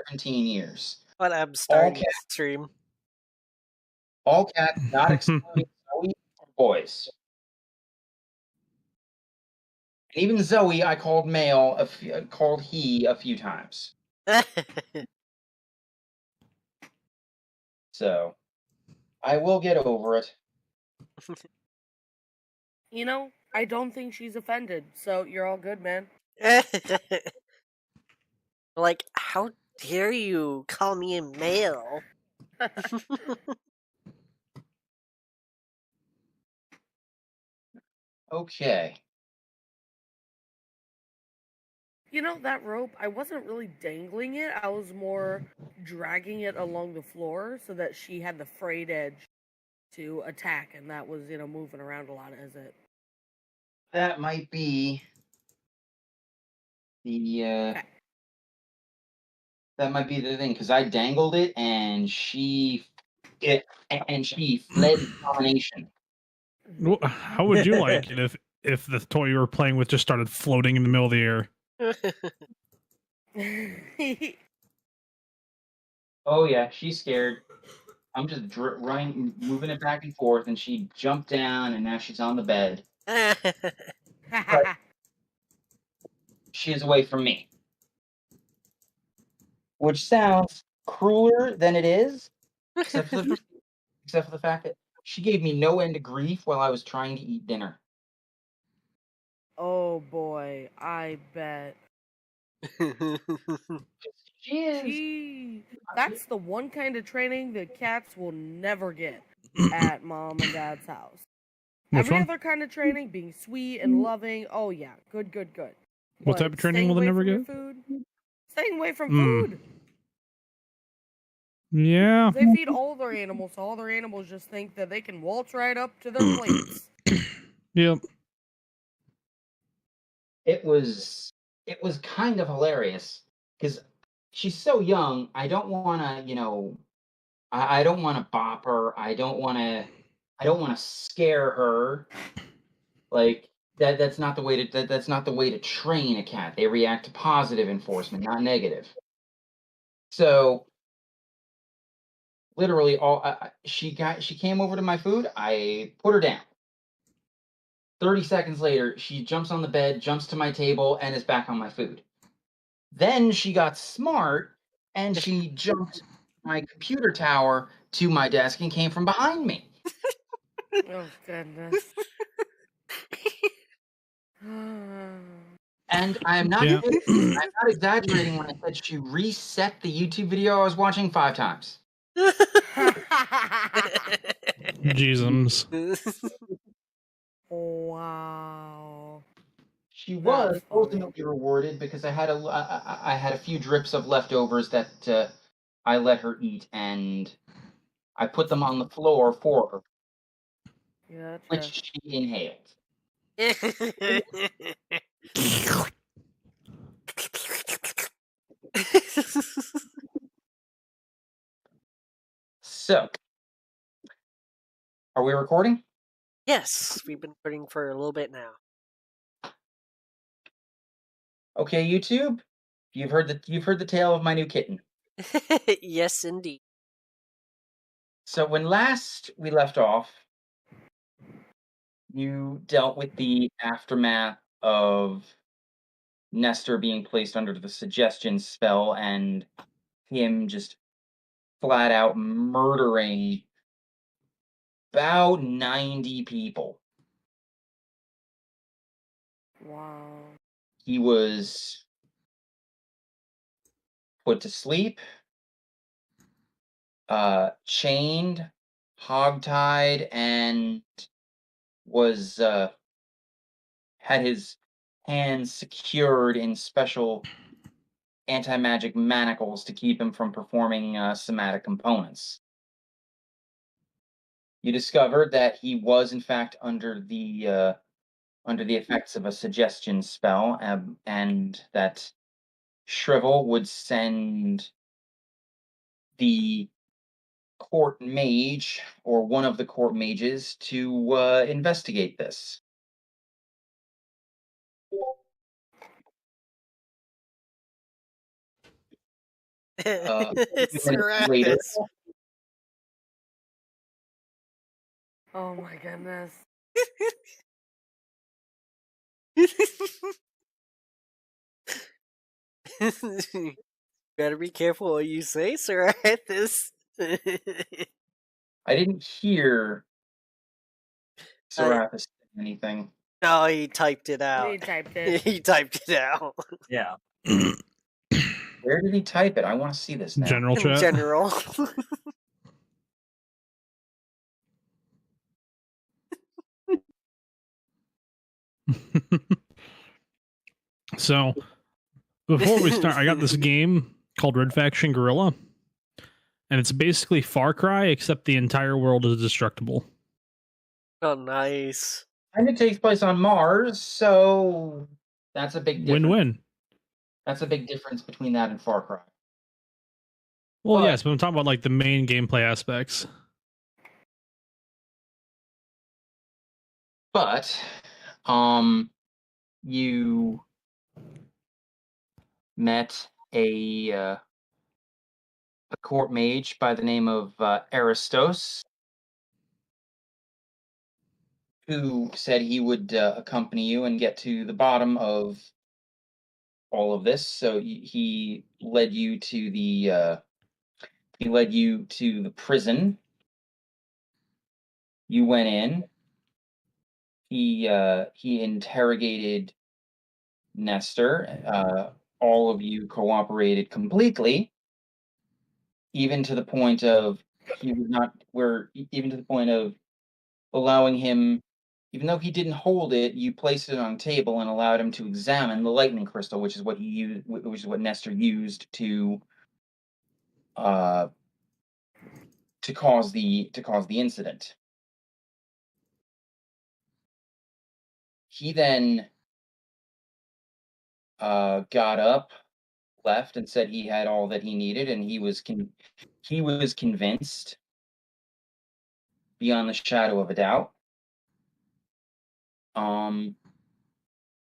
17 years. But I'm starting to stream. All cats, not excluding Zoe or boys. And even Zoe, I called called he a few times. So, I will get over it. You know, I don't think she's offended, so you're all good, man. Like, how dare you call me a male? Okay. You know, that rope, I wasn't really dangling it. I was more dragging it along the floor so that she had the frayed edge to attack, and that was, moving around a lot as it. That might be the Okay. that might be the thing, because I dangled it and she fled domination. Well, how would you like it if the toy you were playing with just started floating in the middle of the air? Oh yeah, she's scared. I'm just running, moving it back and forth, and she jumped down, and now she's on the bed. But she is away from me, which sounds crueler than it is, except for the fact that she gave me no end of grief while I was trying to eat dinner. Oh boy, I bet. She is. That's the one kind of training that cats will never get at mom and dad's house. Every other kind of training, being sweet and loving, oh yeah, good. What type of training will they never get? Staying away from food. Yeah. They feed all their animals, so all their animals just think that they can waltz right up to their plates. Yep. It was kind of hilarious because she's so young. I don't want to, I don't want to bop her. I don't want to scare her. Like that's not the way to that's not the way to train a cat. They react to positive enforcement, not negative. So literally, she came over to my food. I put her down. 30 seconds later, she jumps on the bed, jumps to my table, and is back on my food. Then she got smart, and she jumped my computer tower to my desk and came from behind me. Oh, goodness. And I'm not exaggerating when I said she reset the YouTube video I was watching 5 times. Jesus. Wow. She was ultimately rewarded because I had a few drips of leftovers that I let her eat, and I put them on the floor for her, which she inhaled. So, are we recording? Yes, we've been recording for a little bit now. Okay, YouTube, you've heard the tale of my new kitten. Yes, indeed. So when last we left off, you dealt with the aftermath of Nestor being placed under the suggestion spell and him just flat out murdering about 90 people. Wow. He was put to sleep, chained, hogtied, and was had his hands secured in special anti-magic manacles to keep him from performing somatic components. You discovered that he was in fact under the effects of a suggestion spell, and that Shrivel would send the court mage or one of the court mages to investigate this. Later. Seraphis. Oh my goodness. Better be careful what you say, Seraphis. I didn't hear Seraphis say anything. No, he typed it out. He typed it. He typed it out. Yeah. Where did he type it? I want to see this now. General In chat. general. So, before we start, I got this game called Red Faction Guerrilla, and it's basically Far Cry, except the entire world is destructible. Oh, nice. And it takes place on Mars, so that's a big difference. Win-win. That's a big difference between that and Far Cry. Well, But- yes, but I'm talking about like the main gameplay aspects. But, you met a court mage by the name of Aristos, who said he would accompany you and get to the bottom of all of this. So he led you to the prison. You went in. He interrogated Nestor. All of you cooperated completely, even to the point of allowing him, even though he didn't hold it, you placed it on a table and allowed him to examine the lightning crystal, which is what Nestor used to cause the incident. He then got up, left, and said he had all that he needed, and he was convinced beyond the shadow of a doubt.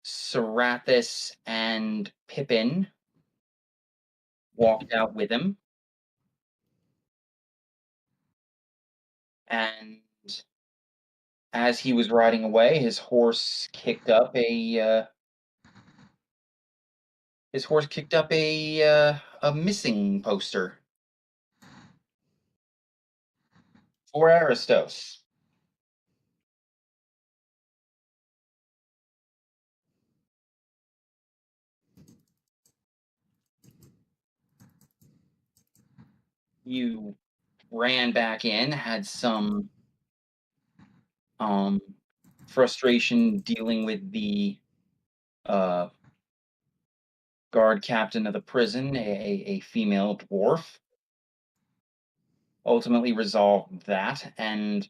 Seraphis and Pippin walked out with him, and as he was riding away, his horse kicked up a missing poster for Aristos. You ran back in, had some frustration dealing with the guard captain of the prison, a female dwarf. Ultimately resolved that, and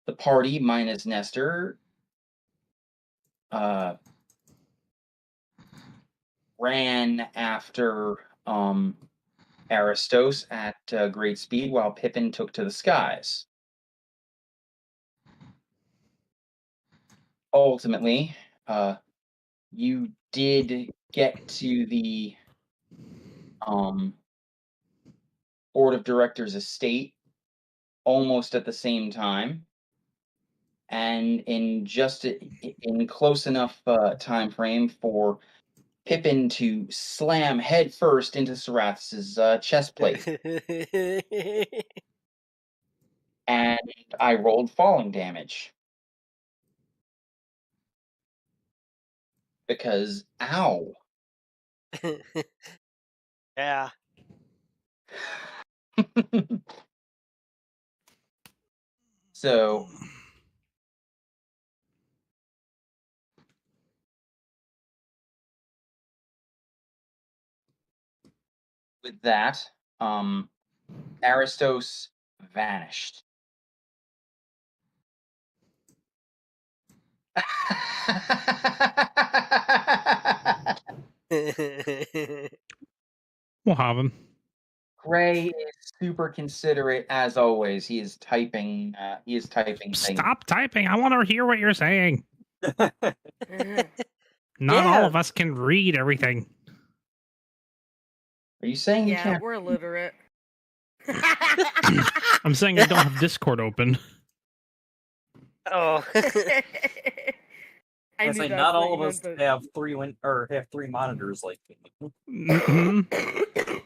the party, minus Nestor, ran after Aristos at great speed, while Pippin took to the skies. Ultimately, you did get to the board of directors' estate almost at the same time, and in close enough time frame for Pippin to slam headfirst into Seraphis's chest plate. And I rolled falling damage. Because, ow. Yeah. So, with that, Aristos vanished. We'll have him. Gray is super considerate as always. He is typing. Things. Stop typing. I want to hear what you're saying. Not Yeah. all of us can read everything. Are you saying you Yeah, can't? we're illiterate. I'm saying I don't have Discord open. Oh. I I knew say that's not what all you of us meant, have three monitors like me. Mhm. but...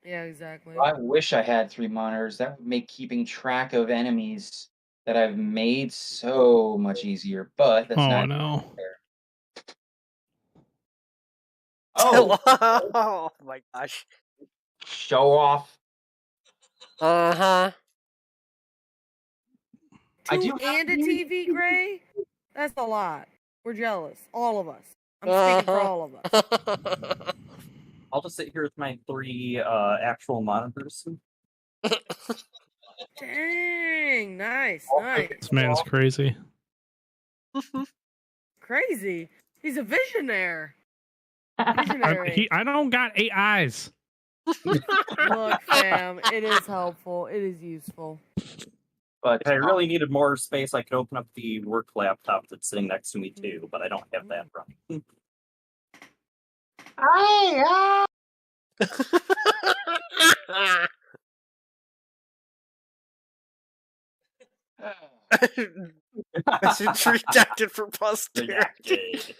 Yeah, exactly. I wish I had 3 monitors. That would make keeping track of enemies that I've made so much easier. But that's Oh not no. fair. Oh, Oh my gosh. show off. Uh-huh. I do Two and a TV, Gray? That's a lot. We're jealous. All of us. I'm speaking for all of us. I'll just sit here with my 3 actual monitors. Dang, nice, nice. This man's crazy. Crazy. He's a visionary. I Visionary. don't got 8 eyes. Look, fam, it is helpful. It is useful. But If I really needed more space, I could open up the work laptop that's sitting next to me too, but I don't have that running. Message redacted for posterity.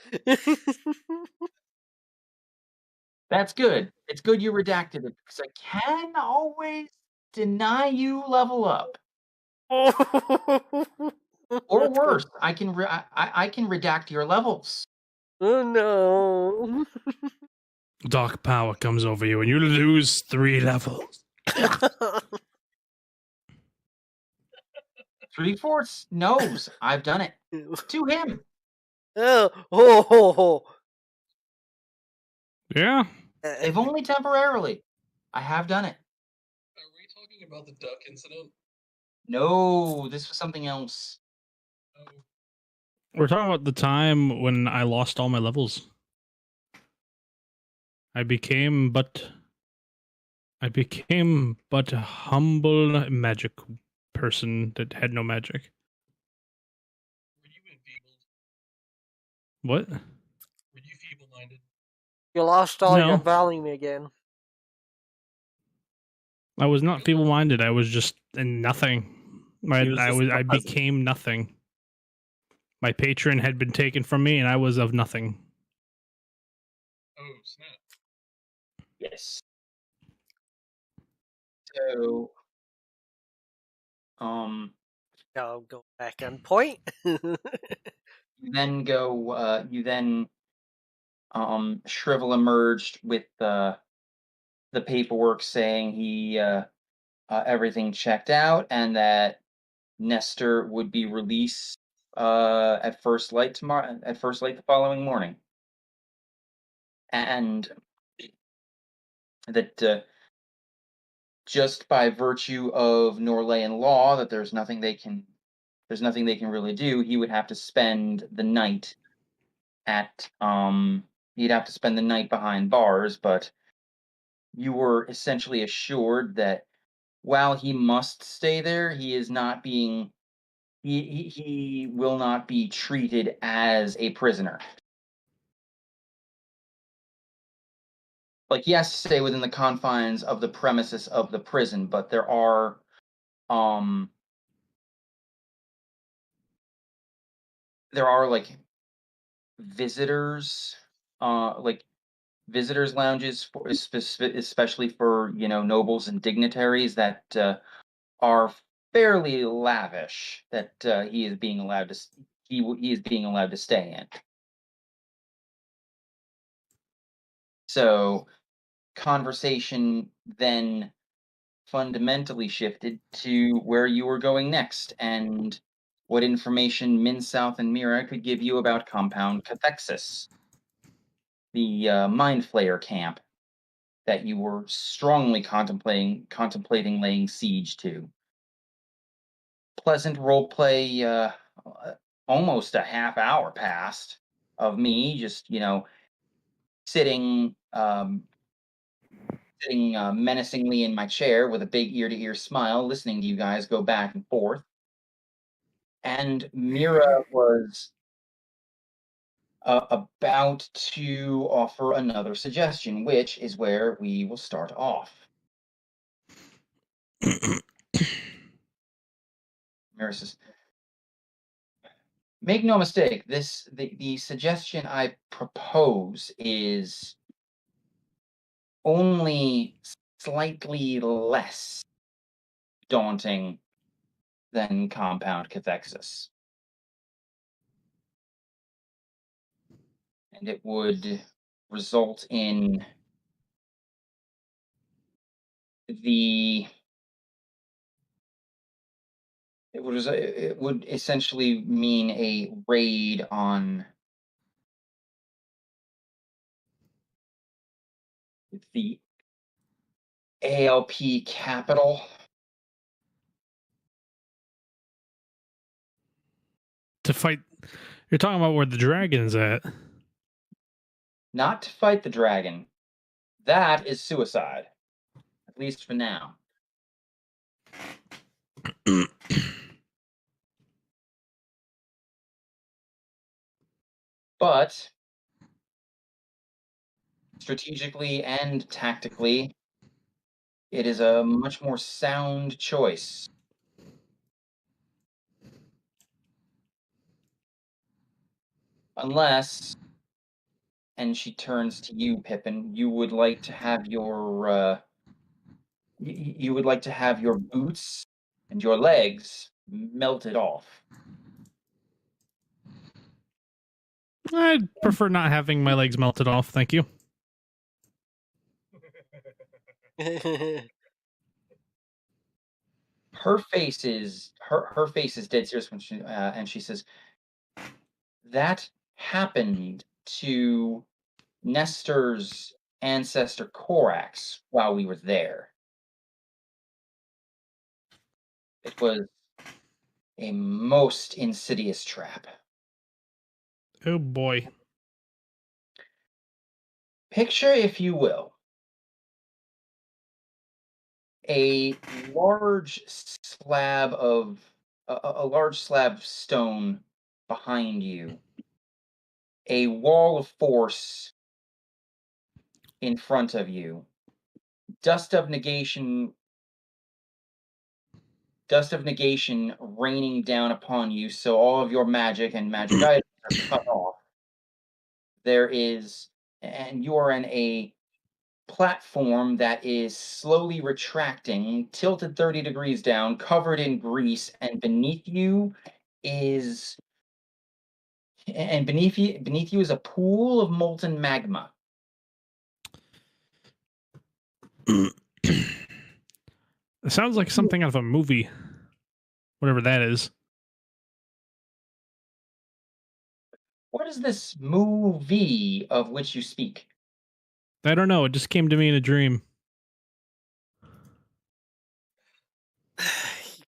that's good. It's good you redacted it because I can always deny you level up. Or worse, I can I can redact your levels. Oh no. Dark power comes over you and you lose 3 levels. 3/4 knows I've done it to him. Oh. Yeah. If only temporarily. I have done it. Are we talking about the duck incident? No, this was something else. Oh, We're talking about the time when I lost all my levels. I became but a humble magic person that had no magic. were you enfeebled? What? Were you feeble-minded? You lost all No. your volume again. I was not feeble-minded. I was just in nothing. I became nothing. My patron had been taken from me, and I was of nothing. Oh, snap. Yes. So, I'll go back on point. you then Shrivel emerged with the paperwork saying he everything checked out and that Nestor would be released at first light the following morning, and that just by virtue of Norleyan law that there's nothing they can really do. He would have to spend the night at he'd have to spend the night behind bars, but you were essentially assured that while he must stay there, he is not being he will not be treated as a prisoner. Like, he has to stay within the confines of the premises of the prison, but there are like visitors like visitors lounges for especially for nobles and dignitaries that are fairly lavish that he is being allowed to stay in. So conversation then fundamentally shifted to where you were going next and what information Min South and Mira could give you about Compound Cathexis, the Mind Flayer camp that you were strongly contemplating laying siege to. Pleasant roleplay, almost a half hour passed of me just, sitting menacingly in my chair with a big ear-to-ear smile, listening to you guys go back and forth. And Mira was about to offer another suggestion, which is where we will start off. Mira says, make no mistake, the suggestion I propose is only slightly less daunting than compound cathexis. And it would result in it would essentially mean a raid on the ALP capital. To fight, you're talking about where the dragon's at. Not to fight the dragon. That is suicide. At least for now. But strategically and tactically, it is a much more sound choice. Unless, and she turns to you, Pippin, you would like to have your you would like to have your boots and your legs melted off. I'd prefer not having my legs melted off, thank you. Her face is dead serious when she and she says, that happened to Nestor's ancestor Korax while we were there. It was a most insidious trap. Oh boy. Picture, if you will, a large slab of stone behind you, a wall of force in front of you, dust of negation raining down upon you, so all of your magic and magic items are cut off. And you are in a platform that is slowly retracting, tilted 30 degrees down, covered in grease, and beneath you is is a pool of molten magma. It sounds like something out of a movie. Whatever that is. What is this movie of which you speak? I don't know. It just came to me in a dream. You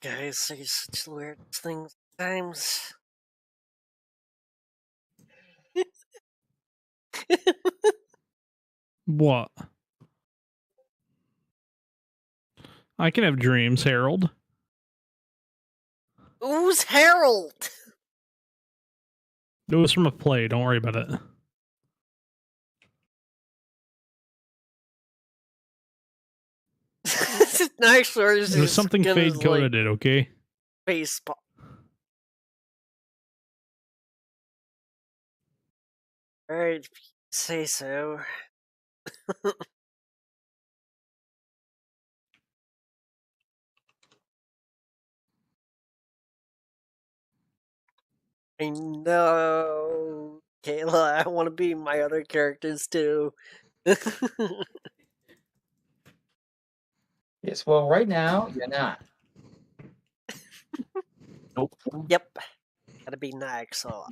guys say such weird things sometimes. What? I can have dreams, Harold. Who's Harold? It was from a play. Don't worry about it. Nice words. It was something Fade Coda did, okay? Baseball. Alright, if you say so. I know, Kayla. I want to be my other characters too. Yes, well, right now, you're not. Nope. Yep. Gotta be nice. So.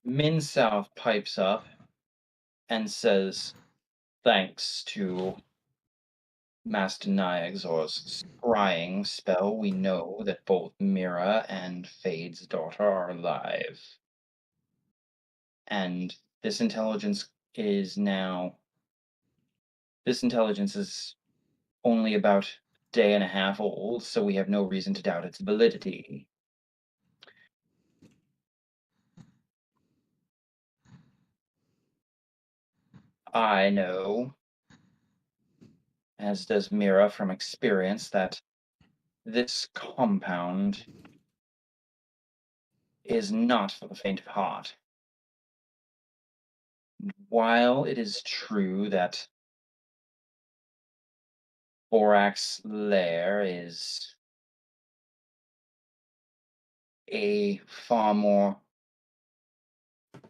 Min South pipes up and says, thanks to Master Nyexor's scrying spell, we know that both Mira and Fade's daughter are alive. And this intelligence is only about day and a half old, so we have no reason to doubt its validity. I know, as does Mira from experience, that this compound is not for the faint of heart. While it is true that Borak's lair is a far more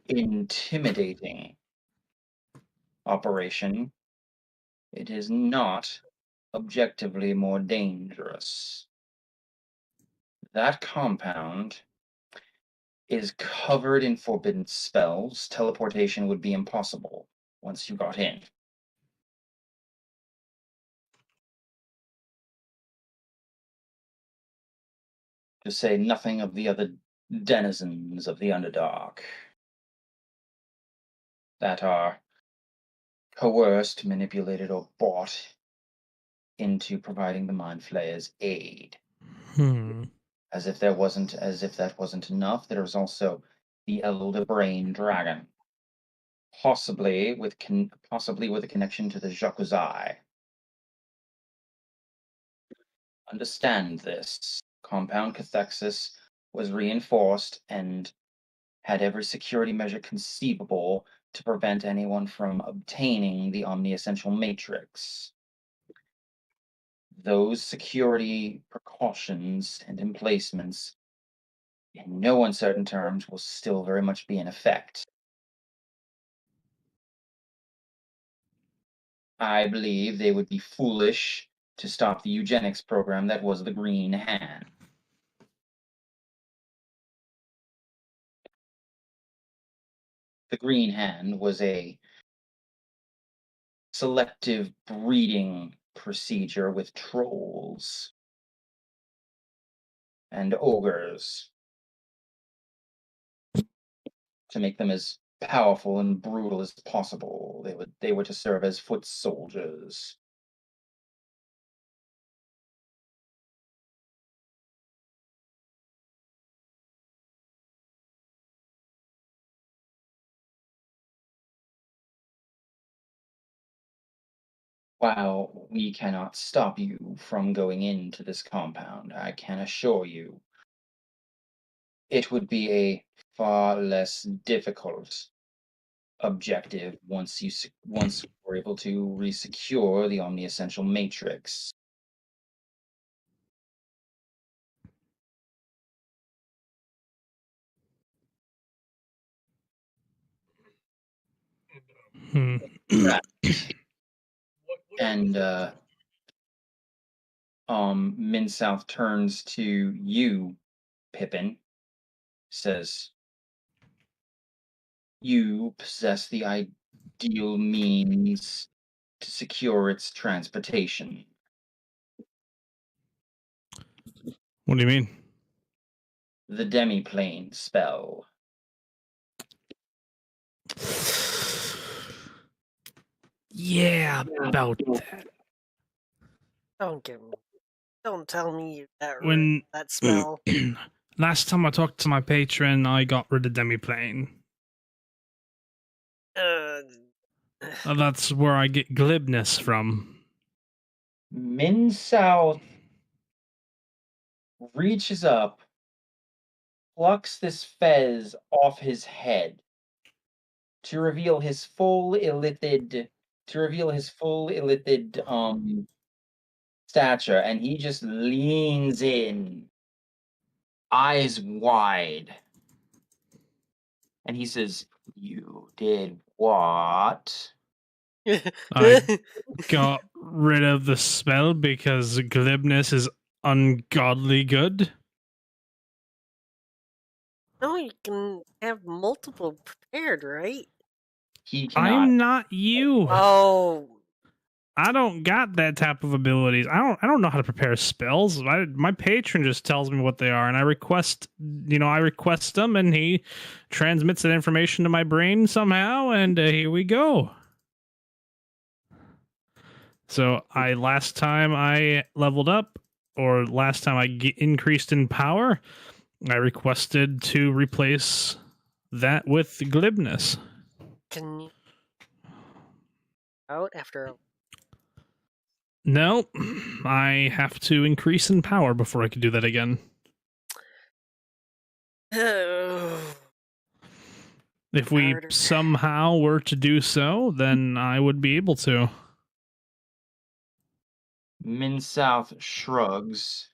intimidating operation, it is not objectively more dangerous. That compound is covered in forbidden spells. Teleportation would be impossible once you got in. To say nothing of the other denizens of the Underdark that are coerced, manipulated, or bought into providing the Mind Flayer's aid. As if that wasn't enough, there is also the Elder Brain Dragon, possibly with a connection to the Jakuzai. Understand this. Compound Cathexis was reinforced and had every security measure conceivable to prevent anyone from obtaining the Omni Essential Matrix. Those security precautions and emplacements, in no uncertain terms, will still very much be in effect. I believe they would be foolish to stop the eugenics program that was the Green Hand. The Green Hand was a selective breeding procedure with trolls and ogres to make them as powerful and brutal as possible. They were to serve as foot soldiers. While we cannot stop you from going into this compound, I can assure you it would be a far less difficult objective once we're able to resecure the Omni Essential Matrix. And Right. what And Minsouth turns to you, Pippin, says, "You possess the ideal means to secure its transportation." What do you mean? The demiplane spell. Yeah, about that. Don't tell me When that spell. last time I talked to my patron, I got rid of demiplane. That's where I get glibness from. Minsouth reaches up, plucks this fez off his head to reveal his full illithid stature, and he just leans in, eyes wide, and he says, "You did what?" I got rid of the spell because glibness is ungodly good. No, you can have multiple prepared, right? He cannot. I'm not you. Oh, I don't got that type of abilities. I don't know how to prepare spells. My patron just tells me what they are, and I request them, and he transmits that information to my brain somehow, and here we go. So last time I leveled up, or last time I increased in power, I requested to replace that with glibness. Can you out after? No, I have to increase in power before I can do that again. If we Harder. somehow were to do so, then I would be able to. Min-South shrugs.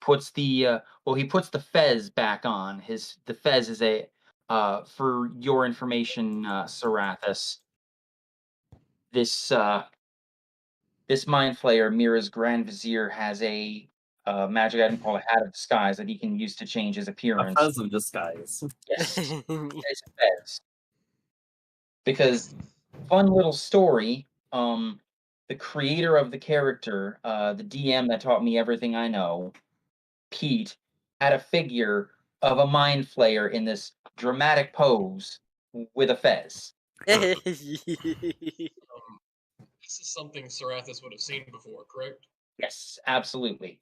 Puts the he puts the fez back on. The fez is a for your information, Serathis. This Mind Flayer, Mira's Grand Vizier, has a magic item called a Hat of Disguise that he can use to change his A appearance. fez of disguise. Yes, it's a fez. Because fun little story. The creator of the character, the DM that taught me everything I know, Pete, had a figure of a Mind Flayer in this dramatic pose with a fez. This is something Serathis would have seen before, correct? Yes, absolutely.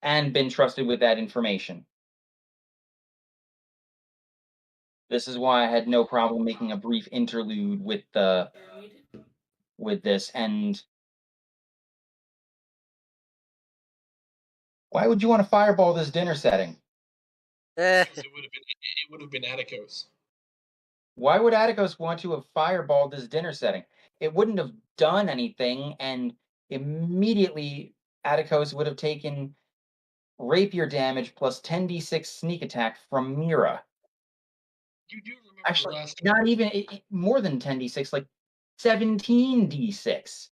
And been trusted with that information. This is why I had no problem making a brief interlude with this. And why would you want to fireball this dinner setting? Because it would have been Atticos. Why would Atticos want to have fireballed this dinner setting? It wouldn't have done anything, and immediately Atticos would have taken rapier damage plus 10d6 sneak attack from Mira. You do remember Actually, last not even more than 10d6, like 17d6.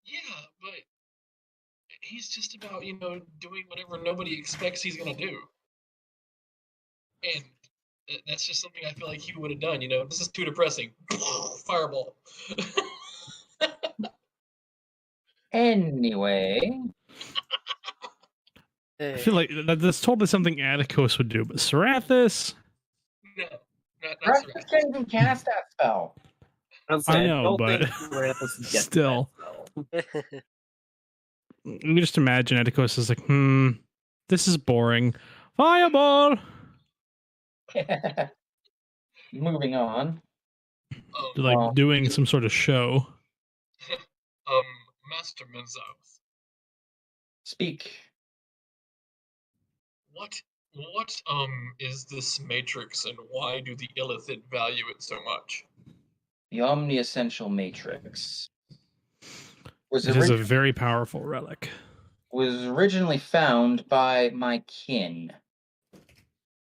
Yeah, but he's just about, doing whatever nobody expects he's going to do. And that's just something I feel like he would have done. This is too depressing. Fireball. Anyway, I feel like that's totally something Atticos would do, but Serathis? No, not Rasmus Serathis. can't even cast that spell. I know, but still. You just imagine Atticos is like, this is boring. Fireball! Moving on. Like doing some sort of show. Master Menzoth. Speak. What is this matrix, and why do the Illithid value it so much? The Omni Essential Matrix It is a very powerful relic. Was originally found by my kin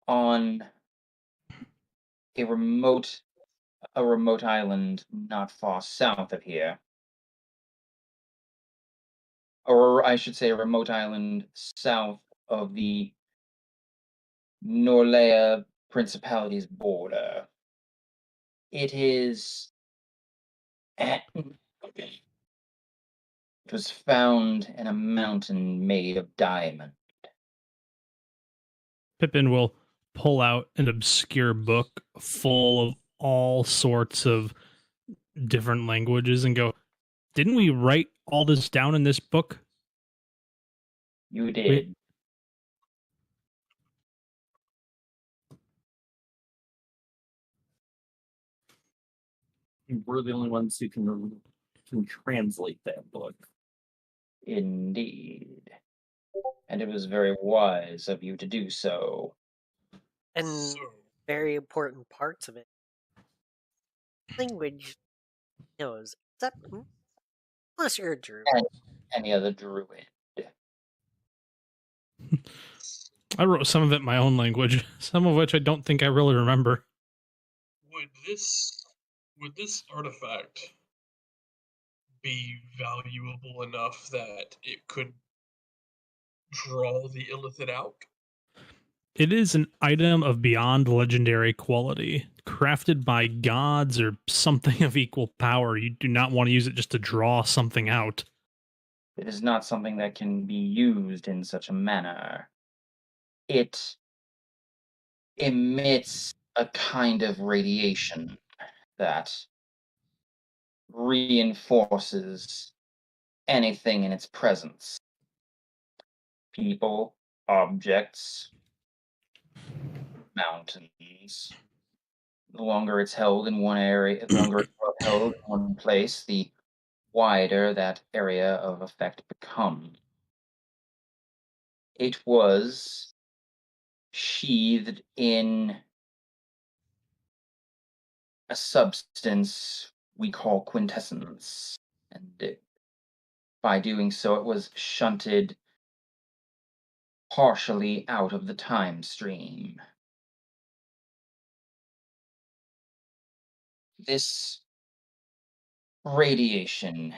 on a remote island not far south of here. Or I should say a remote island south of the Norlea Principality's border. It was found in a mountain made of diamond. Pippin will pull out an obscure book full of all sorts of different languages and go, didn't we write all this down in this book? You did. We're the only ones who can translate that book. Indeed. And it was very wise of you to do so. And very important parts of it. Language knows. Unless you're a druid. And any other druid. I wrote some of it in my own language, some of which I don't think I really remember. Would this artifact be valuable enough that it could draw the Illithid out? It is an item of beyond legendary quality, crafted by gods or something of equal power. You do not want to use it just to draw something out. It is not something that can be used in such a manner. It emits a kind of radiation that reinforces anything in its presence. People, objects, mountains. The longer it's held in one area, the longer it's held in one place, the wider that area of effect becomes. It was sheathed in a substance we call quintessence, and by doing so, it was shunted partially out of the time stream. This radiation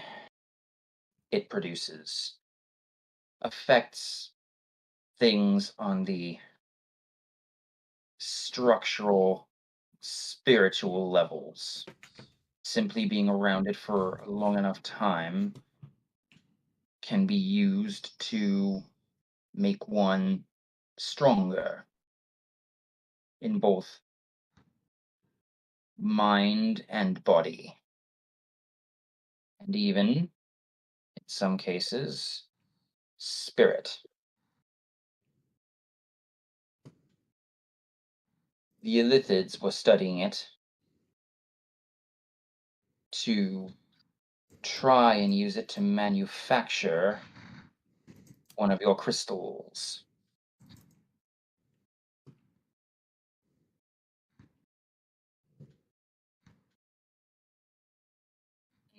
it produces affects things on the structural, spiritual levels. Simply being around it for a long enough time can be used to make one stronger in both mind and body. And even, in some cases, spirit. The Illithids were studying it to try and use it to manufacture one of your crystals.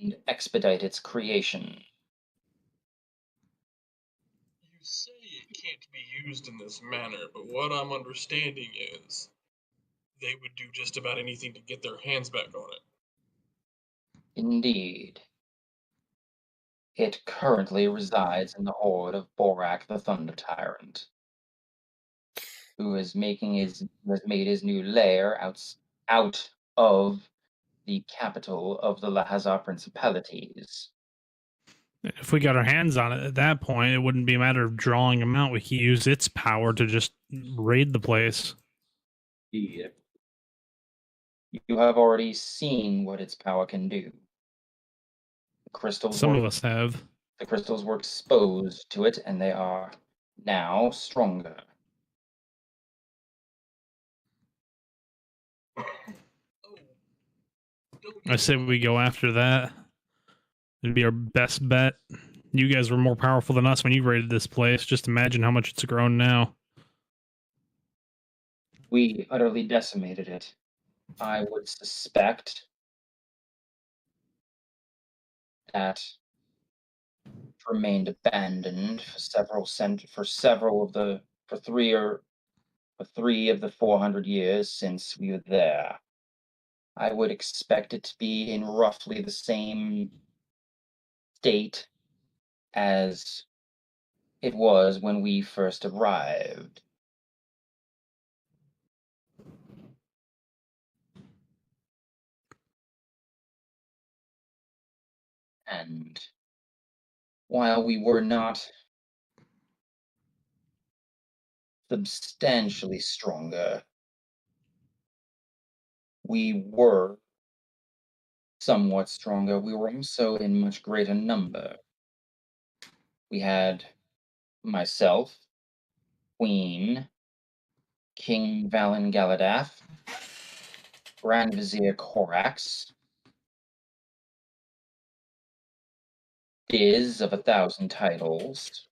And expedite its creation. You say it can't be used in this manner, but what I'm understanding is they would do just about anything to get their hands back on it. Indeed. It currently resides in the hoard of Borak the Thunder Tyrant, who has made his new lair out of the capital of the Lahazar Principalities. If we got our hands on it at that point, it wouldn't be a matter of drawing them out. We could use its power to just raid the place. Yeah. You have already seen what its power can do. Some of us have. The crystals were exposed to it, and they are now stronger. Oh, don't I get say me we go after that. It'd be our best bet. You guys were more powerful than us when you raided this place. Just imagine how much it's grown now. We utterly decimated it. I would suspect that it remained abandoned for three of the 400 years since we were there. I would expect it to be in roughly the same state as it was when we first arrived. And while we were not substantially stronger, we were somewhat stronger. We were also in much greater number. We had myself, Queen, King Valen Galadath, Grand Vizier Korax, Diz of 1,000 titles,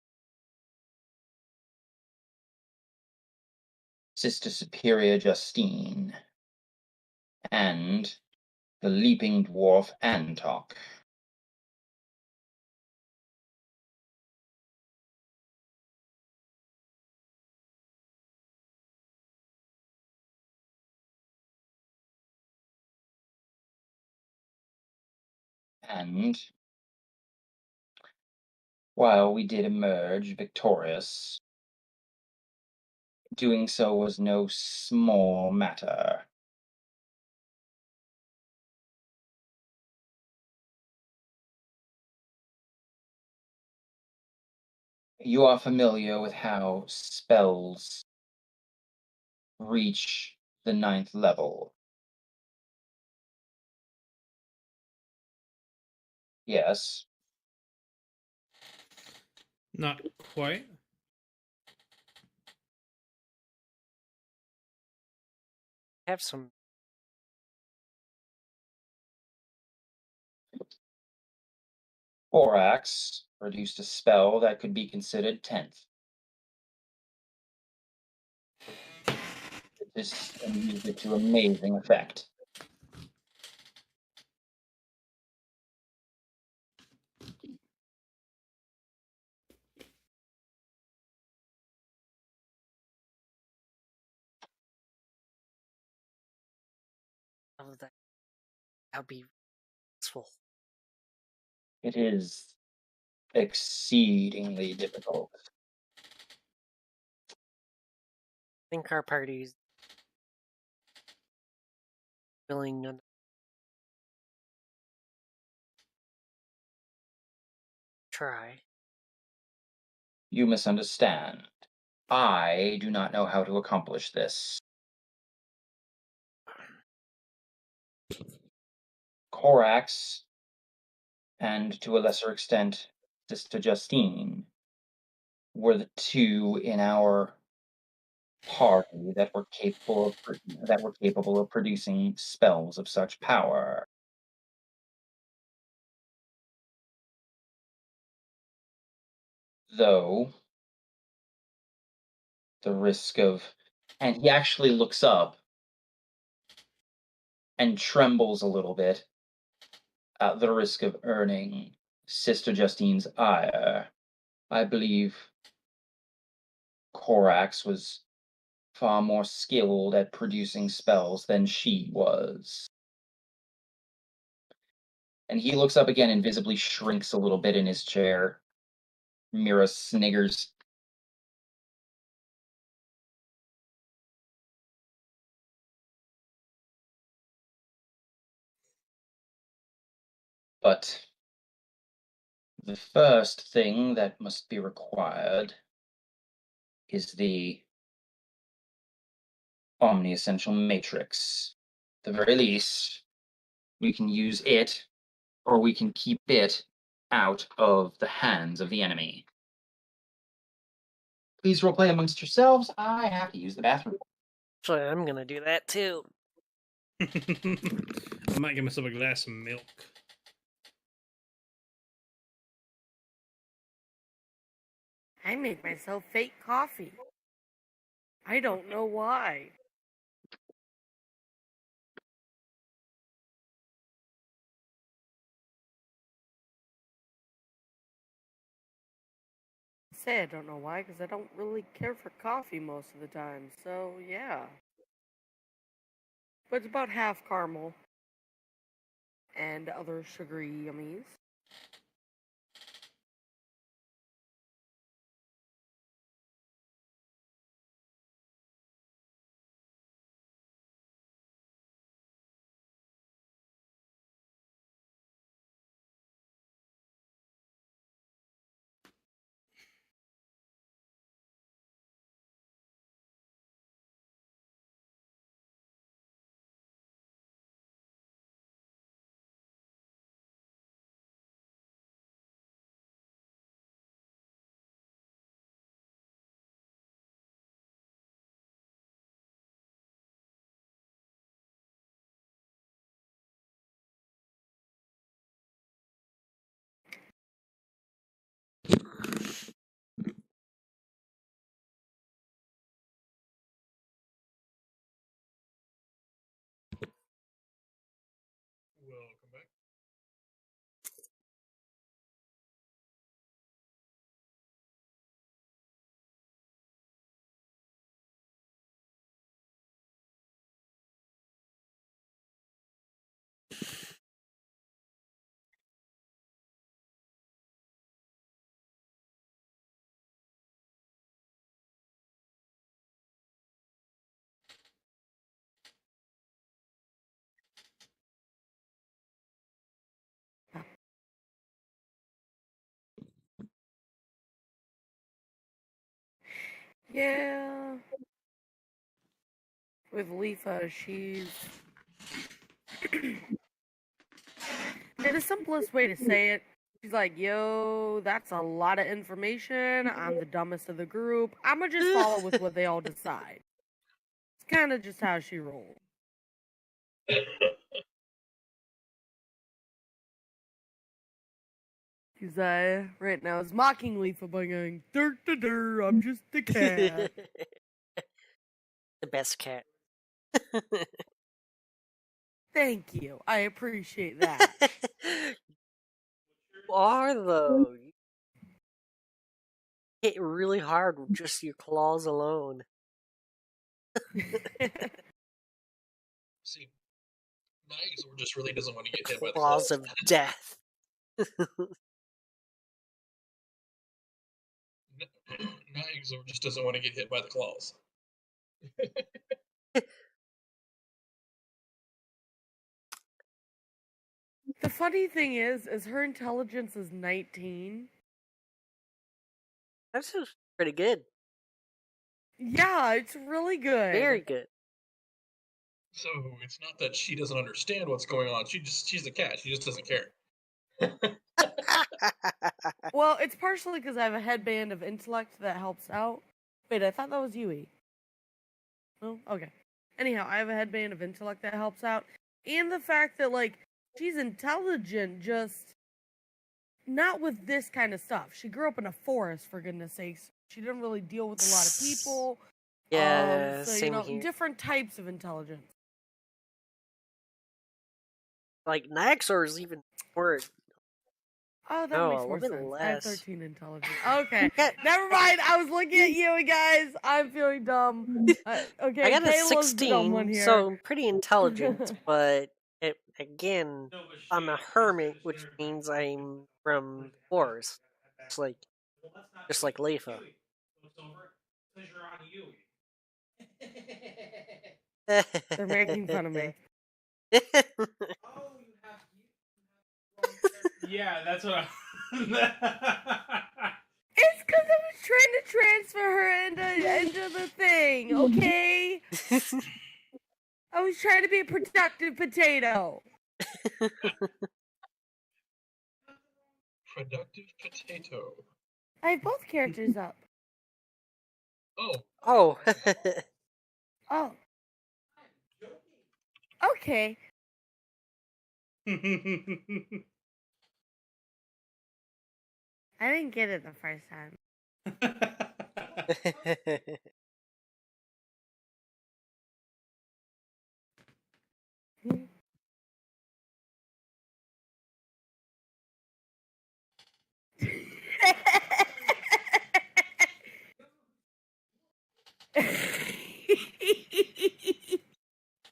Sister Superior Justine, and the Leaping Dwarf Antok. And while we did emerge victorious, doing so was no small matter. You are familiar with how spells reach the 9th level. Yes. Not quite. Have some. Borax produced a spell that could be considered 10th. This and used it to amazing effect. Of that. That'd be useful. It is exceedingly difficult. I think our party's willing to try. You misunderstand. I do not know how to accomplish this. Corax, and to a lesser extent, Sister Justine, were the two in our party that were capable of producing spells of such power. Though the risk of, and he actually looks up and trembles a little bit at the risk of earning Sister Justine's ire. I believe Corax was far more skilled at producing spells than she was. And he looks up again and visibly shrinks a little bit in his chair. Mira sniggers. But the first thing that must be required is the Omni Essential Matrix. At the very least, we can use it, or we can keep it out of the hands of the enemy. Please roleplay amongst yourselves. I have to use the bathroom. So I'm gonna do that too. I might give myself a glass of milk. I made myself fake coffee. I don't know why. I say I don't know why because I don't really care for coffee most of the time. So yeah. But it's about half caramel and other sugary yummies. Welcome back. Yeah. With Leafa, she's been the simplest way to say it, she's like, yo, that's a lot of information. I'm the dumbest of the group. I'm going to just follow with what they all decide. It's kind of just how she rolls. She's right now is mocking Leafa by going, dur, dur, dur, I'm just a cat. The best cat. Thank you. I appreciate that. You are, though. You hit really hard with just your claws alone. See, Nigazor just really doesn't want to get hit by the Claws claws. of death. Nigazor just doesn't want to get hit by the claws. The funny thing is her intelligence is 19. That's just pretty good. Yeah, it's really good. Very good. So it's not that she doesn't understand what's going on. She's a cat. She just doesn't care. Well, it's partially because I have a headband of intellect that helps out. Wait, I thought that was Yui. No? Okay. Anyhow, I have a headband of intellect that helps out. And the fact that, like, she's intelligent, just not with this kind of stuff. She grew up in a forest, for goodness sakes. She didn't really deal with a lot of people. Yeah, So, same here. different types of intelligence. Like, Naxor is even more. Oh, that No, makes a more little sense. I have less. 13 intelligence. Okay, never mind. I was looking at you guys. I'm feeling dumb. Okay, I got a Kayla's the dumb one 16, here. so I'm pretty intelligent, but again, I'm a hermit, which means I'm from forest. It's like, just like Leafa. They're making fun of me. Yeah, that's what. It's because I was trying to transfer her into the thing, okay? I was trying to be a productive potato. Productive potato. I have both characters up. Oh. Oh. Oh. Okay. I didn't get it the first time.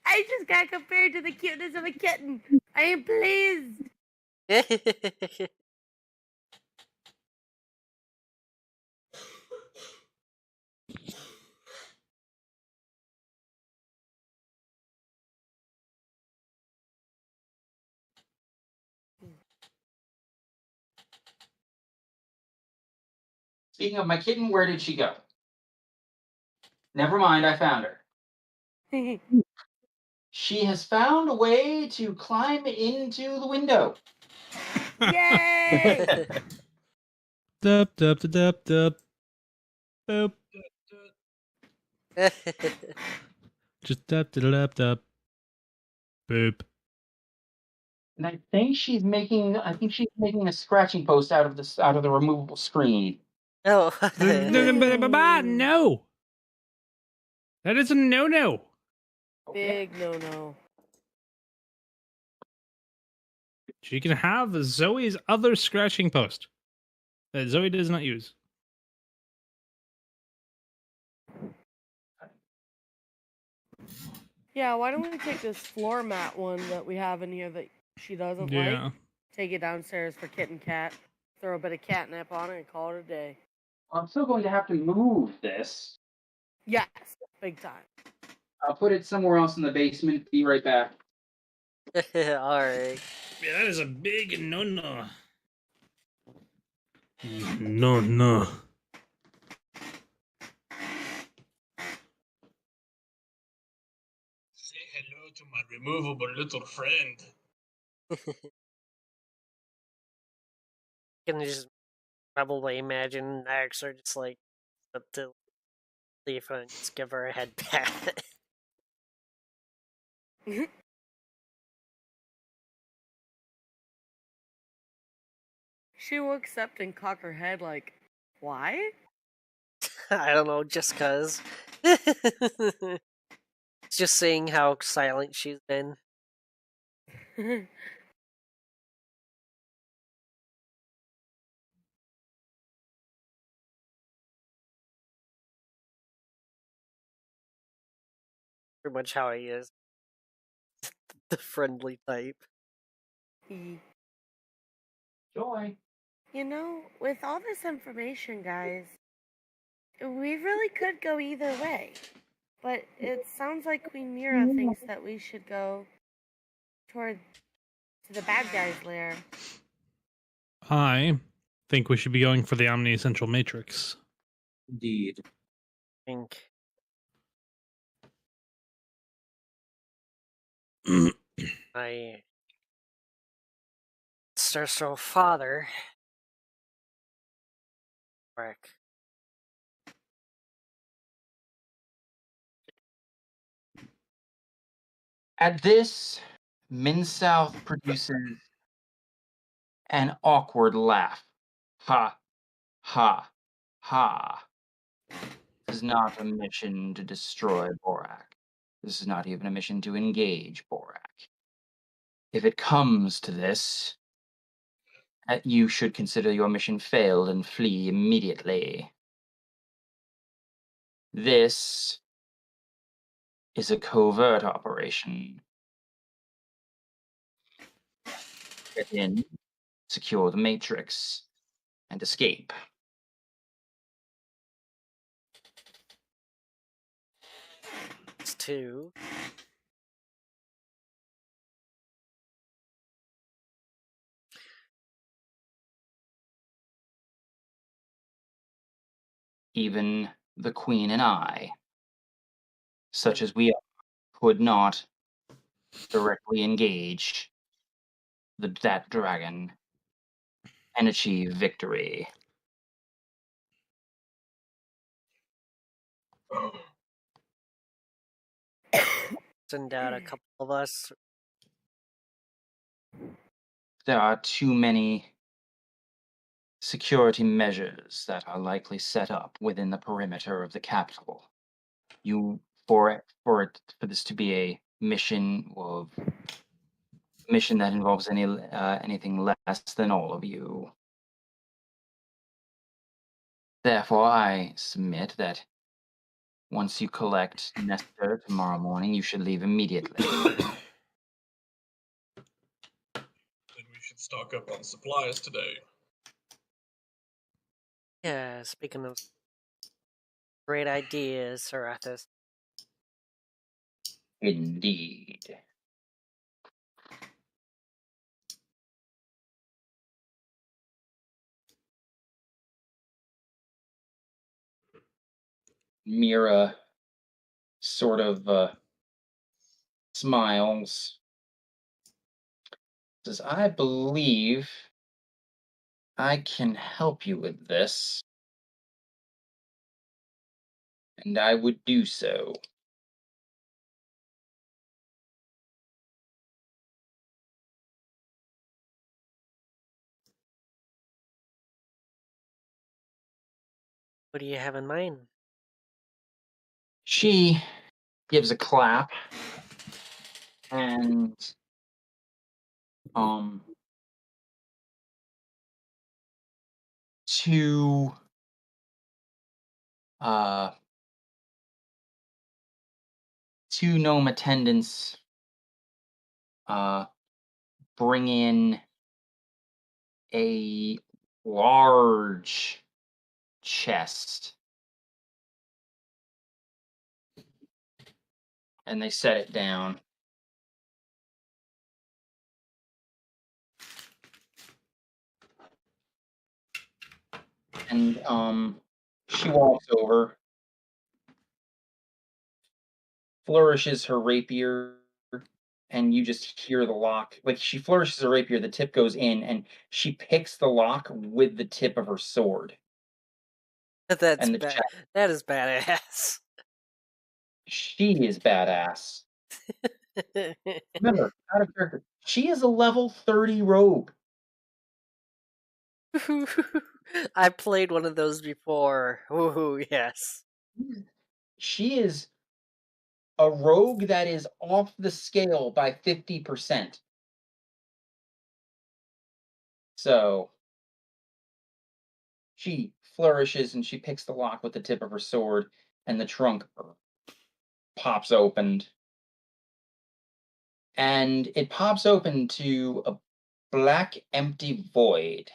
I just got compared to the cuteness of a kitten. I am pleased. Speaking of my kitten, where did she go? Never mind, I found her. She has found a way to climb into the window. Yay! Dup, dup, dup, dup. Boop. Just dup, dup, dup. Boop. And I think she's making a scratching post out of the removable screen. Oh. No. That is a no-no. Big no-no. She can have Zoe's other scratching post that Zoe does not use. Yeah, why don't we take this floor mat one that we have in here that she doesn't like? Take it downstairs for Kit and Cat. Throw a bit of catnip on it and call it a day. I'm still going to have to move this. Yes, big time. I'll put it somewhere else in the basement. Be right back. Alright. Yeah, that is a big no-no. No. Say hello to my removable little friend. can just probably imagine Max are just like up to leave and just give her a head pat. She will accept and cock her head like, why? I don't know, just cause. It's just seeing how silent she's been. Pretty much how he is. The friendly type. Joy. You know, with all this information, guys, we really could go either way. But it sounds like Queen Mira thinks that we should go to the bad guy's lair. I think we should be going for the Omni Essential Matrix. Indeed. Think. My Starstro father. Frick. At this, Min-South produces an awkward laugh. Ha, ha, ha. This is not a mission to destroy Borak. This is not even a mission to engage Borak. If it comes to this, you should consider your mission failed and flee immediately. This is a covert operation. Get in, secure the Matrix, and escape. It's 2. Even the Queen and I, such as we are, could not directly engage that dragon and achieve victory. Send out a couple of us. There are too many security measures that are likely set up within the perimeter of the capital. For this to be a mission that involves anything less than all of you. Therefore, I submit that once you collect Nestor tomorrow morning, you should leave immediately. Then we should stock up on supplies today. Yeah, speaking of great ideas, Sarathis. Indeed. Mira sort of smiles. Says, I believe I can help you with this. And I would do so. What do you have in mind? She gives a clap and two gnome attendants bring in a large chest and they set it down. And she walks over, flourishes her rapier, and you just hear the lock. Like, she flourishes her rapier, the tip goes in, and she picks the lock with the tip of her sword. That's And the bad. chap, That is badass. she is badass. Remember, out of character, she is a level 30 rogue. I played one of those before. Ooh, yes. She is a rogue that is off the scale by 50%. So she flourishes and she picks the lock with the tip of her sword, and the trunk pops open. And it pops open to a black, empty void.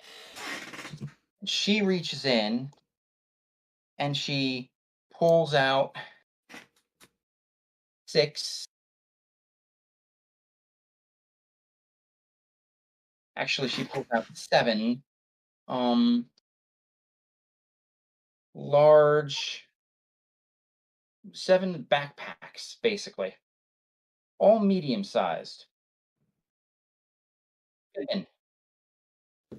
She reaches in and she pulls out 6. Actually, she pulls out 7 large 7 backpacks, basically, all medium sized. And as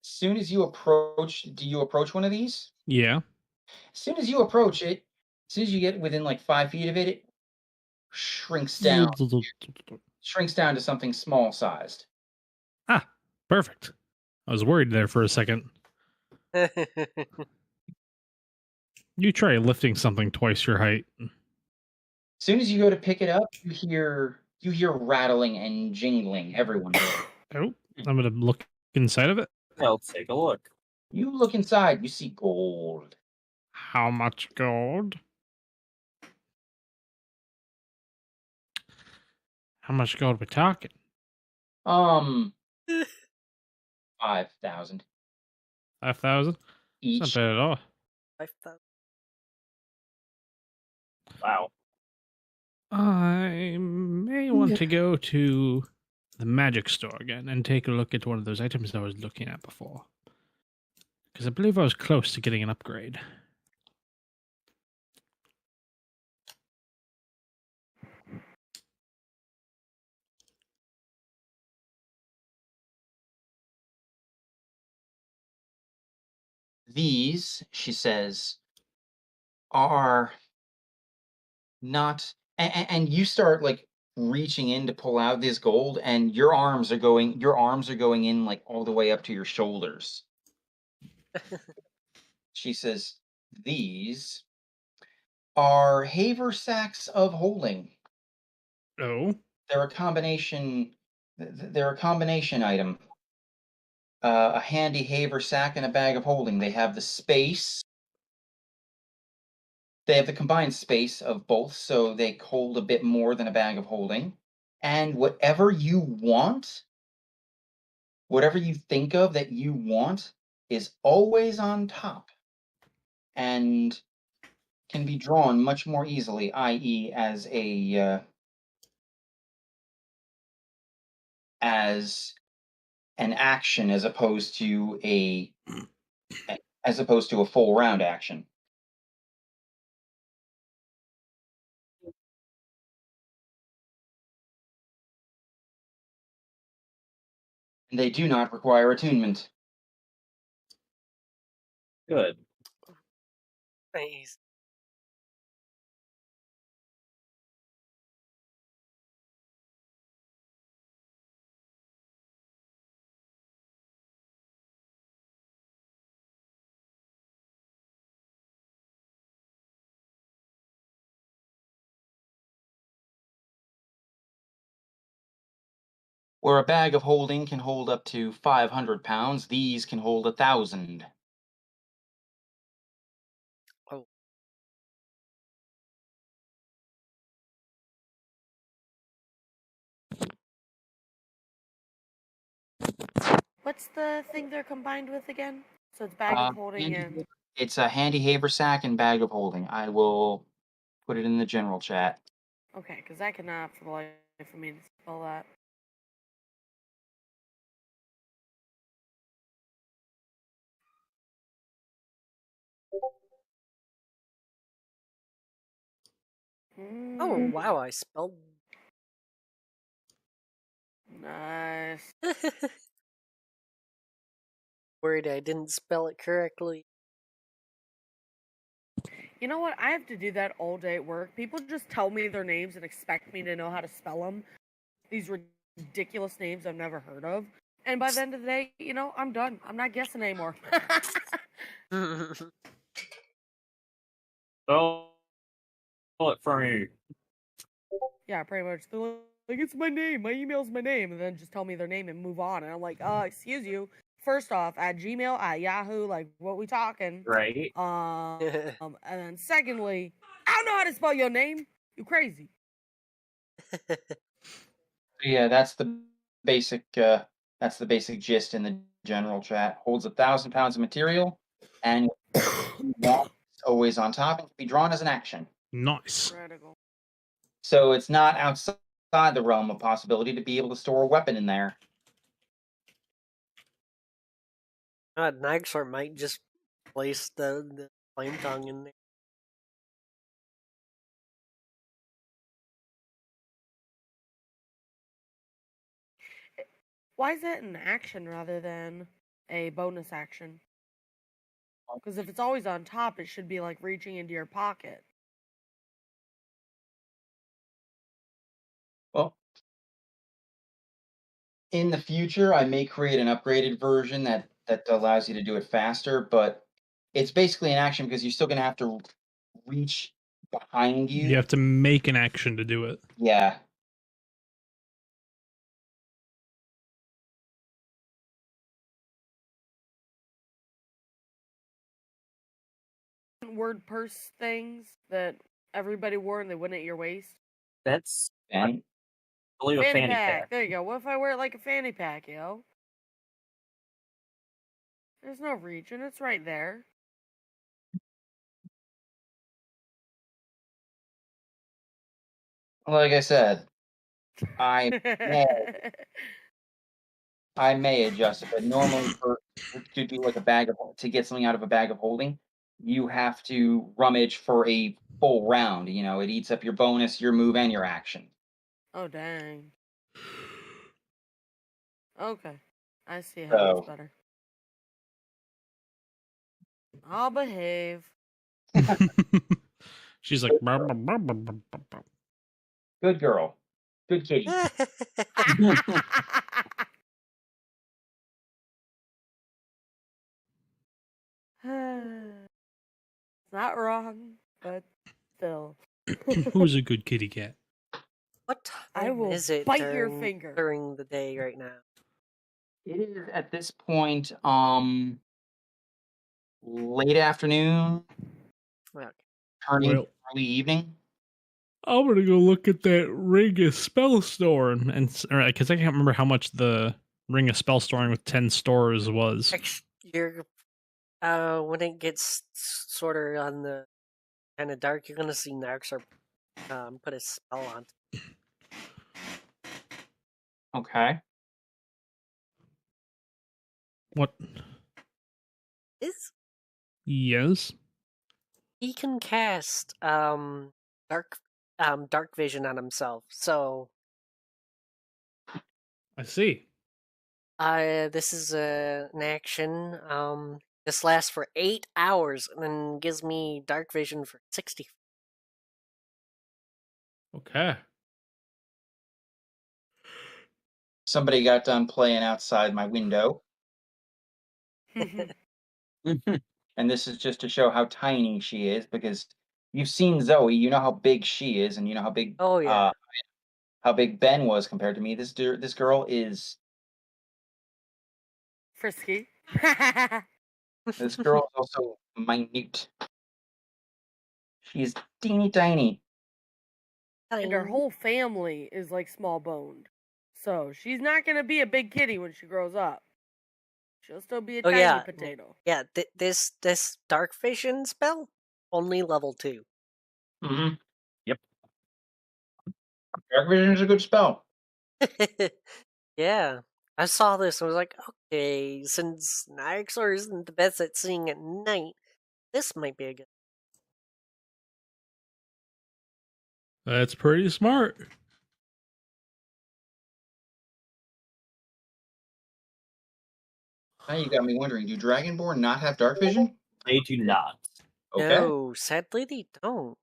soon as you approach, do you approach one of these? Yeah. As soon as you approach it, as soon as you get within like 5 feet of it, it shrinks down to something small sized. Ah, perfect. I was worried there for a second. You try lifting something twice your height. As soon as you go to pick it up, you hear rattling and jingling. Everyone does. Oh, I'm gonna look inside of it. I'll take a look. You look inside, you see gold. How much gold? How much gold we talking? 5,000 5,000? each. Not bad at all. 5,000. Wow. I may want to go to the magic store again and take a look at one of those items I was looking at before. Because I believe I was close to getting an upgrade. These, she says, are not, and you start like reaching in to pull out this gold, and your arms are going in like all the way up to your shoulders. She says, these are haversacks of holding. Oh? They're a combination item. A handy haversack and a bag of holding. They have the space. They have the combined space of both, so they hold a bit more than a bag of holding. And whatever you want, whatever you think of that you want, is always on top and can be drawn much more easily, i.e., as an action as opposed to a full round action. And they do not require attunement. Good. Nice. Where a bag of holding can hold up to 500 pounds, these can hold 1,000. Oh. What's the thing they're combined with again? So it's bag of holding and... It's a handy haversack and bag of holding. I will put it in the general chat. Okay, because I cannot for the life of me to spell that. Oh, wow, I spelled Nice. Worried I didn't spell it correctly. You know what? I have to do that all day at work. People just tell me their names and expect me to know how to spell them. These ridiculous names I've never heard of. And by the end of the day, I'm done. I'm not guessing anymore. Spell it for me. Yeah, pretty much. They're like, it's my name. My email's my name. And then just tell me their name and move on. And I'm like, excuse you. First off, at Gmail, at Yahoo, like, what we talking? Right. And then secondly, I don't know how to spell your name. You crazy. Yeah, that's the basic gist in the general chat. Holds 1,000 pounds of material, and it's always on top and can be drawn as an action. Nice. Critical. So it's not outside the realm of possibility to be able to store a weapon in there. Nagshor might just place the flame tongue in there. Why is that an action rather than a bonus action? Because if it's always on top, it should be like reaching into your pocket. Well, in the future, I may create an upgraded version that allows you to do it faster, but it's basically an action because you're still going to have to reach behind you. You have to make an action to do it. Yeah. Word purse things that everybody wore and they went at your waist. That's And I believe a fanny pack. pack. There you go. What if I wear it like a fanny pack, yo? There's no region. It's right there. like I said, I may adjust it, but normally to do like to get something out of a bag of holding, you have to rummage for a full round. It eats up your bonus, your move, and your action. Oh, dang. Okay. I see how it's better. I'll behave. She's like, "Bah, bah, bah, bah, bah, bah." Good girl. Good kitty. It's not wrong, but still. Who's a good kitty cat? What I time will is it bite your finger. during the day right now? It is at this point, late afternoon, Okay. turning Well- early evening. I'm gonna go look at that Ring of Spell Store and because I can't remember how much the Ring of Spell Storing with 10 stores was. You're when it gets sort of on the kind of dark, you're gonna see Narxar put a spell on. Okay. What? Yes. He can cast dark vision on himself. So I see. this is an action. This lasts for 8 hours and then gives me dark vision for 60. Okay. Somebody got done playing outside my window. And this is just to show how tiny she is, because you've seen Zoe, you know how big she is, and you know how big how big Ben was compared to me. This girl is Frisky. this girl is also minute. She's teeny tiny. And her whole family is like small boned. So she's not gonna be a big kitty when she grows up. She'll still be a tiny potato. Yeah, this dark vision spell only level 2. Mm-hmm. Yep. Dark vision is a good spell. Yeah, I saw this and was like, okay, since Nyxor isn't the best at seeing at night, this might be a good. That's pretty smart. Now you got me wondering, do Dragonborn not have dark vision? They do not. Okay. No, sadly they don't.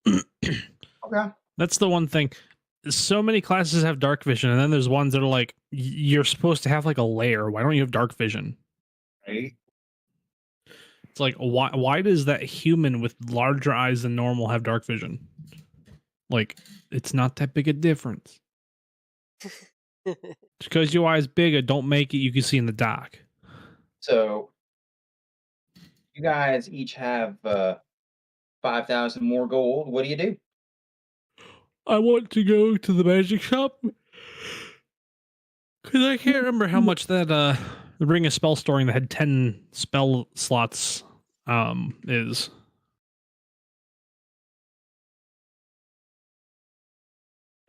Okay. That's the one thing. So many classes have dark vision, and then there's ones that are like, you're supposed to have like a layer. Why don't you have dark vision? Right? It's like, why does that human with larger eyes than normal have dark vision? Like, it's not that big a difference. Just because your eyes bigger, don't make it you can see in the dark. So, you guys each have 5,000 more gold. What do you do? I want to go to the magic shop. Because I can't remember how much that the Ring of Spell Storing that had 10 spell slots is.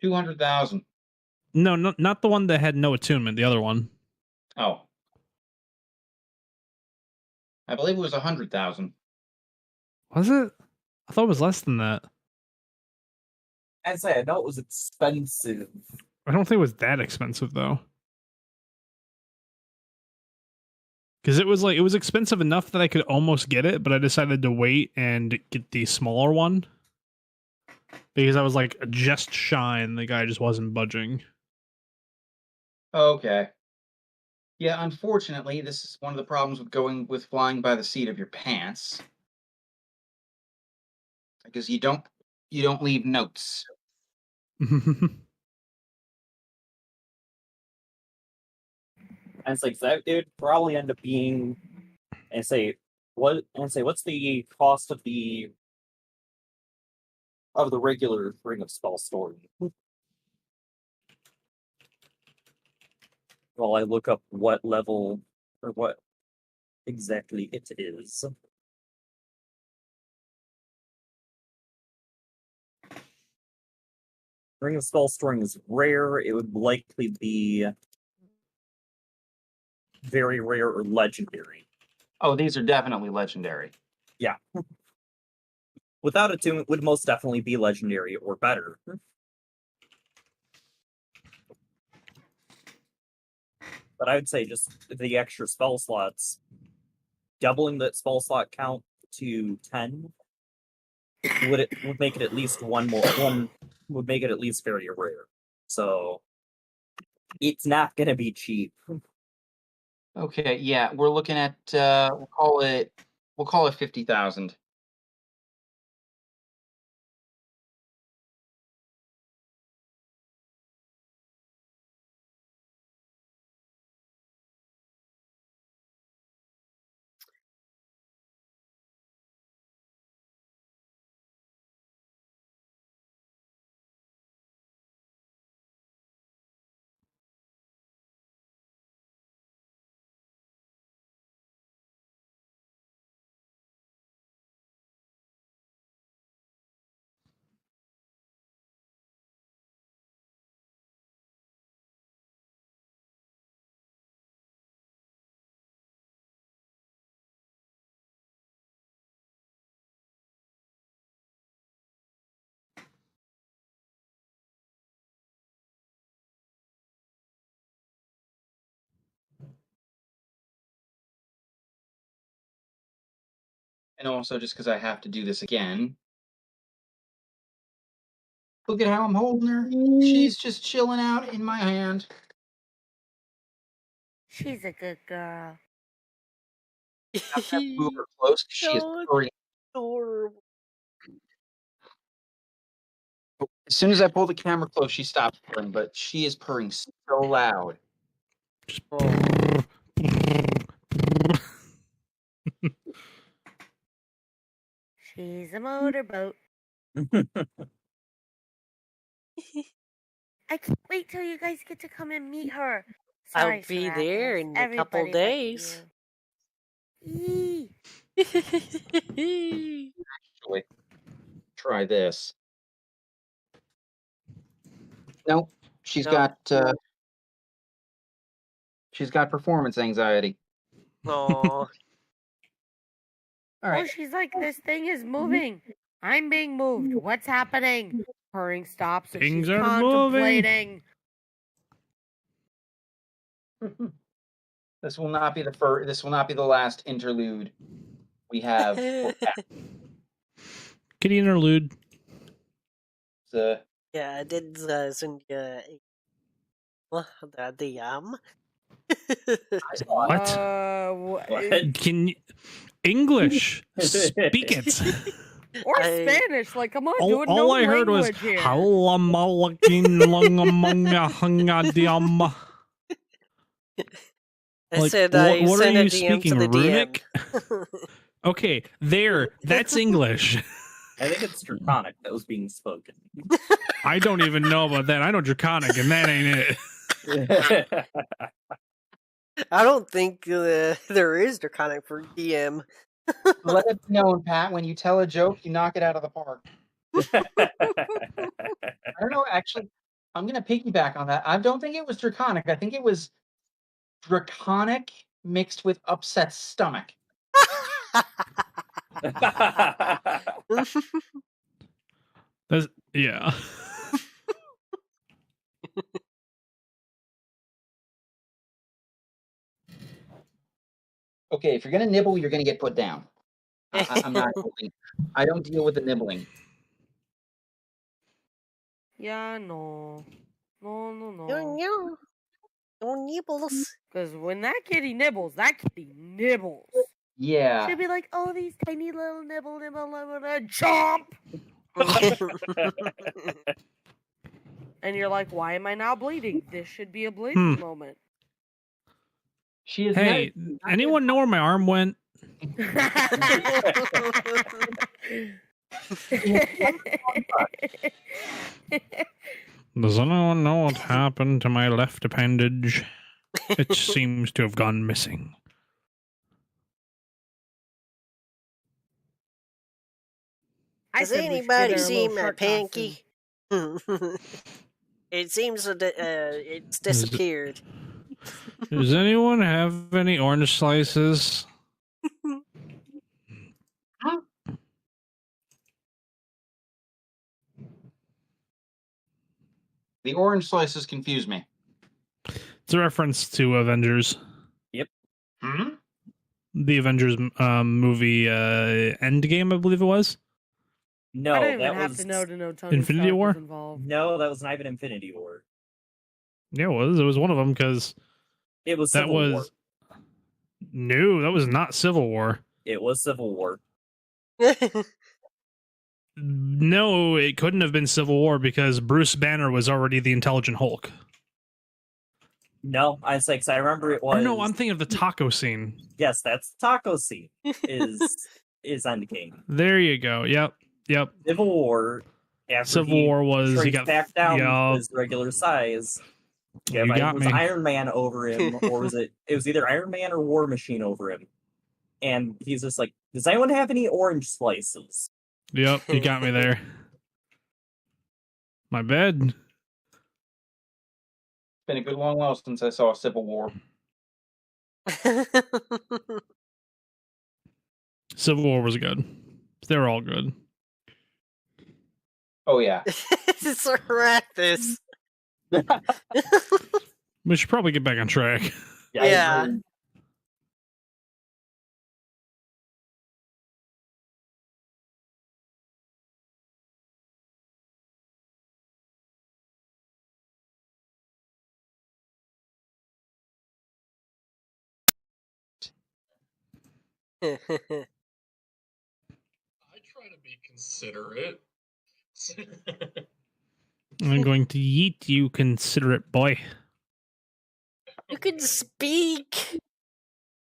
$200,000. No, not the one that had no attunement, the other one. Oh. I believe it was 100,000. Was it? I thought it was less than that. I'd say I know it was expensive. I don't think it was that expensive though. Because it was expensive enough that I could almost get it, but I decided to wait and get the smaller one. Because I was like just shy and the guy just wasn't budging. Okay. Yeah, unfortunately, this is one of the problems with flying by the seat of your pants. Because you don't leave notes. And it's like that would probably end up being what's the cost of the regular Ring of Spell Storing? While I look up what level or what exactly it is. Ring of Spell Storing is rare. It would likely be very rare or legendary. Oh, these are definitely legendary. Yeah. Without attunement, would most definitely be legendary or better. But I would say just the extra spell slots, doubling that spell slot count to 10 would make it at least one would make it at least very rare. So it's not going to be cheap. Okay, yeah, we're looking at we'll call it 50,000. And also just because I have to do this again. Look at how I'm holding her. She's just chilling out in my hand. She's a good girl. I have to move her close. She is So purring. adorable. As soon as I pull the camera close, she stops purring, but she is purring so loud. Oh. She's a motorboat. I can't wait till you guys get to come and meet her. Sorry, I'll be there Serapis. in a couple Everybody but days. you. Actually, try this. Nope, she's No. got performance anxiety. Aw. All Oh, right. she's like, this thing is moving. I'm being moved. What's happening? Purring stops and Things she's are contemplating. This will not be the first. This will not be the last interlude we have. For Kitty interlude. the Yeah, det sind ja the What? What? Can you... English? Speak it. Or Spanish. Like, come on, do a all known I heard was language here. I Like, said what sent are a you DM speaking, to the Runic? DM. Okay, there. That's English. I think it's Draconic that was being spoken. I don't even know about that. I know Draconic, and that ain't it. I don't think there is Draconic for DM. let it be known, Pat. When you tell a joke, you knock it out of the park. I don't know. Actually, I'm gonna piggyback on that. I don't think it was Draconic. I think it was Draconic mixed with upset stomach. That's, yeah. Okay, if you're gonna nibble, you're gonna get put down. I'm not. I don't deal with the nibbling. Yeah, no. No. No nibbles. Because when that kitty nibbles, that kitty nibbles. Yeah. She'll be like, oh, these tiny little nibble, chomp! And you're like, why am I now bleeding? This should be a bleeding moment. She is. Hey, anyone know where my arm went? Does anyone know what happened to my left appendage? It seems to have gone missing. Has anybody seen my panky? It seems that it's disappeared. Does anyone have any orange slices? The orange slices confuse me. It's a reference to Avengers. Yep. Hmm? The Avengers movie Endgame, I believe it was. No, I don't even that have was to know Tony Infinity Stark War? was involved. no, that was not even Infinity War. Yeah, it was. It was one of them because It was that Civil was War. no, that was not Civil War. It was Civil War. No, it couldn't have been Civil War because Bruce Banner was already the Intelligent Hulk. No, I was like, 'cause I remember it was. Or no, I'm thinking of the taco scene. Yes, that's the taco scene. Is Endgame. There you go. Yep. Civil War. After Civil he War was he shrinks got back down Yup. to his regular size. Yeah, You but got it was me. Iron Man over him, or was it? It was either Iron Man or War Machine over him, and he's just like, "Does anyone have any orange slices?" Yep, you got me there. My bad. It's been a good long while since I saw Civil War. Civil War was good. They were all good. Oh yeah. It's a Arachnus. We should probably get back on track. Yeah. I try to be considerate. I'm going to yeet you, considerate boy. You can speak.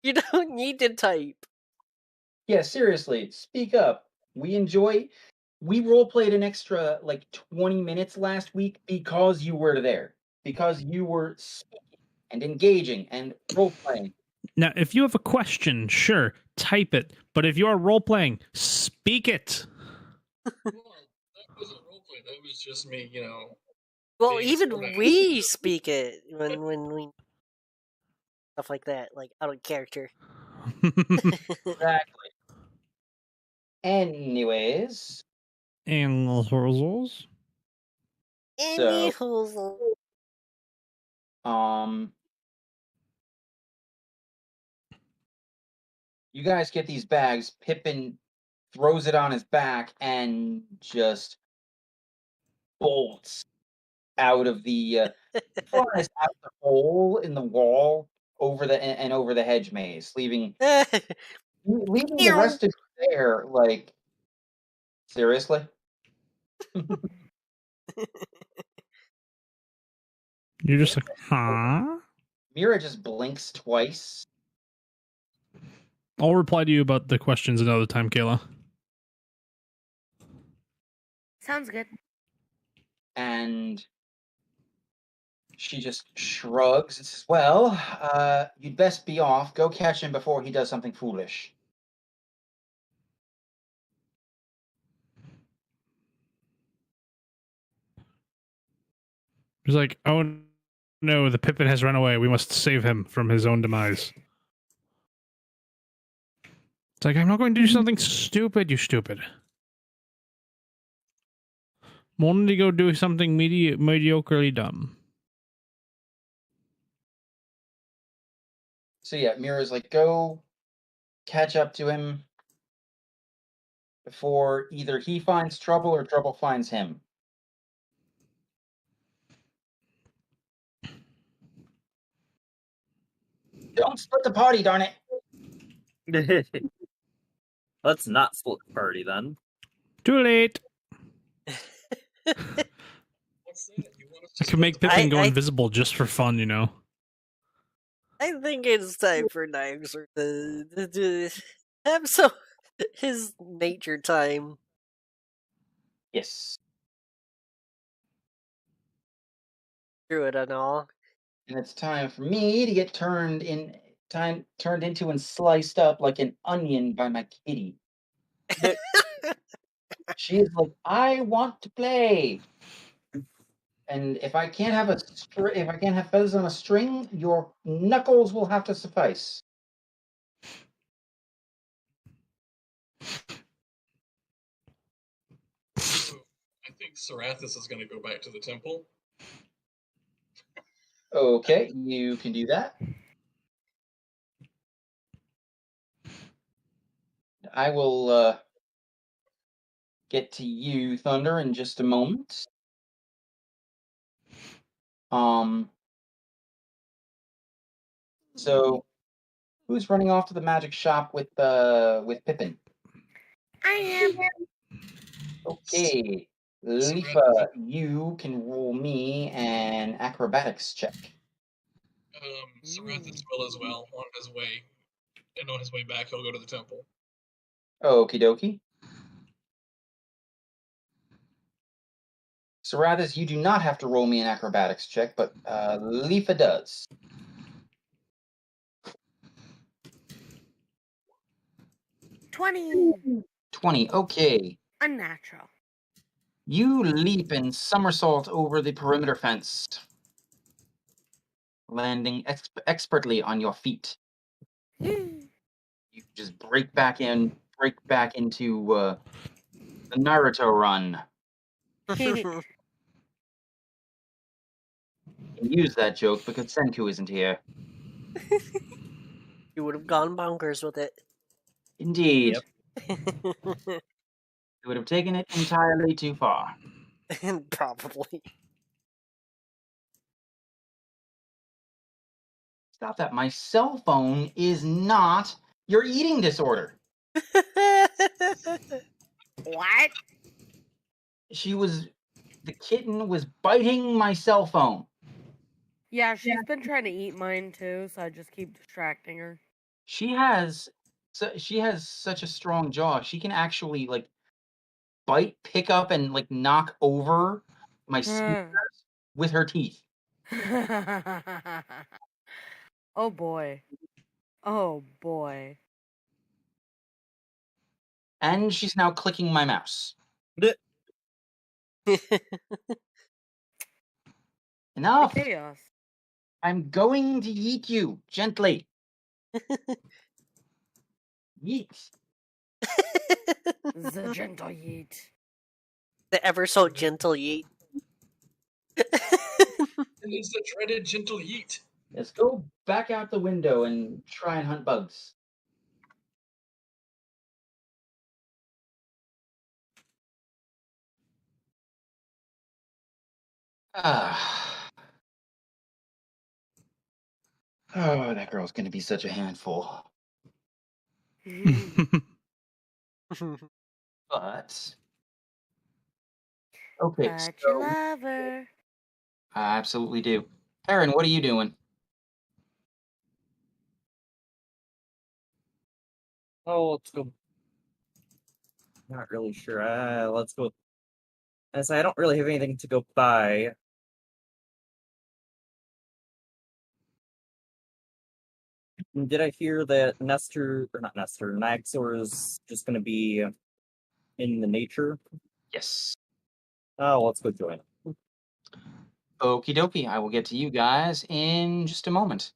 You don't need to type. Yeah, seriously, speak up. We roleplayed an extra like 20 minutes last week because you were there. Because you were speaking and engaging and role-playing. Now, if you have a question, sure, type it. But if you are role-playing, speak it. Well, that wasn't roleplay. That was just me, Well, being even sorta- we speak it when we stuff like that, like out of character. Exactly. Anyways, And rehearsals. Any hoozle. You guys get these bags. Pippin throws it on his back and just bolts out of the flies out the hole in the wall over the hedge maze, leaving the rest of you there. Like, seriously? You're just like, huh? Mira just blinks twice. I'll reply to you about the questions another time, Kayla. Sounds good. And she just shrugs and says, well, you'd best be off. Go catch him before he does something foolish. He's like, oh no, the Pippin has run away. We must save him from his own demise. It's like, I'm not going to do something stupid, you stupid. Wanted to go do something mediocrely dumb. So yeah, Mira's like, go catch up to him before either he finds trouble or trouble finds him. Don't split the party, darn it. Let's not split the party then. Too late. What's that? You want us to I could make split the Pippin go I- invisible just for fun, you know. I think it's time for Niagara to have some his nature time. Yes. Through it and all. And it's time for me to get turned into and sliced up like an onion by my kitty. She is like, I want to play. And if I can't have feathers on a string, your knuckles will have to suffice. So, I think Sarathis is going to go back to the temple. Okay, you can do that. I will get to you, Thunder, in just a moment. So who's running off to the magic shop with Pippin? I am. Okay. Leafa, you can roll me an acrobatics check. Sarathis will as well on his way. And on his way back, he'll go to the temple. Okie dokie. Sarathis, you do not have to roll me an acrobatics check, but Leafa does. $20. 20, okay. Unnatural. You leap and somersault over the perimeter fence, landing expertly on your feet. Yay. You just break back into the Naruto run. Mm. Use that joke because Senku isn't here. You would have gone bonkers with it. Indeed. Yep. It would have taken it entirely too far. Probably. Stop that. My cell phone is not your eating disorder. What? The kitten was biting my cell phone. Yeah, she's been trying to eat mine too, so I just keep distracting her. She has such a strong jaw. She can actually like bite, pick up, and like knock over my speakers with her teeth. Oh boy. Oh boy. And she's now clicking my mouse. Enough. Chaos. I'm going to eat you gently. Yeet. The gentle yeet. The ever so gentle yeet. And it's the dreaded gentle yeet. Let's go back out the window and try and hunt bugs. Ah. Oh, that girl's gonna be such a handful. But okay, But you so love her. I absolutely do. Aaron, what are you doing? Oh, let's go. Not really sure. Let's go. As I don't really have anything to go by. Did I hear that Nestor, or not Nestor, Naxor is just going to be in the nature? Yes. Oh, let's go join. Okie dokie. I will get to you guys in just a moment.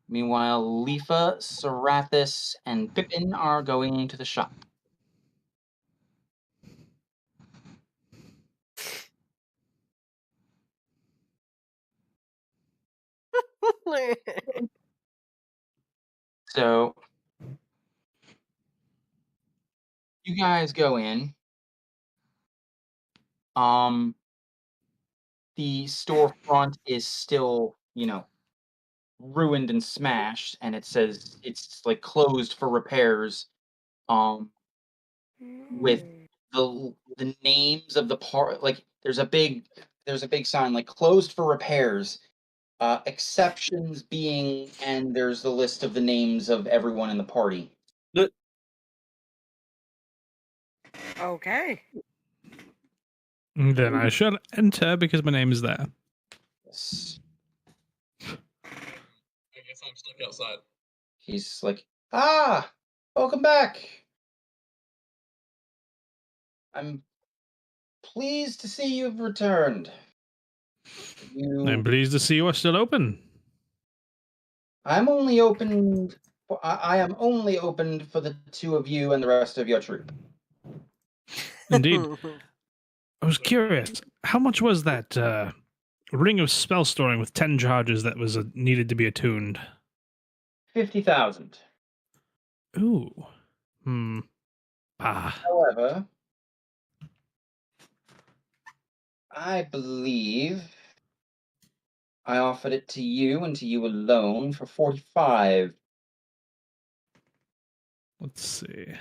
Meanwhile, Leafa, Serathis, and Pippin are going to the shop. So you guys go in. The storefront is still, ruined and smashed, and it says it's like closed for repairs. With the names of the part, like there's a big sign like closed for repairs. Exceptions being, and there's the list of the names of everyone in the party. Okay. Then I shall enter because my name is there. Yes. I guess I'm stuck outside. He's like, welcome back. I'm pleased to see you've returned. I'm pleased to see you are still open. I'm only open. I am only open for the two of you and the rest of your troop. Indeed. I was curious, how much was that ring of spell storing with 10 charges that was needed to be attuned? 50,000. Ooh. However, I believe I offered it to you and to you alone for 45. Let's see.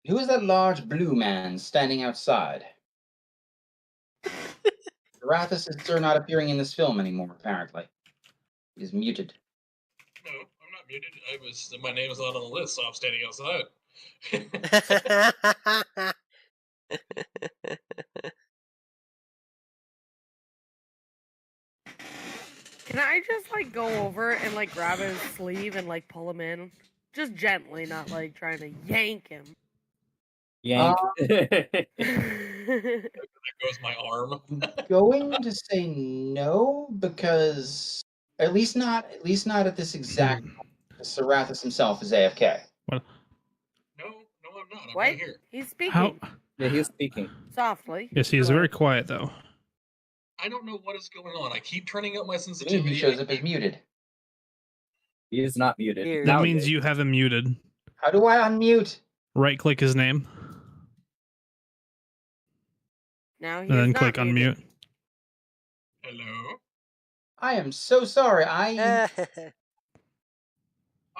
Who is that large blue man standing outside? Arathis is sir not appearing in this film anymore, apparently. He's muted. No, I'm not muted. My name is not on the list, so I'm standing outside. Can I just go over and grab his sleeve and pull him in? Just gently, not trying to yank him. Yank. There goes my arm. Going to say no, because at least not at this exact moment. Serathis himself is AFK. Well, No, I'm not. I'm What? right here. He's speaking. how? Yeah, he's speaking. Softly. Yes, he is very quiet, though. I don't know what is going on. I keep turning up my To me, sensitivity. he shows up as muted. He is not muted. Here. That Now means he is. you have him muted. How do I unmute? Right-click his name, Now he's and then not click muted. unmute. Hello? I am so sorry. I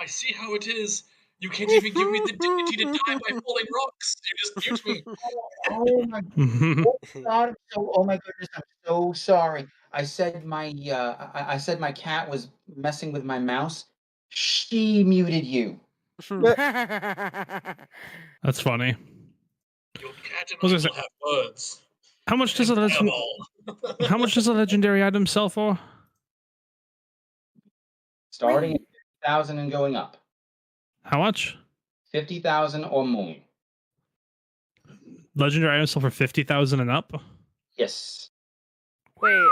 see how it is. You can't even give me the dignity to die by falling rocks. You just mute me. Oh my God! Oh my goodness! I'm so sorry. I said my cat was messing with my mouse. She muted you. That's funny. Your cat and Was I it- will have words. How much does a legend? How much does a legendary item sell for? Starting at 50,000 and going up. How much? 50,000 or more. Legendary items sell for 50,000 and up. Yes. Wait,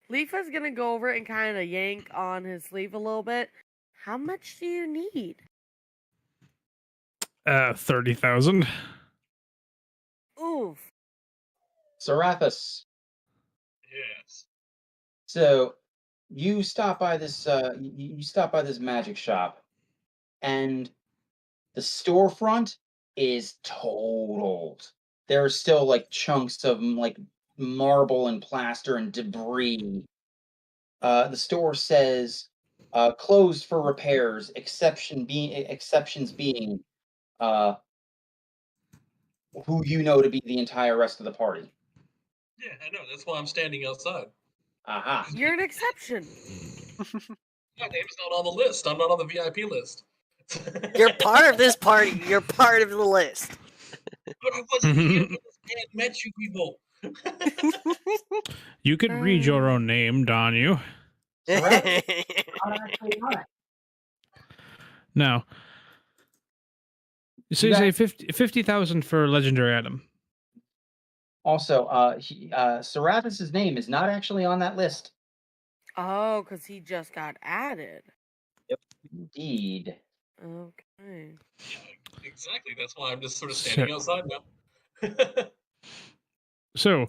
Leafa's gonna go over and kind of yank on his sleeve a little bit. How much do you need? 30,000. Oof. Serathis. Yes. So you stop by this you stop by this magic shop, and the storefront is totaled. There are still like chunks of like marble and plaster and debris. The store says closed for repairs, exceptions being uh, who you know to be the entire rest of the party. Yeah, I know. That's why I'm standing outside. Aha. You're an exception. My name's not on the list. I'm not on the VIP list. You're part of this party. You're part of the list. But I wasn't here when this man met you people. You could read your own name, don't you? No. So you say 50,000 for legendary item. Also, Serapis' name is not actually on that list. Oh, because he just got added. Indeed. Okay. Exactly. That's why I'm just sort of standing outside now. So,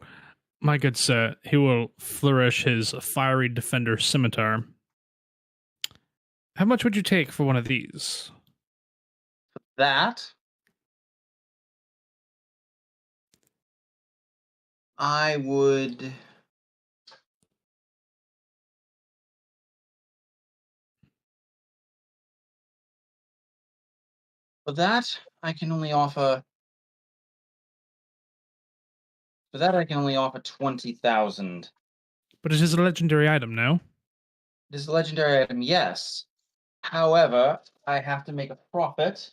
my good sir, he will flourish his fiery defender scimitar. How much would you take for one of these? That I would. For that, I can only offer. For that, I can only offer 20,000. But it is a legendary item, no? It is a legendary item, yes. However, I have to make a profit,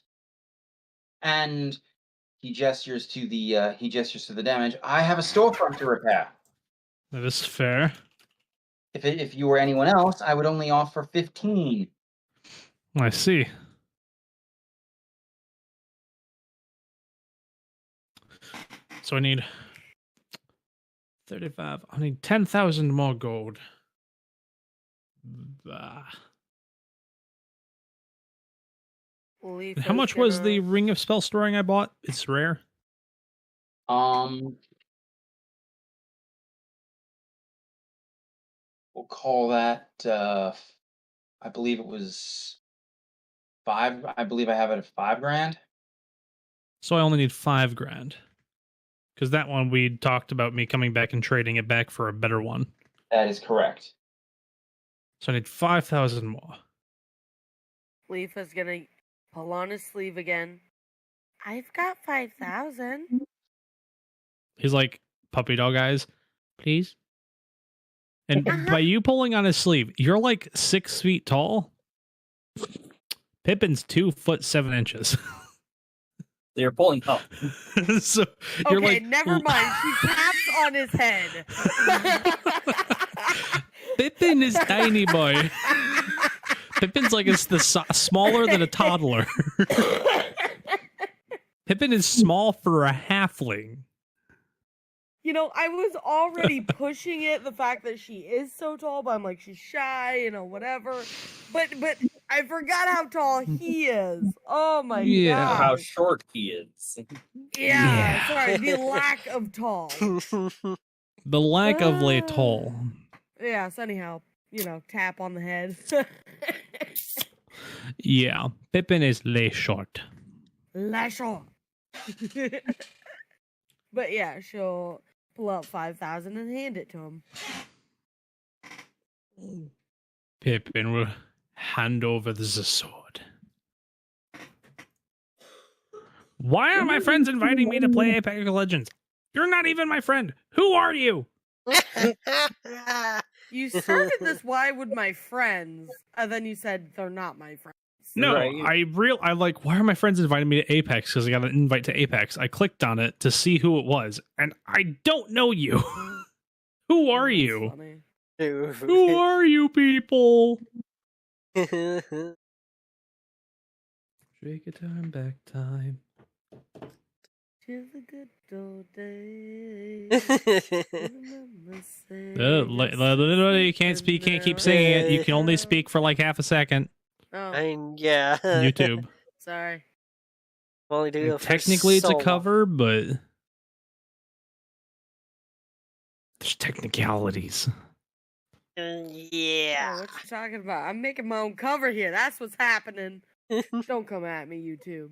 and he gestures to the damage. I have a storefront to repair. That is fair. If you were anyone else, I would only offer 15. I see. So I need 35. I need 10,000 more gold. Bah. How much was the ring of spell storing I bought? It's rare. We'll call that. I believe it was 5. I believe I have it at 5 grand. So I only need 5 grand. Because that one we talked about me coming back and trading it back for a better one. That is correct. So I need 5,000 more. Leaf is gonna pull on his sleeve again. I've got 5,000. He's like, puppy dog eyes, please. And by you pulling on his sleeve, you're like 6 feet tall. Pippin's 2'7". They're pulling up. So you're Okay, like, never mind. She taps on his head. Pippin is tiny boy. Pippin's like smaller than a toddler. Pippin is small for a halfling. You know, I was already pushing it, the fact that she is so tall, but I'm like, she's shy, you know, whatever. But I forgot how tall he is. Oh my god. How short he is. Yeah, sorry, the lack of tall. The lack of lay tall. Yeah, so anyhow, you know, tap on the head. Yeah, Pippin is lay short. La short. But yeah, she'll pull out 5,000 and hand it to him. Pippin will hand over the sword. Why are my friends inviting me to play Apex Legends? You're not even my friend. Who are you? You started this, why would my friends? And then you said they're not my friends. No, Right. I like, why are my friends inviting me to Apex? Because I got an invite to Apex. I clicked on it to see who it was, and I don't know you. Who are That's you? funny. Who are you people? Shake it time, back time. To the good old days. Literally, you can't speak, can't keep singing it. You can only speak for like half a second. Oh, Yeah. YouTube. sorry. Only do it for Technically, it's so a long. cover, but There's technicalities. Oh, Yeah. what you talking about? I'm making my own cover here. That's what's happening. Don't come at me, YouTube.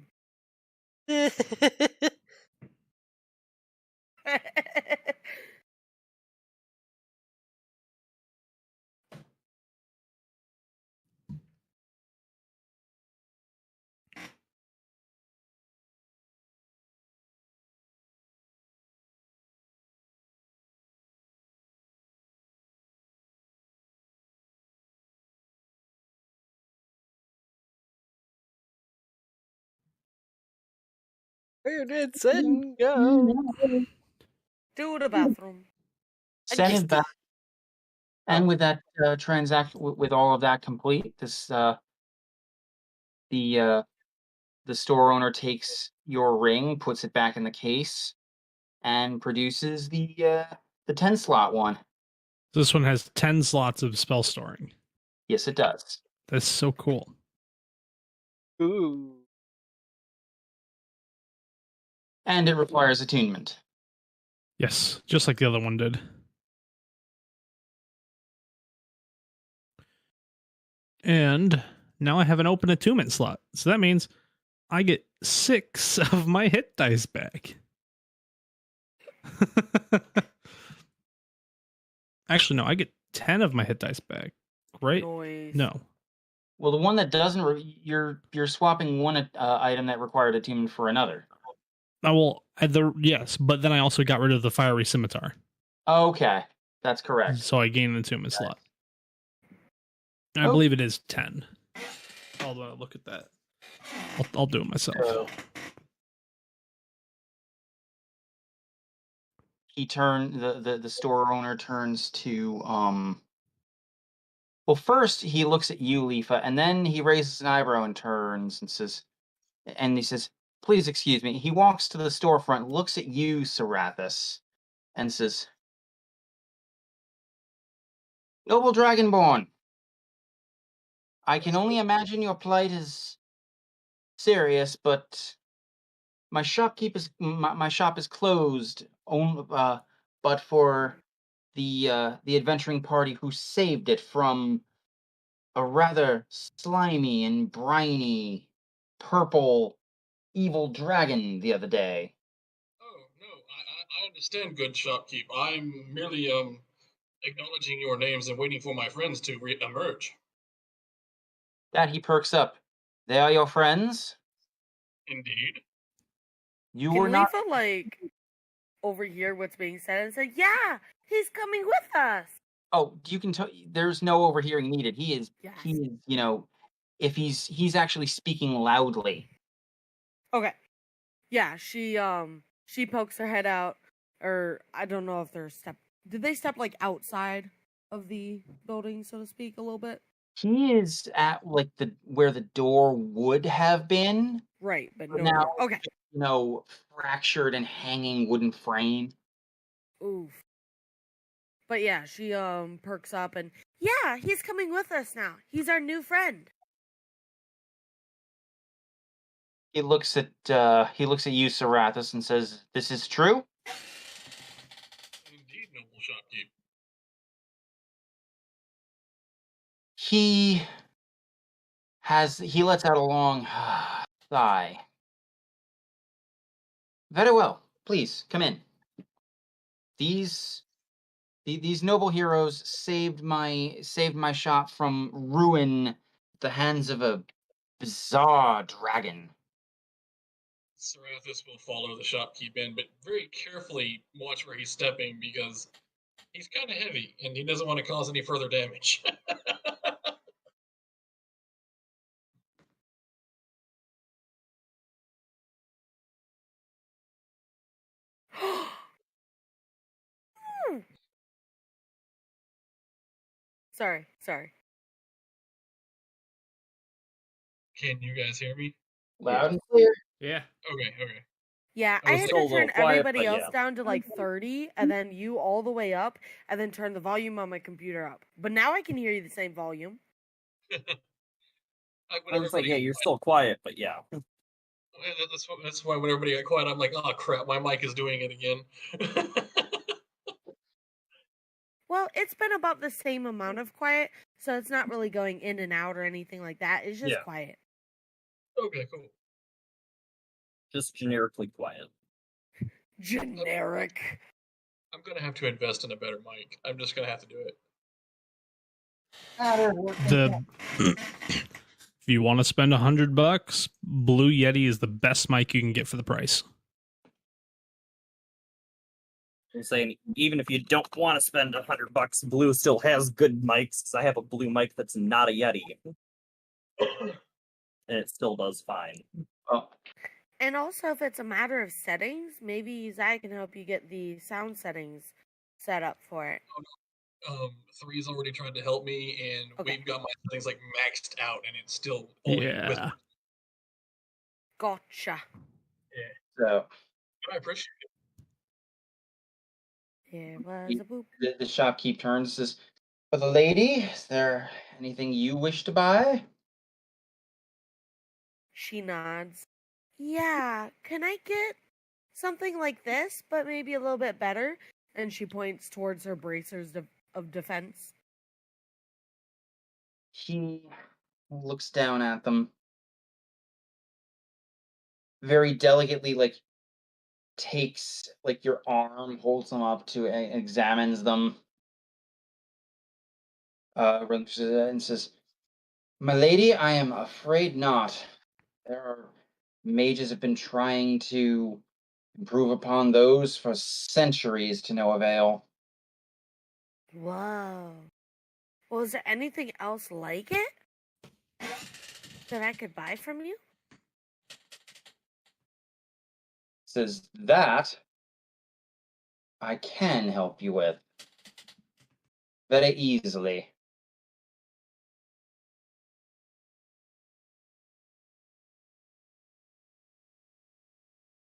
Where did Sen go? To the bathroom. Sen is back. Oh. And with that transaction, with all of that complete, this the store owner takes your ring, puts it back in the case, and produces the 10-slot one. This one has 10 slots of spell storing. Yes, it does. That's so cool. Ooh. And it requires attunement. Yes, just like the other one did. And now I have an open attunement slot. So that means I get 6 of my hit dice back. Actually, no, I get 10 of my hit dice back. Right? Noise. No. Well, the one that doesn't, you're swapping one item that required attunement for another. Oh, well, yes, but then I also got rid of the fiery scimitar. Okay, that's correct. So I gain an attunement slot. I believe it is 10. Although, look at that. I'll do it myself. The store owner turns to well, first he looks at you, Leafa, and then he raises an eyebrow and turns and he says, "Please excuse me." He walks to the storefront, looks at you, Serathis, and says, "Noble Dragonborn, I can only imagine your plight is serious, but my shop is closed. But for the adventuring party who saved it from a rather slimy and briny purple evil dragon the other day." Oh no, I understand, good shopkeep. I'm merely acknowledging your names and waiting for my friends to emerge. That he perks up. "They are your friends? Indeed. You Can were not." Leafa, like, overhear what's being said and say, "Yeah, he's coming with us"? Oh, you can tell. There's no overhearing needed. He is. Yes. He is. If he's actually speaking loudly. Okay. Yeah, she pokes her head out, or I don't know if did they step like outside of the building, so to speak, a little bit? He is at like where the door would have been. Right, but no. Now, Okay. Fractured and hanging wooden frame. Oof. But yeah, she perks up and yeah, he's coming with us now. He's our new friend. He looks at you, Serathis, and says, "This is true?" Indeed, noble shopkeep. He lets out a long sigh. "Very well. Please come in. These noble heroes saved my shop from ruin at the hands of a bizarre dragon." Serathis will follow the shopkeep in, but very carefully watch where he's stepping because he's kind of heavy and he doesn't want to cause any further damage. Sorry. Can you guys hear me? Loud and clear. Yeah. Okay. Yeah, I I was had still a to little turn quiet, everybody but else yeah. down to like 30, and then you all the way up, and then turn the volume on my computer up. But now I can hear you the same volume. I was like, yeah, you're still quiet, but yeah. That's why when everybody got quiet, I'm like, oh crap, my mic is doing it again. Well, it's been about the same amount of quiet, so it's not really going in and out or anything like that. It's just quiet. Okay, cool. Just generically quiet. Generic. I'm gonna have to invest in a better mic. I'm just gonna have to do it. If you want to spend $100, Blue Yeti is the best mic you can get for the price. I'm saying, even if you don't want to spend $100, Blue still has good mics, because I have a Blue mic that's not a Yeti. And it still does fine. Oh, And also, if it's a matter of settings, maybe Zach can help you get the sound settings set up for it. Three's already tried to help me, and we've got my settings like maxed out, and it's still only Yeah. Gotcha. Yeah. so I appreciate it. There was a boop. the shopkeep turns and says, "For the lady, is there anything you wish to buy?" She nods. Yeah, can I get something like this, but maybe a little bit better? And she points towards her bracers of defense. He looks down at them very delicately, like takes like your arm, holds them up to examines them, and says, "My lady, I am afraid not. There are mages have been trying to improve upon those for centuries to no avail." Whoa. Well, is there anything else like it that I could buy from you? Says, "That I can help you with very easily."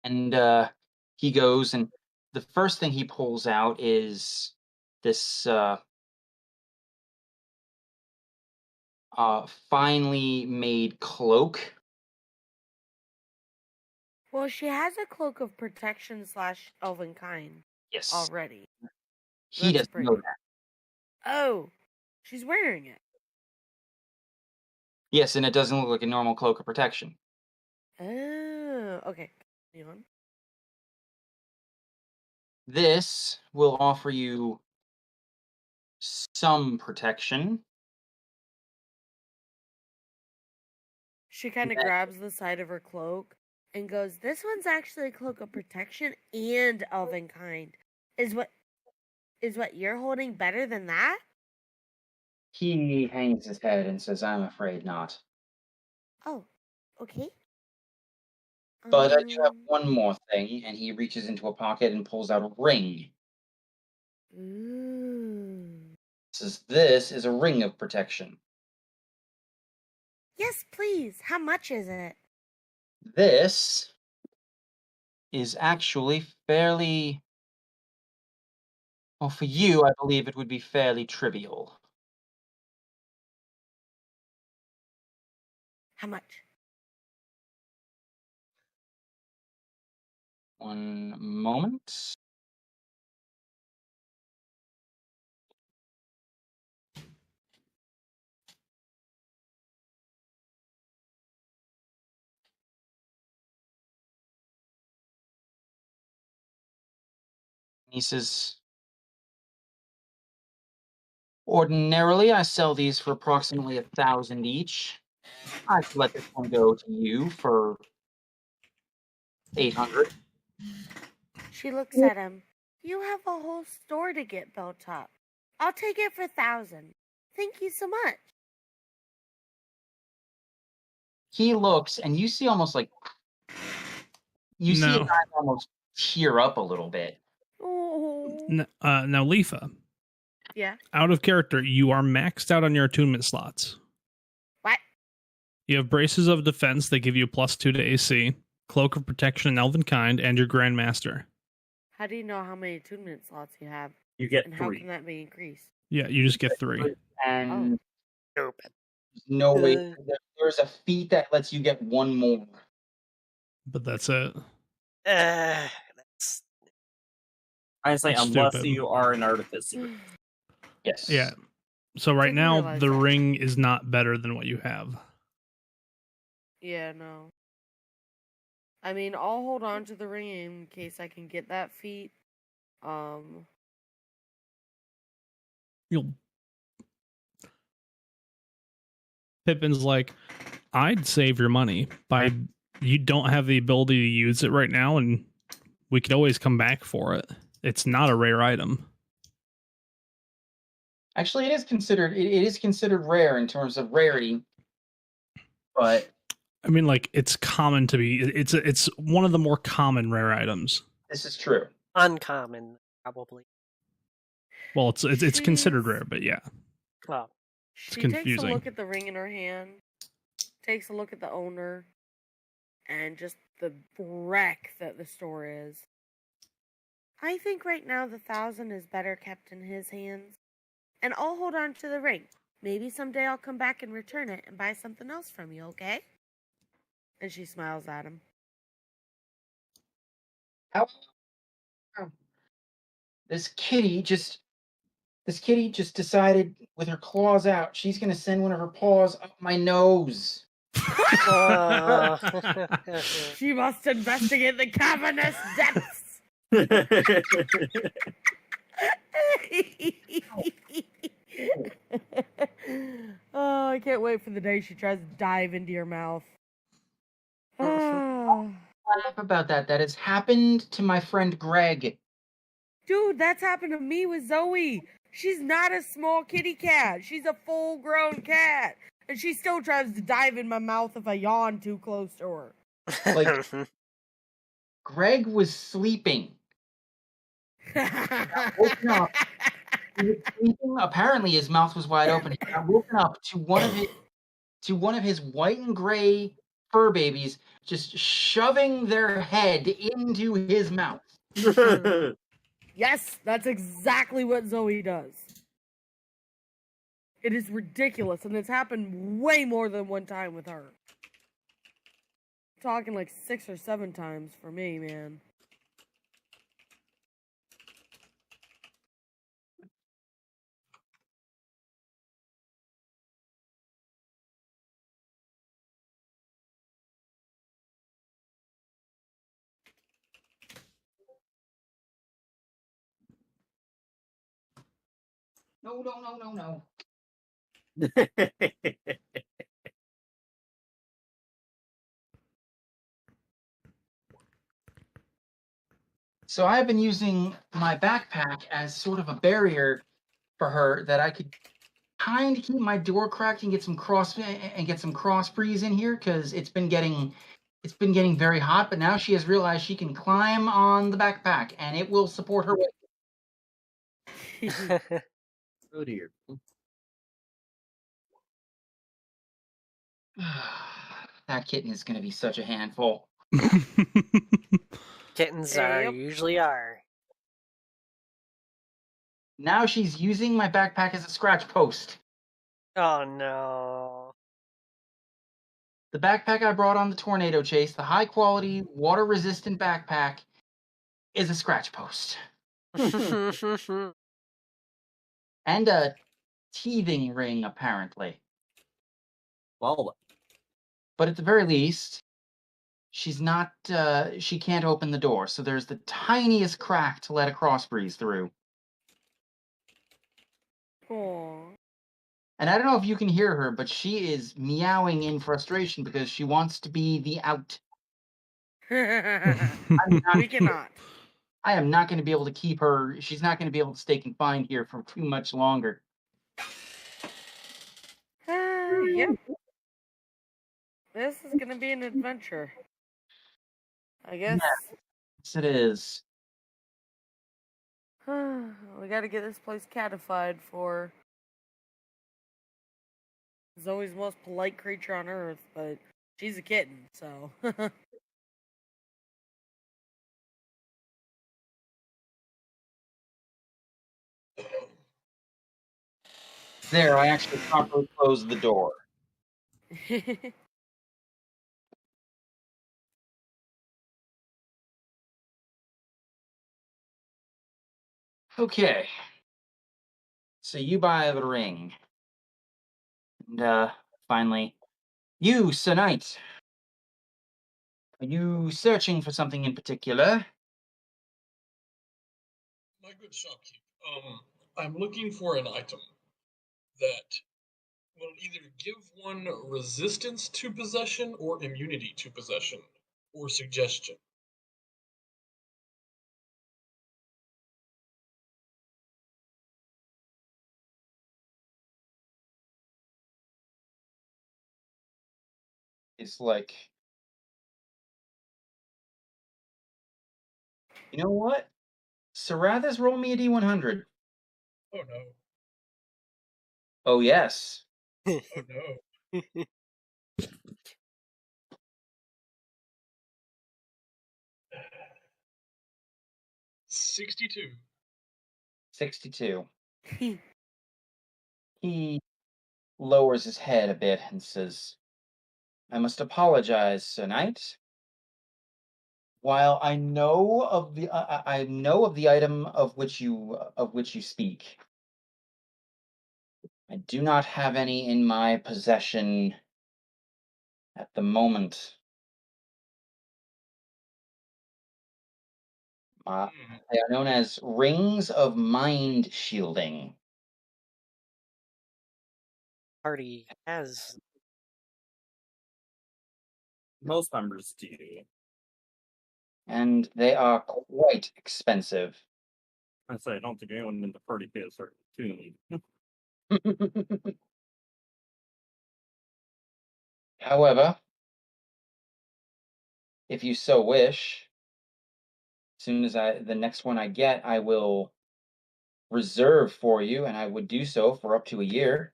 And he goes, and the first thing he pulls out is this finely made cloak. Well, she has a cloak of protection / elven kind Yes, already. he That's doesn't know pretty. that. Oh, she's wearing it. Yes, and it doesn't look like a normal cloak of protection. Oh, okay. Hang on. This will offer you some protection. She kind of grabs the side of her cloak and goes, "This one's actually a cloak of protection and elven kind. Is what you're holding better than that?" He hangs his head and says, "I'm afraid not. Oh, okay. But I do have one more thing." And he reaches into a pocket and pulls out a ring. Ooh. Says, "This is a ring of protection. Yes, please. How much is it? This is actually fairly, well, for you, I believe it would be fairly trivial." How much? One moment. He says, "Ordinarily, I sell these for approximately 1,000 each. I could let this one go to you for 800. She looks at him. You have a whole store to get built up. I'll take it for 1,000. Thank you so much. He looks, and you see almost like you see his eyes almost tear up a little bit. Oh. Now, Leafa. Yeah. Out of character, you are maxed out on your attunement slots. What? You have braces of defense that give you +2 to AC, cloak of protection and elven kind, and your grandmaster. How do you know how many attunement slots you have? You get and 3. How can that be increased? Yeah, you just get 3. And Stupid. there's no way. There's a feat that lets you get one more. But that's it. That's I say, That's unless stupid. you are an artificer. Yes. Yeah. So right Didn't now, realize the that. ring is not better than what you have. Yeah, no. I mean, I'll hold on to the ring in case I can get that feat. You'll. Pippin's like, I'd save your money by you don't have the ability to use it right now, and we could always come back for it. It's not a rare item. Actually, it is considered rare in terms of rarity, but I mean, like it's common to be. It's one of the more common rare items. this is true. Uncommon, probably. Well, it's considered She's- rare, but yeah, Well, She takes a confusing. look at the ring in her hand, takes a look at the owner, and just the wreck that the store is. I think right now the 1,000 is better kept in his hands. And I'll hold on to the ring. Maybe someday I'll come back and return it and buy something else from you, okay? And she smiles at him. How this kitty just decided with her claws out, she's gonna send one of her paws up my nose. She must investigate the cavernous depths. Oh, I can't wait for the day she tries to dive into your mouth. Laugh about that. That has happened to my friend Greg. Dude, that's happened to me with Zoe. She's not a small kitty cat. She's a full-grown cat. And she still tries to dive in my mouth if I yawn too close to her. Like Greg was sleeping. Woken up. He was sleeping. Apparently, his mouth was wide open. He got woken up to one of his white and gray fur babies just shoving their head into his mouth. Yes, that's exactly what Zoe does. It is ridiculous, and it's happened way more than one time with her. I'm talking like 6 or 7 times for me, man. No. So I've been using my backpack as sort of a barrier for her that I could kind of keep my door cracked and get some cross breeze in here because it's been getting very hot. But now she has realized she can climb on the backpack and it will support her weight. Oh dear. That kitten is going to be such a handful. Kittens Yep. usually are. Now she's using my backpack as a scratch post. Oh no. The backpack I brought on the tornado chase, the high quality, water resistant backpack, is a scratch post. And a teething ring, apparently. Well, But at the very least, she's not, she can't open the door, so there's the tiniest crack to let a cross breeze through. Aw. And I don't know if you can hear her, but she is meowing in frustration because she wants to be the out. We cannot. I am not going to be able to keep her. She's not going to be able to stay confined here for too much longer. Yep. This is gonna be an adventure. I guess. Yes, it is. We gotta get this place catified for Zoe's most polite creature on earth, but she's a kitten, so. There, I actually properly closed the door. Okay. So you buy the ring. And finally, you, Sir Knight. Are you searching for something in particular? My good shopkeep, I'm looking for an item that will either give one resistance to possession or immunity to possession or suggestion. It's like, you know what? Sarathis, roll me a D100. Oh no. Oh, yes. Oh no. 62. 62. He lowers his head a bit and says, I must apologize, Sir Knight. While I know of the I know of the item of which you speak, I do not have any in my possession at the moment. They are known as rings of mind shielding. Party has. Most members do. And they are quite expensive. I say I don't think anyone in the party pays for tune. However, if you so wish, as soon as the next one I get, I will reserve for you, and I would do so for up to a year.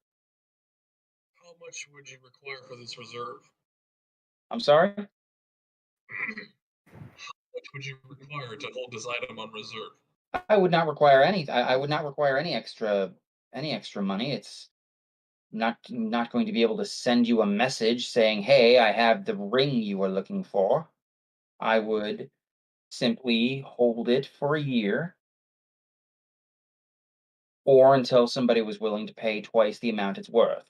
How much would you require for this reserve? I'm sorry? How much would you require to hold this item on reserve? I would not require any. I would not require any extra money. It's not going to be able to send you a message saying, "Hey, I have the ring you are looking for." I would simply hold it for a year, or until somebody was willing to pay twice the amount it's worth.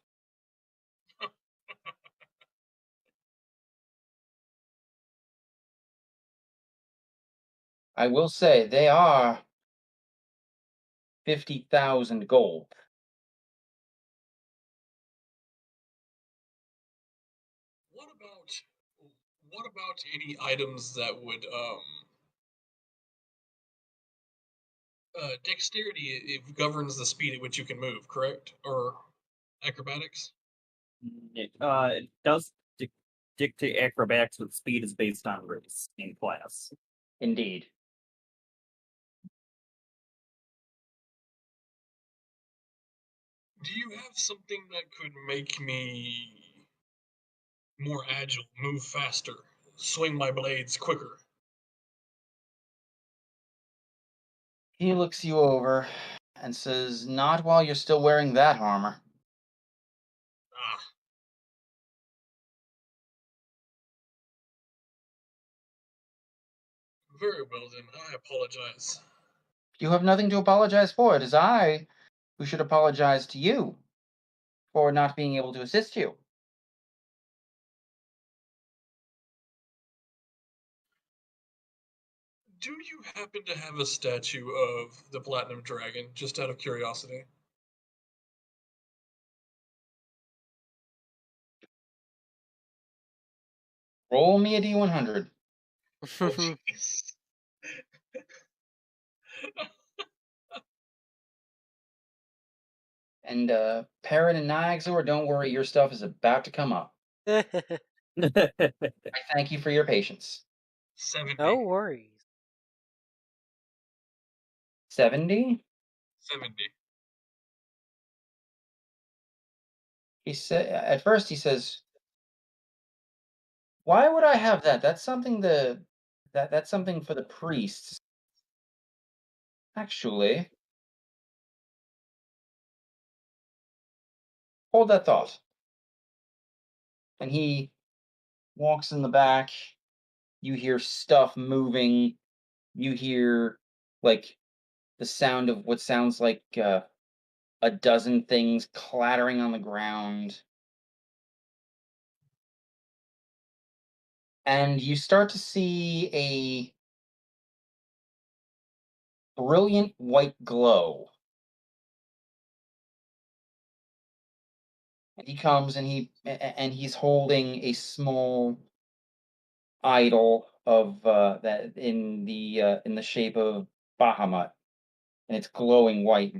I will say they are 50,000 gold. What about any items that would dexterity it governs the speed at which you can move, correct? Or acrobatics? It does dictate acrobatics, but speed is based on race in class. Indeed. Do you have something that could make me more agile, move faster, swing my blades quicker? He looks you over and says, "Not while you're still wearing that armor." Ah. Very well then, I apologize. You have nothing to apologize for. It is I who should apologize to you for not being able to assist you. Do you happen to have a statue of the Platinum Dragon, just out of curiosity? Roll me a D100. Oh, jeez. And Parrot and Niagzor, don't worry, your stuff is about to come up. I thank you for your patience. 70. No worries. 70? 70. He said at first he says, "Why would I have that? That's something that's something for the priests." Actually, hold that thought. And he walks in the back. You hear stuff moving. You hear like the sound of what sounds like a dozen things clattering on the ground. And you start to see a brilliant white glow. And he comes and he's holding a small idol of that in the shape of Bahamut, and it's glowing white.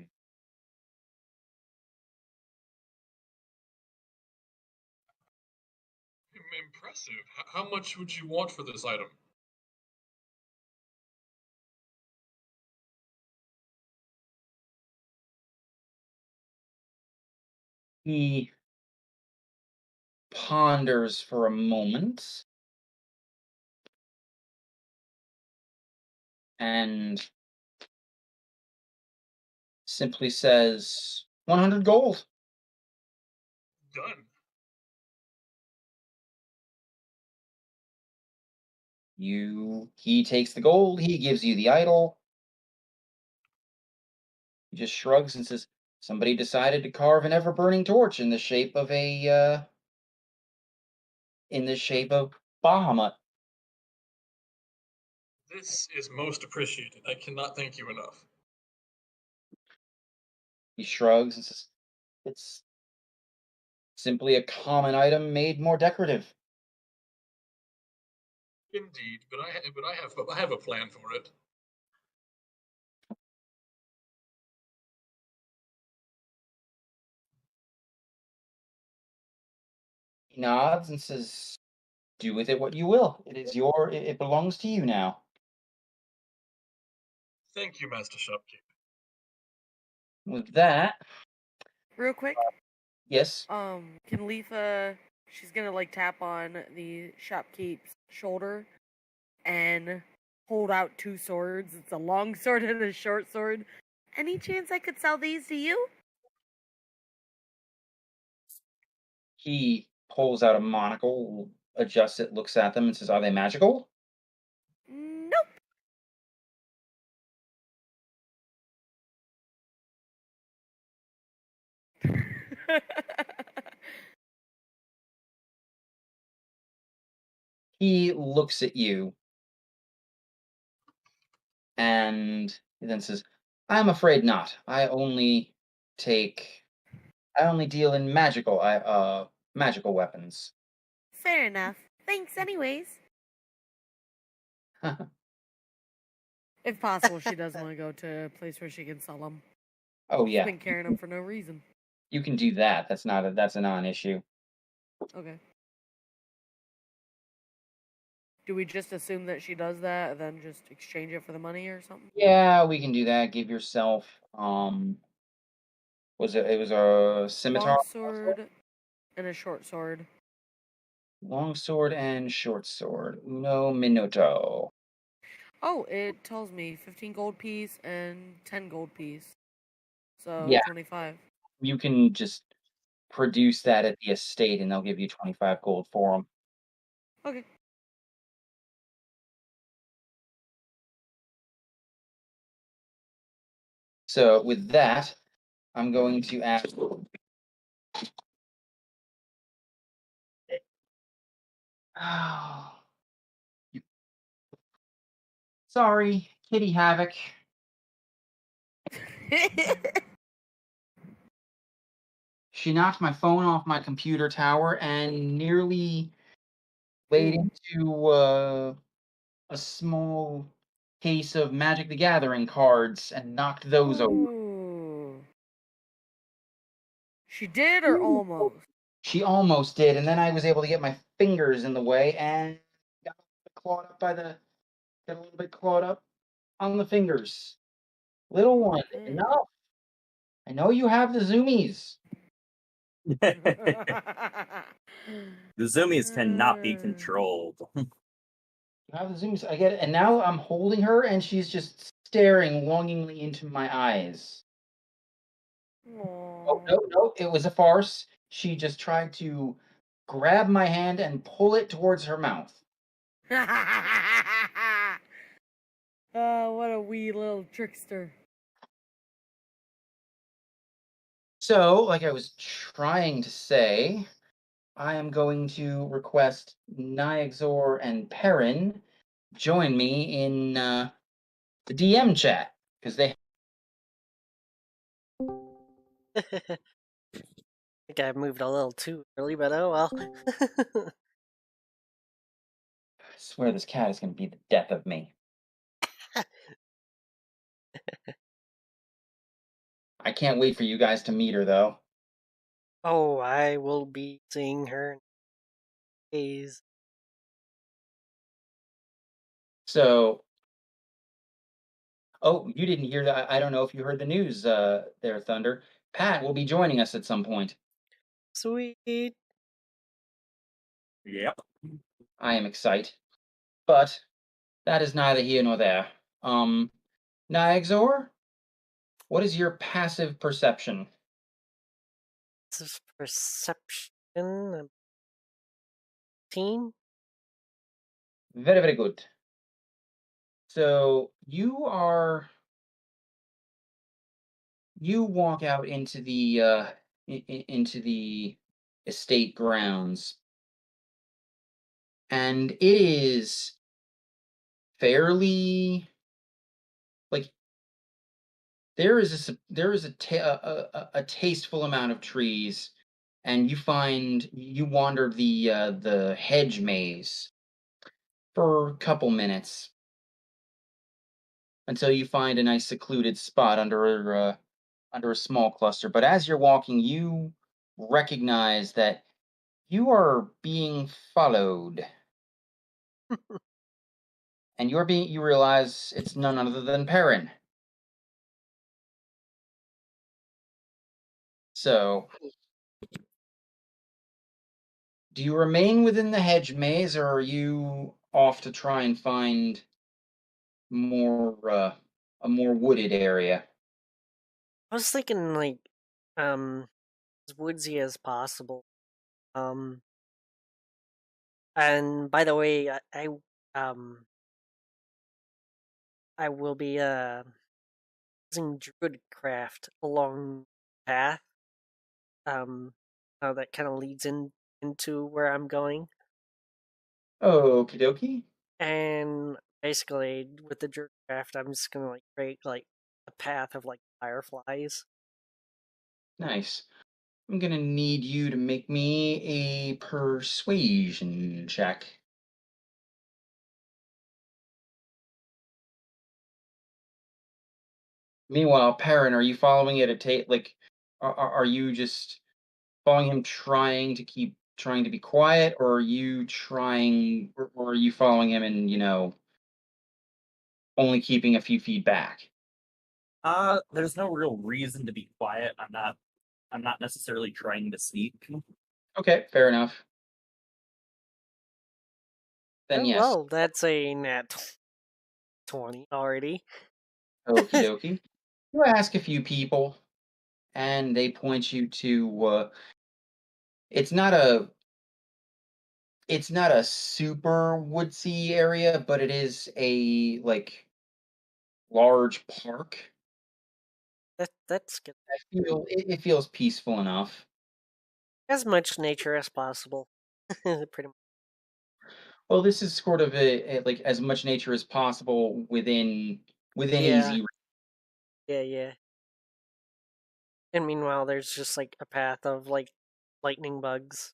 Impressive. How much would you want for this item? He ponders for a moment and simply says 100 gold. Done. He takes the gold, he gives you the idol. He just shrugs and says, somebody decided to carve an ever-burning torch in the shape of Bahamut. This is most appreciated. I cannot thank you enough. He shrugs and says, it's simply a common item made more decorative. Indeed, but I have a plan for it. He nods and says, do with it what you will. It belongs to you now. Thank you, Master Shopkeep. With that, Real quick, yes, can Letha? She's gonna like tap on the shopkeep's shoulder and hold out two swords. It's a long sword and a short sword. Any chance I could sell these to you? he pulls out a monocle, adjusts it, looks at them, and says, are they magical? Nope. He looks at you and then says, I'm afraid not. I only deal in magical weapons. Fair enough. Thanks, anyways. If possible, she does want to go to a place where she can sell them. Oh She's yeah, been carrying them for no reason. you can do that. That's a non-issue. Okay. Do we just assume that she does that and then just exchange it for the money or something? Yeah, we can do that. Give yourself it was a scimitar? Long sword and a short sword. Long sword and short sword. Uno minuto. Oh, it tells me 15 gold piece and 10 gold piece. So Yeah. 25. You can just produce that at the estate and they'll give you 25 gold for them. Okay. So with that, I'm going to ask. Oh, sorry, Kitty Havoc. She knocked my phone off my computer tower and nearly laid into a small case of Magic the Gathering cards and knocked those over. Ooh. She did or almost? She almost did, and then I was able to get my fingers in the way and got a little bit clawed up on the fingers. Little one, enough. I know you have the zoomies. The zoomies cannot be controlled. You have the zoomies. I get it. And now I'm holding her, and she's just staring longingly into my eyes. Oh, no, it was a farce. She just tried to grab my hand and pull it towards her mouth. Oh, what a wee little trickster. So, like I was trying to say, I am going to request Niaxor and Perrin join me in the DM chat because they I think I moved a little too early, but oh well. I swear this cat is going to be the death of me. I can't wait for you guys to meet her though. Oh, I will be seeing her in days. So, oh, you didn't hear that? I don't know if you heard the news there, Thunder. Pat will be joining us at some point. Sweet. Yep. I am excited. But that is neither here nor there. Niaxor, what is your passive perception? This is perception. Team. Very, very good. So you walk out into the into the estate grounds, and it is fairly like there is a tasteful amount of trees, and you wander the hedge maze for a couple minutes until you find a nice secluded spot under a small cluster. But as you're walking, you recognize that you are being followed, and you realize it's none other than Perrin. So, do you remain within the hedge maze, or are you off to try and find a more wooded area? I was thinking like, as woodsy as possible. And by the way, I will be using druidcraft along the path. That kind of leads into where I'm going. Okie dokie. And basically, with the druidcraft, I'm just gonna like create like a path of like fireflies. Nice. I'm gonna need you to make me a persuasion check. Meanwhile, Perrin, are you following it like, are you just following him, trying to be quiet, or are you or are you following him and only keeping a few feet back? There's no real reason to be quiet. I'm not necessarily trying to sneak. Okay, fair enough. Then Oh, yes. well, that's a nat 20 already. Okie dokie. You ask a few people, and they point you to. It's not a. It's not a super woodsy area, but it is a large park. That's good. It feels peaceful enough. As much nature as possible. Pretty much. Well, this is sort of like as much nature as possible within Yeah. easy. Yeah. And meanwhile, there's just like a path of like lightning bugs.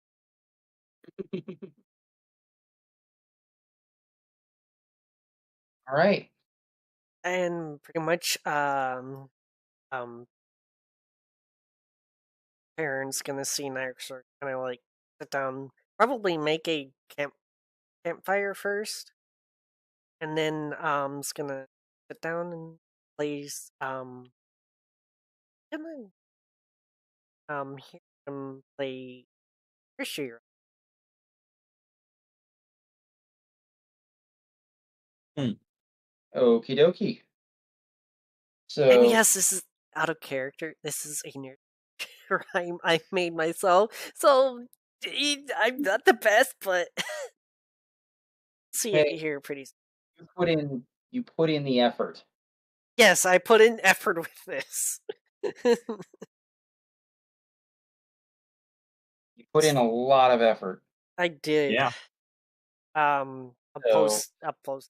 All right. And pretty much, Aaron's gonna see Nyxor kind of like sit down, probably make a campfire first, and then is gonna sit down and plays gonna hear him play Hershey. Okie dokie. So And yes, this is out of character. This is a nerd rhyme I made myself. So I'm not the best, but see it hey, here pretty soon. you put in the effort. Yes, I put in effort with this. put in a lot of effort. I did. Yeah. I'll So- post.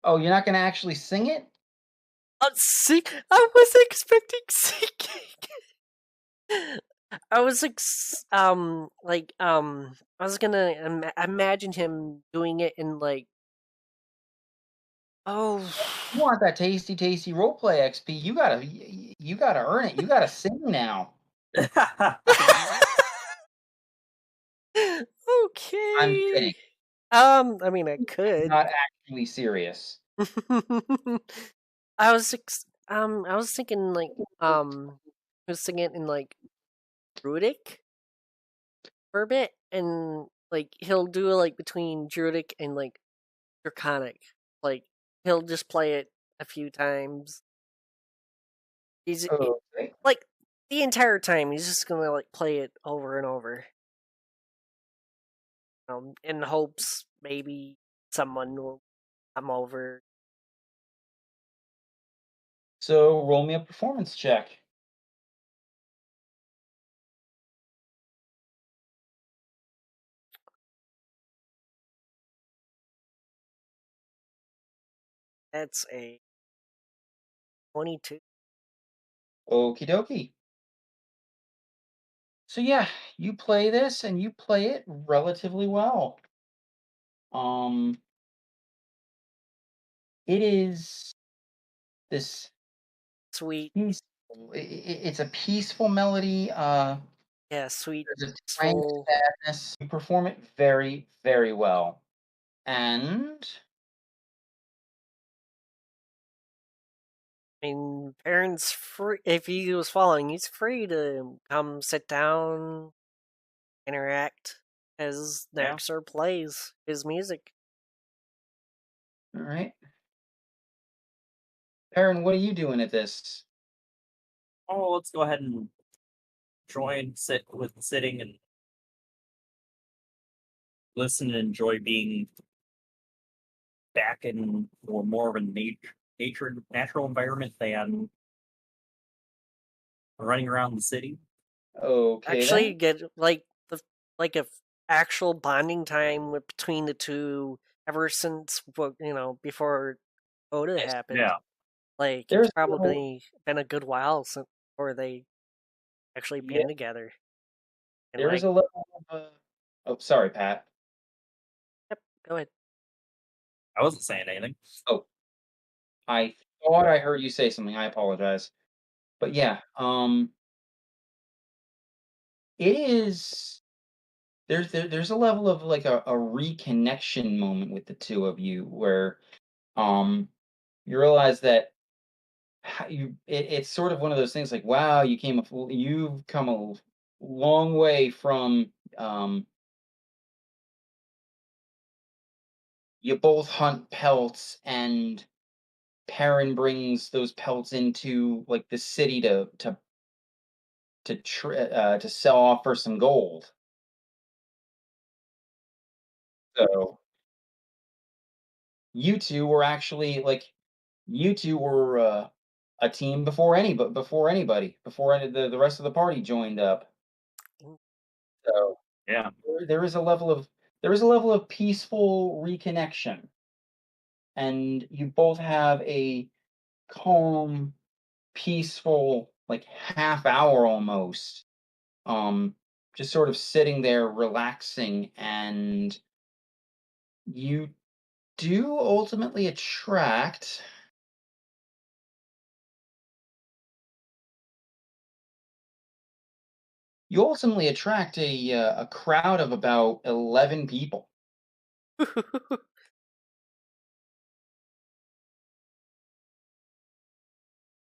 Oh, you're not going to actually sing it? See, I was expecting singing. I was I was gonna imagine him doing it in like, oh, You want that tasty roleplay XP? You gotta earn it. You gotta sing now. okay. I'm kidding. I mean, I could. Not actually serious. I was thinking like I was singing it in like Druidic for a bit, and like he'll do like between Druidic and like Draconic. Like he'll just play it a few times. He's Okay. like the entire time he's just gonna like play it over and over. In hopes maybe someone will come over. So roll me a performance check. That's a 22. Okie dokie. So yeah, you play this and you play it relatively well. It is this Sweet. peaceful. It's a peaceful melody. Yeah, sweet. There's a twang of Peaceful. sadness. You perform it very, very well. And I mean, parents free. If he was following, he's free to come sit down, interact as Yeah. Nexer plays his music. all right. Aaron, what are you doing at this? Oh, let's go ahead and sitting and listen and enjoy being back in more of a natural environment than running around the city. Okay, Actually, then. get like a actual bonding time between the two ever since before Oda happened. Yeah. Like There's it's a little- probably been a good while since before they actually been Yeah. together. And There is a level of. Oh, sorry, Pat. yep, go ahead. I wasn't saying anything. Oh, I thought I heard you say something. I apologize. But yeah, it is. There's a level of like a reconnection moment with the two of you where you realize that it's sort of one of those things like, wow, you've come a long way from you both hunt pelts, and Perrin brings those pelts into like the city to sell off for some gold. So you two were a team before the rest of the party joined up. So Yeah. there is a level of peaceful reconnection, and you both have a calm, peaceful, like half hour almost, just sort of sitting there relaxing, and you do ultimately attract a crowd of about 11 people.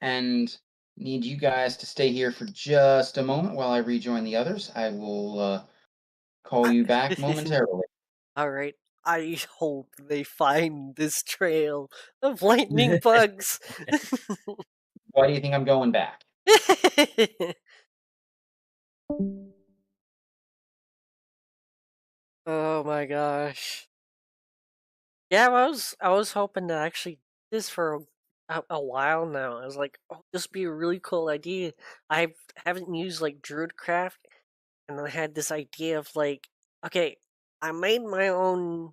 And need you guys to stay here for just a moment while I rejoin the others. I will call you back momentarily. All right. I hope they find this trail of lightning bugs. Why do you think I'm going back? Oh my gosh. Yeah, I was hoping to actually do this for a while now. I was like, oh, this would be a really cool idea. I haven't used like Druidcraft, and I had this idea of like, okay, I made my own,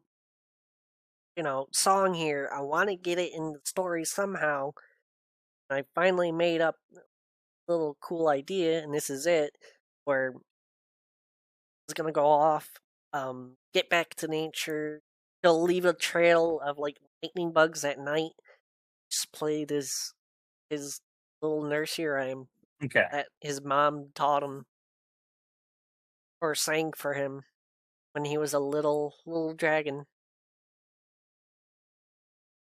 song here. I want to get it in the story somehow. I finally made up a little cool idea, and this is it. Where it's gonna go off, get back to nature. He'll leave a trail of like lightning bugs at night. Just play his little nursery rhyme Okay. that his mom taught him or sang for him when he was a little dragon.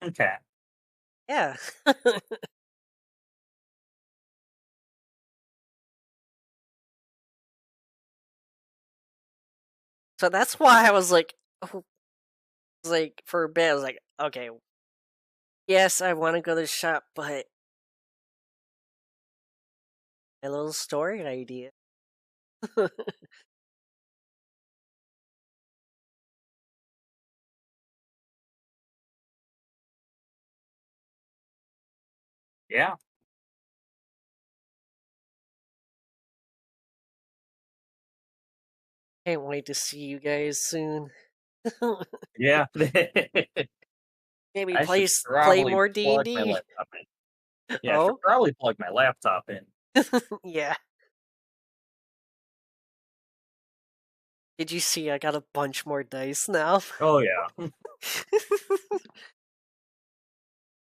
Okay. Yeah. So that's why I was like, for a bit, I was like, okay, yes, I want to go to the shop, but a little story idea. Yeah. Can't wait to see you guys soon. Yeah. Maybe I should play probably more D and plug my D. laptop in. Yeah, I should Oh, probably plug my laptop in. yeah. Did you see? I got a bunch more dice now. Oh yeah.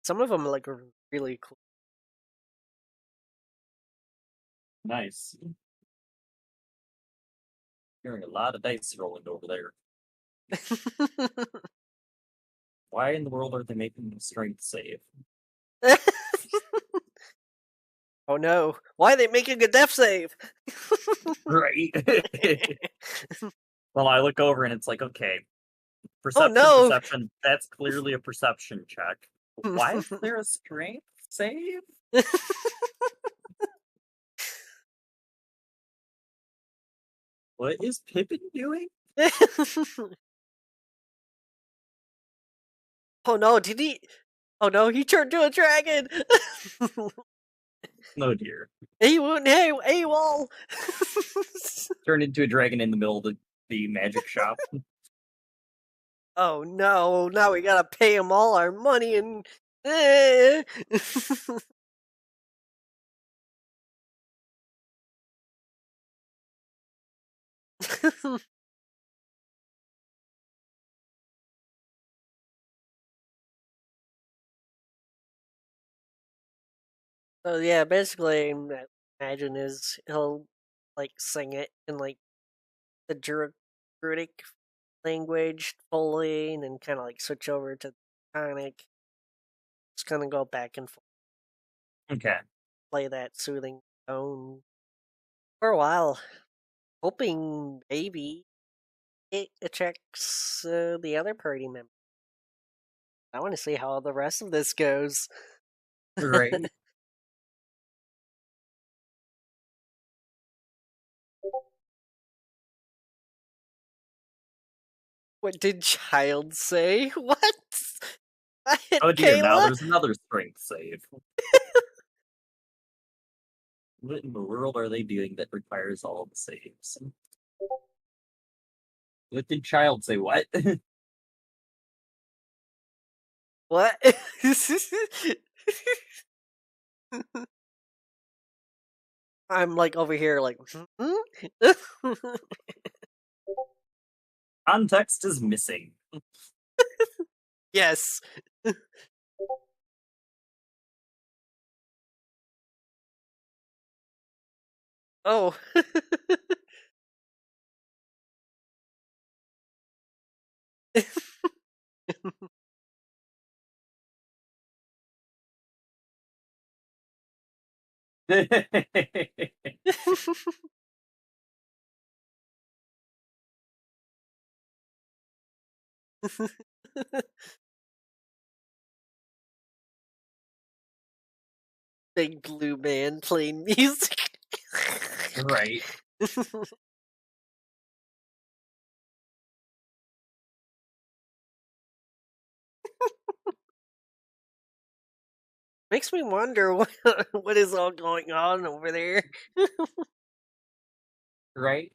Some of them like are really cool. Nice. Hearing a lot of dice rolling over there. Why in the world are they making a strength save? Oh no! Why are they making a death save? Right. Well, I look over and it's like, okay, Oh no! perception. That's clearly a perception check. Why is there a strength save? What is Pippin doing? Oh no! Did he? Oh no! He turned to a dragon. Oh dear. He went AWOL. Turned into a dragon in the middle of the magic shop. Oh no! Now we gotta pay him all our money and. Eh. So yeah, basically, imagine is he'll like sing it in like the Druidic language fully, and then kind of like switch over to tonic. Just gonna go back and forth, Okay. play that soothing tone for a while, hoping maybe it attracts the other party members. I want to see how the rest of this goes. Right. What did Child say? What? Oh dear, now Kayla? there's another strength save. What in the world are they doing that requires all the saves? What did child say? What? What? I'm like over here, like, Context is missing. yes. Oh. Big blue man playing music. Right. Makes me wonder what is all going on over there. Right?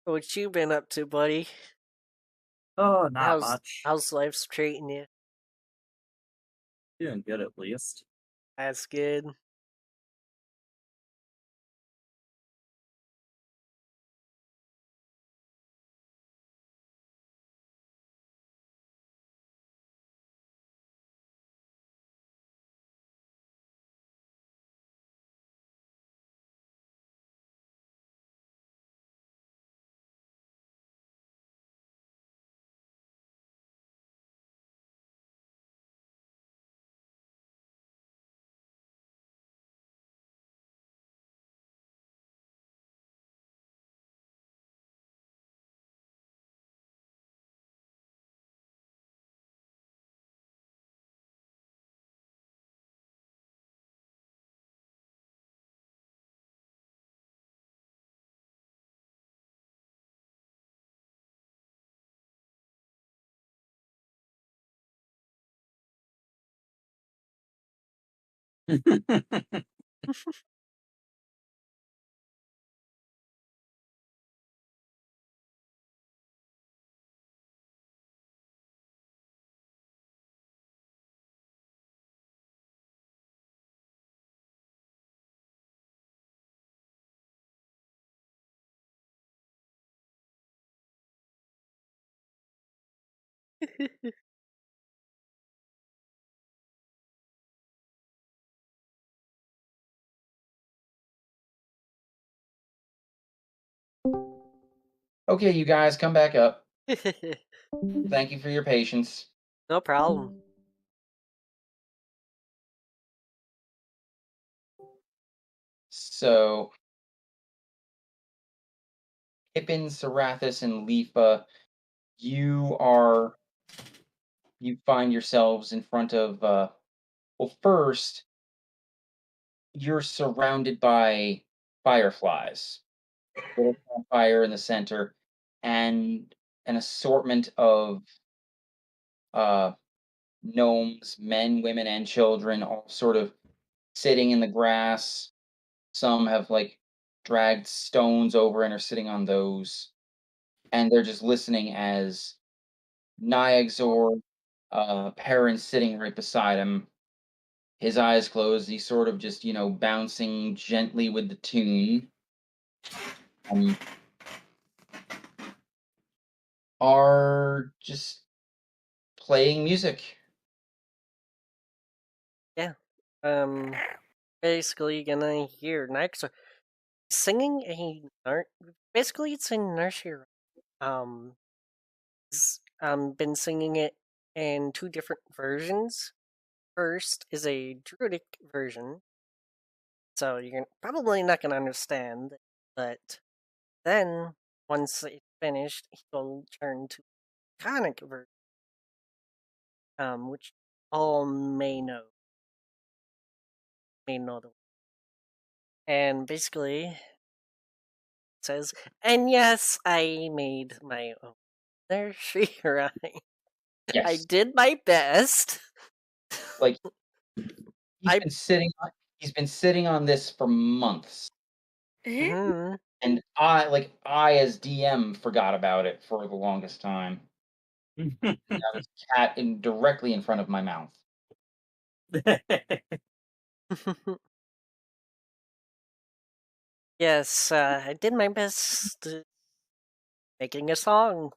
What you been up to, buddy? Oh, not how's much. how's life treating you? Doing good at least. That's good. Okay, you guys, come back up. Thank you for your patience. No problem. So, Pippin, Serathis, and Leafa, you find yourselves in front of well, first you're surrounded by fireflies, little fire in the center, and an assortment of uh gnomes, men, women, and children, all sort of sitting in the grass. Some have like dragged stones over and are sitting on those, and they're just listening as Niagzor, Perrin's sitting right beside him. His eyes closed. He's sort of just, bouncing gently with the tune. Are just playing music. Yeah. Basically, gonna hear next singing basically it's a nursery. Been singing it in two different versions. First is a druidic version, so you're probably not gonna understand. But then once it's finished, he'll turn to conic version, which all may know the. And basically, it says, and yes, I made my own nursery rhyme. I Yes, did my best. like I- he's been sitting on this for months, Mhm. and I as DM forgot about it for the longest time. Now there's a cat directly in front of my mouth. Yes, I did my best making a song.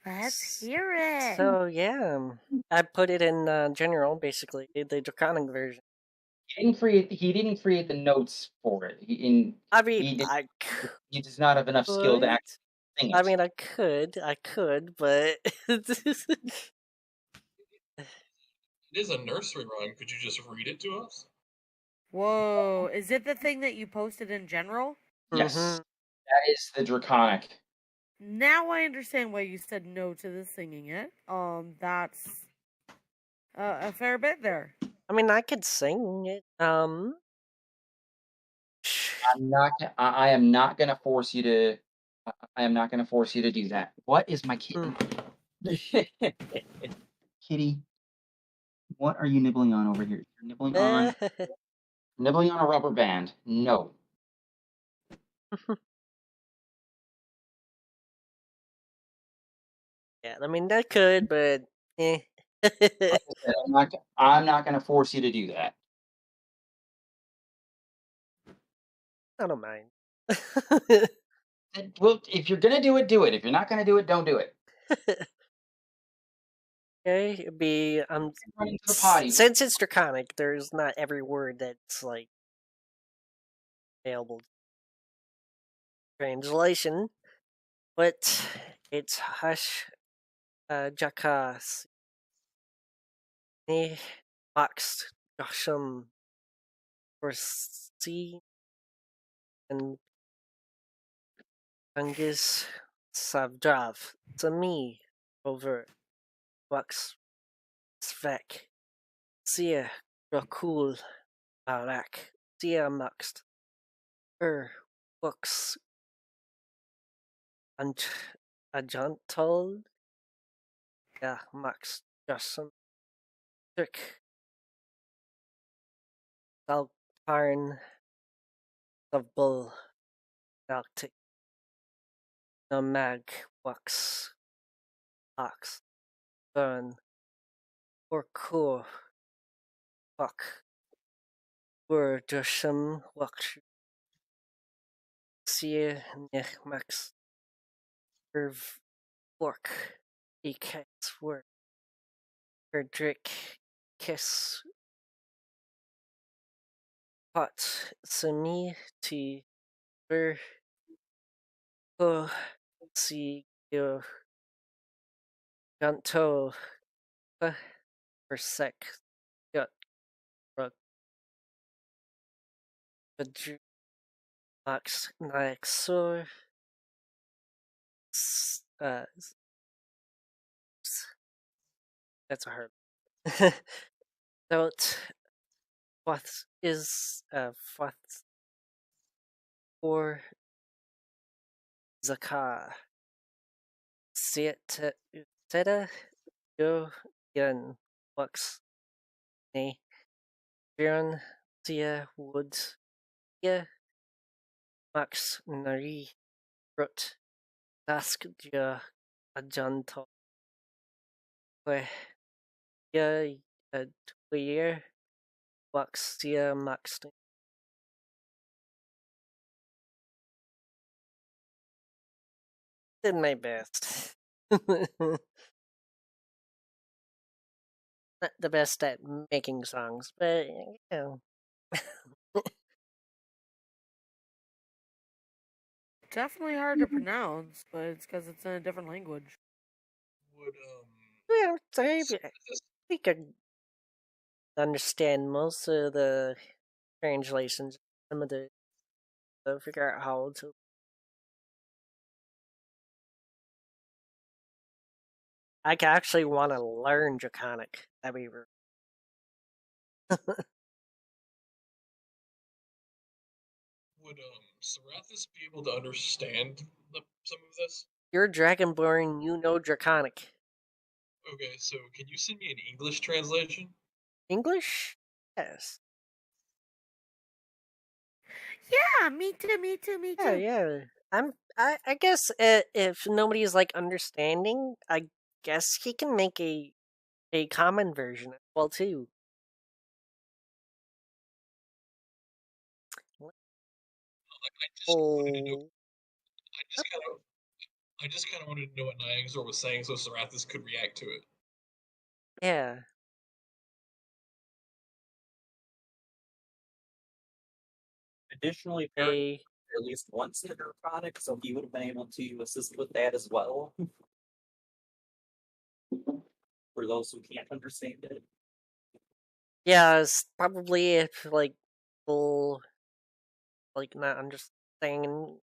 Let's hear it. So yeah, I put it in general, basically the draconic version. He didn't create the notes for it. I mean, He does not have enough skill to actually sing it. I mean, I could, but It is a nursery rhyme. Could you just read it to us? Whoa, is it the thing that you posted in general? Yes, Mhm. that is the draconic. Now I understand why you said no to the singing it. That's a fair bit there. I mean, I could sing it. I am not gonna force you to. I am not gonna force you to do that. What is my kitten? Kitty, what are you nibbling on over here? You're nibbling on a rubber band. No. Yeah, I mean that could, but eh. Like I said, I'm not gonna force you to do that. I don't mind. Well, if you're gonna do it, do it. If you're not gonna do it, don't do it. Okay, it'd be Run to the potty. since it's draconic, there's not every word that's like available translation, but it's hush jakas ni boxed josham for sea and Angus savdrav to me over box svek sia rakul arak sia maxt books Untitled yeah, Max Johnson Trick Alparn of Bull Galactic No Mag Wax Ox Burn or Cool Fuck Were Josham Wax Sie Nech Max Irv Fork Ekes Word Frederick Kiss Pot Semi T Ver Ho Si Yo Ganto per sec got rug Badru Max Naxor that's a hard note what is what for Zakar Seta Yo Yan Lux Ne Biron Tia Woods Ya Max Nari Rut Dask Ja Ajanto Ya Twier Lux Ya Max did my best. Not the best at making songs, but you know. Definitely hard to pronounce, but it's because it's in a different language. Would Yeah, sorry, so but this we could understand most of the translations. Some of the to figure out how to. I actually want to learn Draconic. That'd be. would Sarathis be able to understand some of this? You're Dragonborn, you know Draconic. Okay, so can you send me an English translation? English? Yes. Yeah, me too, me too, me too. Yeah. I guess if nobody's like understanding, I guess he can make a common version as well too. I just kind of wanted to know what Niagazor was saying, so Sarathis could react to it. Yeah. Additionally, Perry at least once in Draconic, so he would have been able to assist with that as well. For those who can't understand it. Yeah, it's probably if like people like not understanding.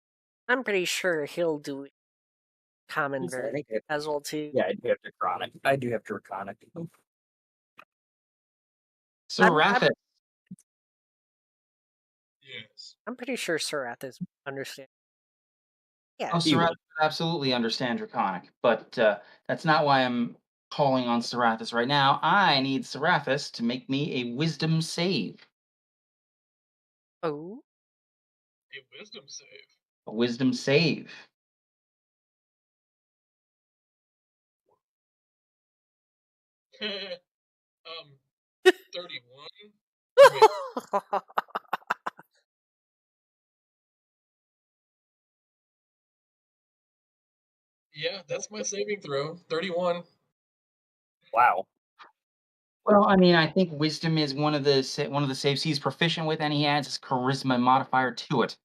I'm pretty sure he'll do common version as well too. Yeah, I do have Draconic. I do have Draconic. So Rathis. Yes. I'm pretty sure Sarathis understands. Yeah. Oh, He Sarathis would. would absolutely understand Draconic, but that's not why I'm calling on Sarathis right now. I need Sarathis to make me a wisdom save. Oh. A wisdom save. A wisdom save. Um, 31. Wait, yeah, that's my saving throw. 31. Wow. Well, I mean, I think wisdom is one of the saves he's proficient with, and he adds his charisma modifier to it.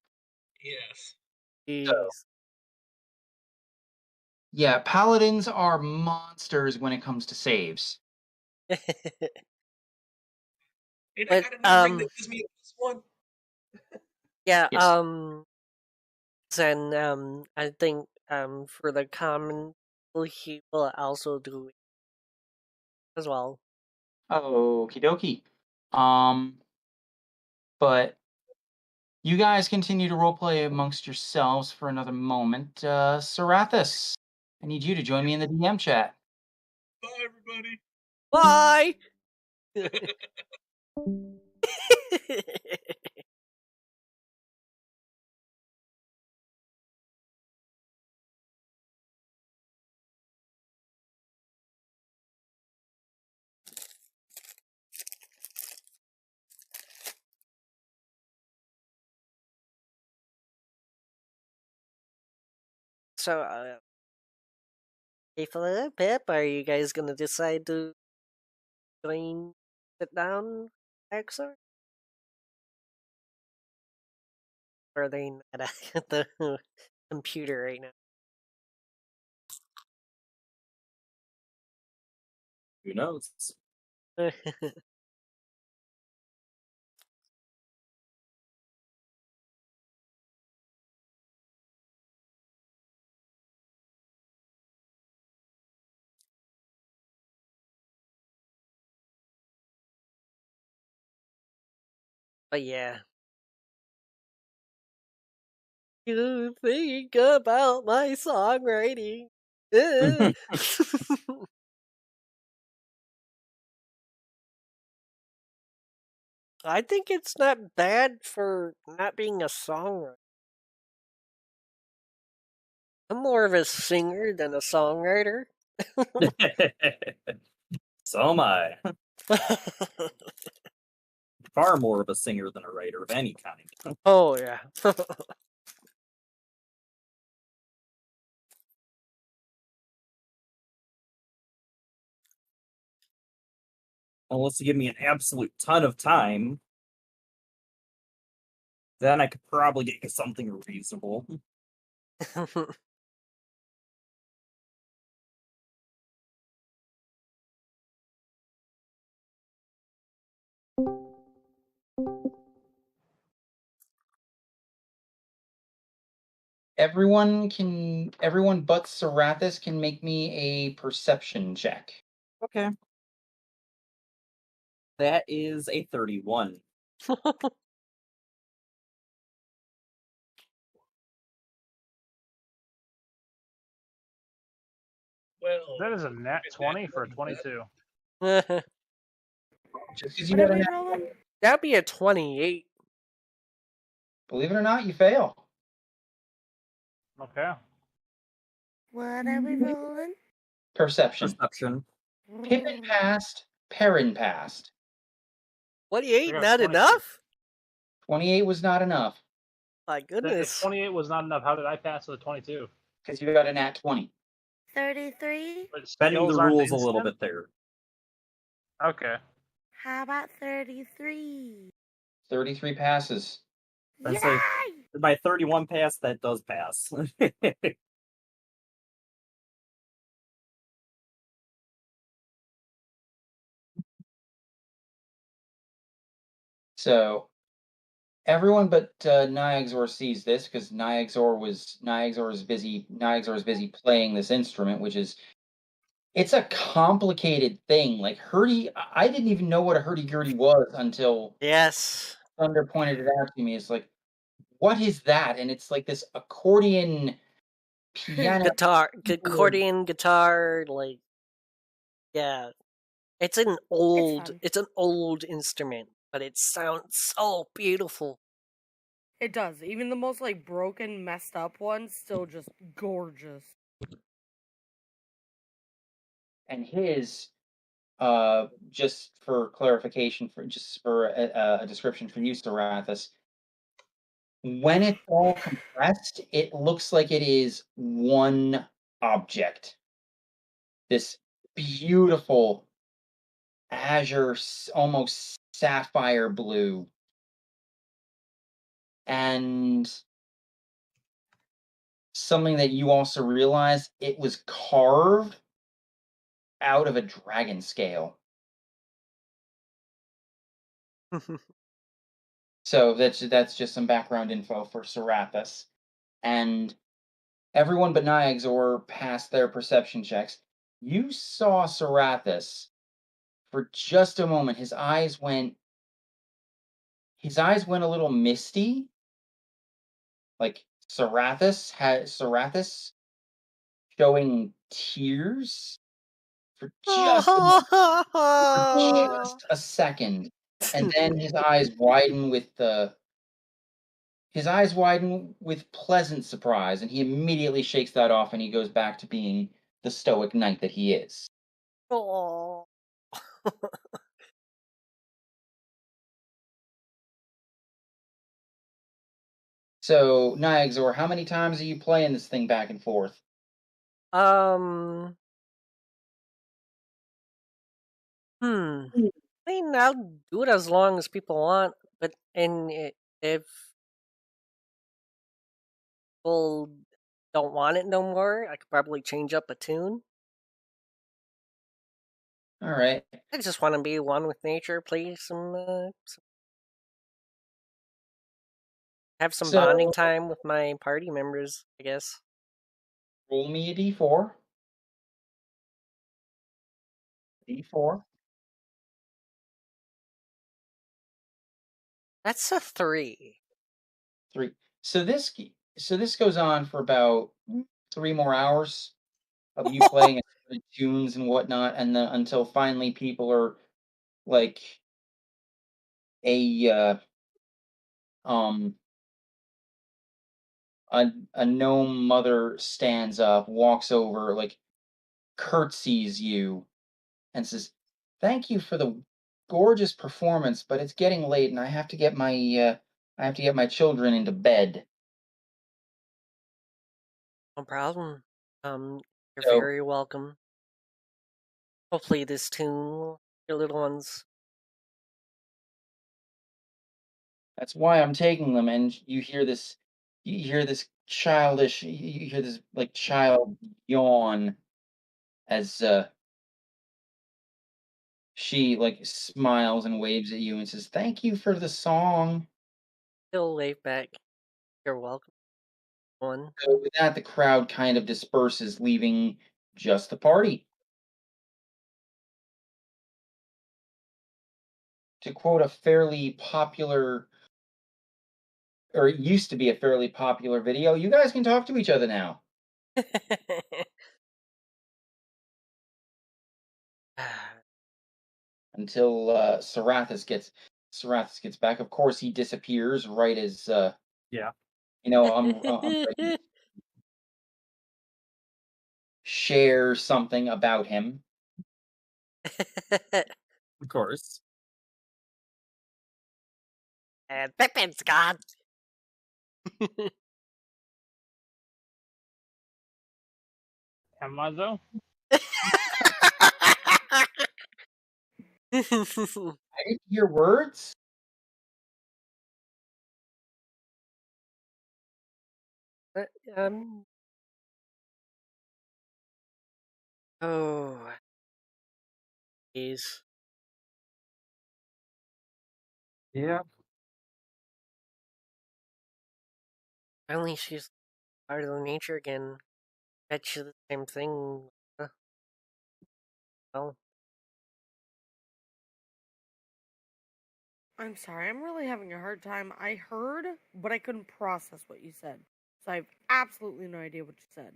Yes. Jeez. Yeah, paladins are monsters when it comes to saves. And But, I got a new ring that gives me a +1. yeah, Yes. then I think for the common he will also do it as well. Okie dokie. But you guys continue to roleplay amongst yourselves for another moment. Sarathis, I need you to join me in the DM chat. Bye, everybody. Bye. So, hey, Pip, are you guys gonna decide to sit down, Exor? Or are they not at the computer right now? Who knows? But yeah. You think about my songwriting. I think it's not bad for not being a songwriter. I'm more of a singer than a songwriter. So am I. Far more of a singer than a writer of any kind. Oh, yeah. Unless you give me an absolute ton of time, then I could probably get you something reasonable. Everyone but Sarathis can make me a perception check. Okay. That is a 31. Well, That is a nat it's 20 for a not bad. 22. Just because you What are got a we nat, rolling? That'd be a 28. believe it or not, you fail. Okay. What are we rolling? Perception. Perception. Pippin passed. Perrin passed. 28 I got not 22. enough? 28 was not enough My If goodness. 28 was not enough, how did I pass with a 22? because you got a nat 20. 33? But Bending the skills aren't rules a little instant? bit there. Okay. How about 33? 33 passes. I'd say Yay! my 31 pass, that does pass. So everyone but Niagzor sees this because Niagzor is busy playing this instrument, which is it's a complicated thing. Like I didn't even know what a hurdy-gurdy was until Yes. Thunder pointed it out to me. It's like what is that? And it's like this accordion piano. Guitar, keyboard. accordion, guitar, like yeah. It's an old fun. it's an old instrument, but it sounds so beautiful. It does. Even the most like broken, messed up ones still just gorgeous. And his, just for clarification, for a description for you, Sarathis, when it's all compressed, it looks like it is one object. This beautiful azure, almost sapphire blue. And something that you also realize, it was carved out of a dragon scale. So that's just some background info for Serapis. And everyone but Niagzor passed their perception checks. You saw Serapis for just a moment. His eyes went a little misty. Like Serapis showing tears for just a second. And then his eyes widen with pleasant surprise, and he immediately shakes that off and he goes back to being the stoic knight that he is. Oh. So, Niagzor, how many times are you playing this thing back and forth? I mean, I'll do it as long as people want, but if people don't want it no more, I could probably change up a tune. All right. I just want to be one with nature, play have some bonding time with my party members, I guess. Roll me a d4. D4. That's a 3. 3. So this goes on for about 3 more hours of you playing tunes and whatnot, and then until finally people are like a a gnome mother stands up, walks over, like curtsies you, and says, "Thank you for the gorgeous performance, but it's getting late, and I have to get my children into bed." No problem. You're So very welcome. Hopefully this tune, your little ones. that's why I'm taking them, and you hear this childish, you hear this like child yawn as she like smiles and waves at you and says, "Thank you for the song." He'll wave back. You're welcome. One. So with that, the crowd kind of disperses, leaving just the party. To quote a fairly popular, or it used to be a fairly popular video, you guys can talk to each other now. Until Sarathis gets back. Of course, he disappears right as Yeah. I'm ready to share something about him. Of course. And Pippin's gone. Am I though? I didn't hear words. um. Oh. Jeez. Yeah. Finally, she's part of the nature again. Bet you the same thing. Well. I'm sorry, I'm really having a hard time. I heard, but I couldn't process what you said. So I have absolutely no idea what you said.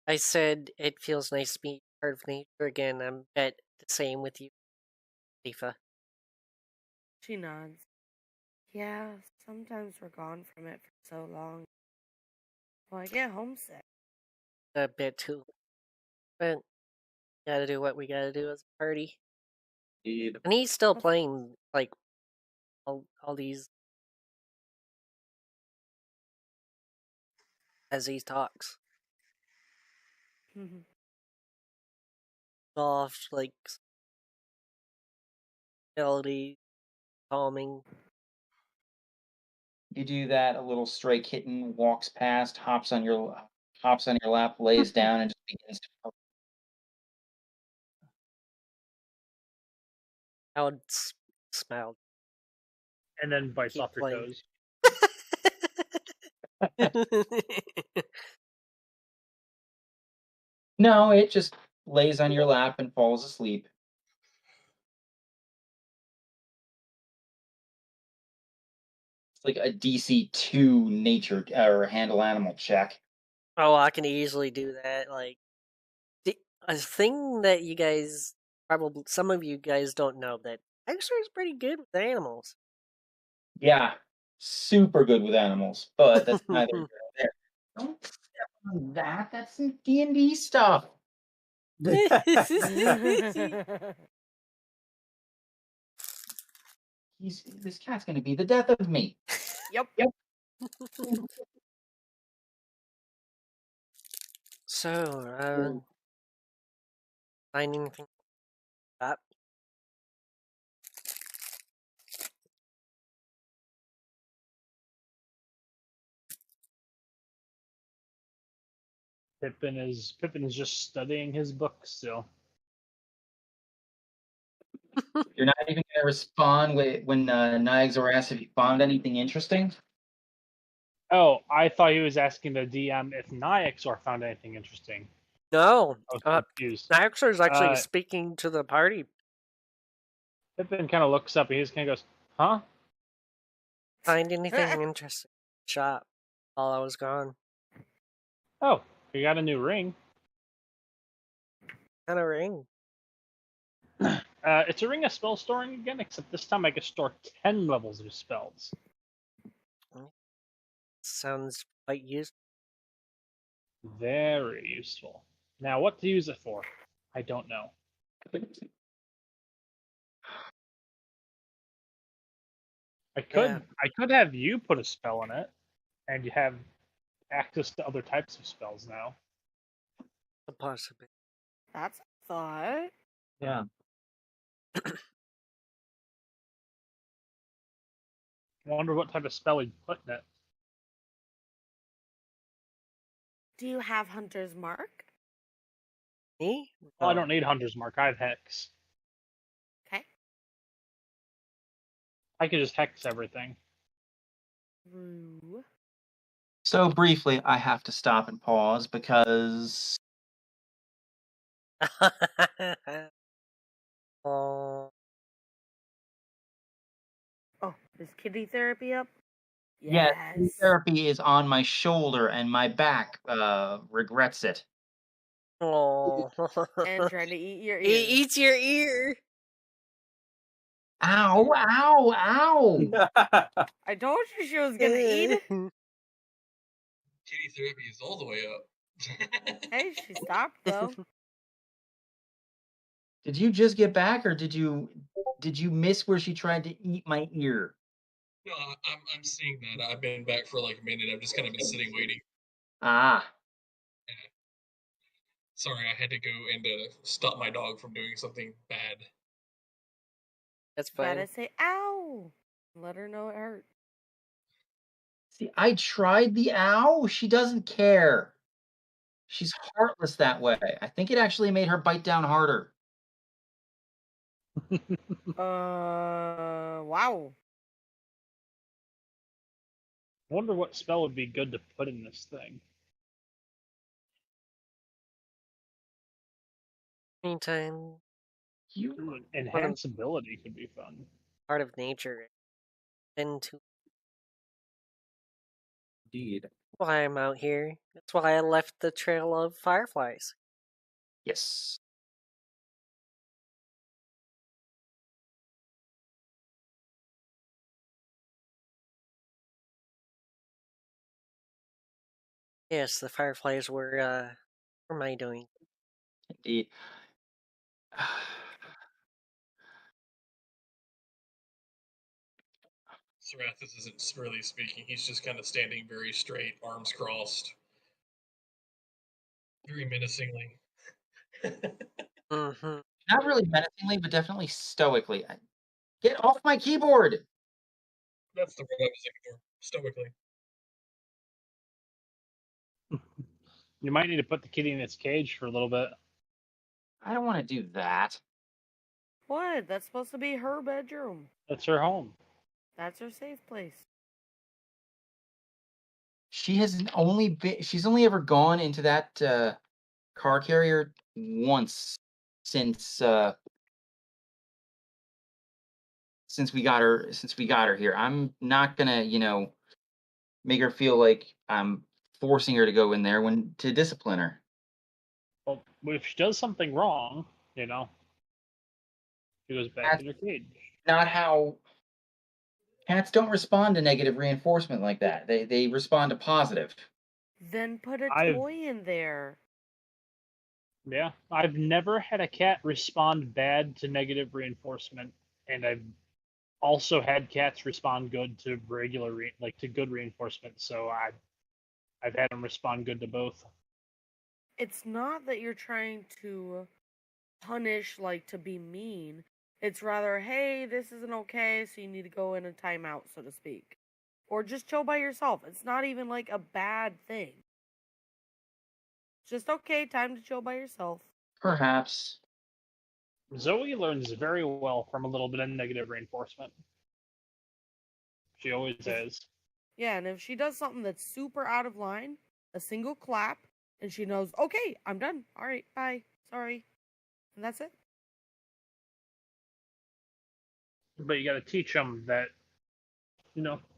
I said it feels nice to be part of nature again. I'm bet the same with you, Tifa. She nods. Yeah, sometimes we're gone from it for so long. Well, I get homesick. A bit too. But gotta do what we gotta do as a party. Indeed. And he's still playing, like, all these as he talks. Soft, like, melody, calming. You do that, a little stray kitten walks past, hops on your lap, lays down, and just begins to. Howard smiled. And then bites Keep off your playing. toes. No, it just lays on your lap and falls asleep. It's like a DC 2 nature or handle animal check. Oh, I can easily do that. Like, a thing that you guys probably some of you guys don't know that Extra is pretty good with animals. Yeah, super good with animals, but that's neither here nor there. Don't step on that. That's some D&D stuff. This cat's gonna be the death of me. Yep. So, find anything up? Pippin is just studying his book still. You're not even gonna respond when Niagara asks if you found anything interesting. Oh, I thought he was asking the DM if Nyxor found anything interesting. No. I was confused. Extra is actually speaking to the party. Pippin kind of looks up and he just kind of goes, "Huh?" Find anything interesting? Shop while I was gone. Oh, you got a new ring. What kind of ring? It's a ring of spell storing again, except this time I can store 10 levels of spells. Sounds quite useful. Very useful. Now, what to use it for? I don't know. I could have you put a spell in it, and you have access to other types of spells now. A possibility. That's a thought. Yeah. I wonder what type of spell he'd put in it. Do you have Hunter's Mark? Me? Well, I don't need Hunter's Mark. I have Hex. Okay. I could just Hex everything. Rue. So briefly, I have to stop and pause because Oh, is kitty therapy up? yeah, Yes. therapy is on my shoulder and my back regrets it. oh. And trying to eat your ear. He eats your ear. Ow! Ow! Ow! I told you she was gonna eat it. Kitty therapy is all the way up. Hey, she stopped though. Did you just get back, or did you miss where she tried to eat my ear? No, I'm seeing that. I've been back for like a minute. I've just kind of been sitting waiting. Ah. Yeah. Sorry, I had to go and stop my dog from doing something bad. That's fine. Gotta say ow. Let her know it hurt. See, I tried the ow. She doesn't care. She's heartless that way. I think it actually made her bite down harder. Wow. I wonder what spell would be good to put in this thing. Anytime. You Enhance ability could be fun. part of nature. And to Indeed. why I'm out here. That's why I left the trail of fireflies. Yes. Yes, the fireflies were my doing. Indeed. Serathis isn't really speaking. He's just kind of standing very straight, arms crossed, very menacingly. Mm-hmm. Not really menacingly, but definitely stoically. Get off my keyboard! That's the word I was looking for. Stoically. You might need to put the kitty in its cage for a little bit. I don't want to do that. What? That's supposed to be her bedroom. That's her home. That's her safe place. She's only ever gone into that car carrier once since we got her here. I'm not gonna, make her feel like I'm forcing her to go in there to discipline her. Well, if she does something wrong, she goes back in her cage. Not how cats don't respond to negative reinforcement like that. They respond to positive. Then put a I've- toy in there. Yeah, I've never had a cat respond bad to negative reinforcement, and I've also had cats respond good to to good reinforcement. So I've had them respond good to both. It's not that you're trying to punish, like to be mean. It's rather, hey, this isn't okay, so you need to go in a timeout, so to speak. Or just chill by yourself. It's not even like a bad thing. It's just okay, time to chill by yourself. Perhaps. Zoe learns very well from a little bit of negative reinforcement. She always has. Yeah, and if she does something that's super out of line, a single clap, and she knows, okay, I'm done. All right, bye. Sorry. And that's it. But you got to teach them that,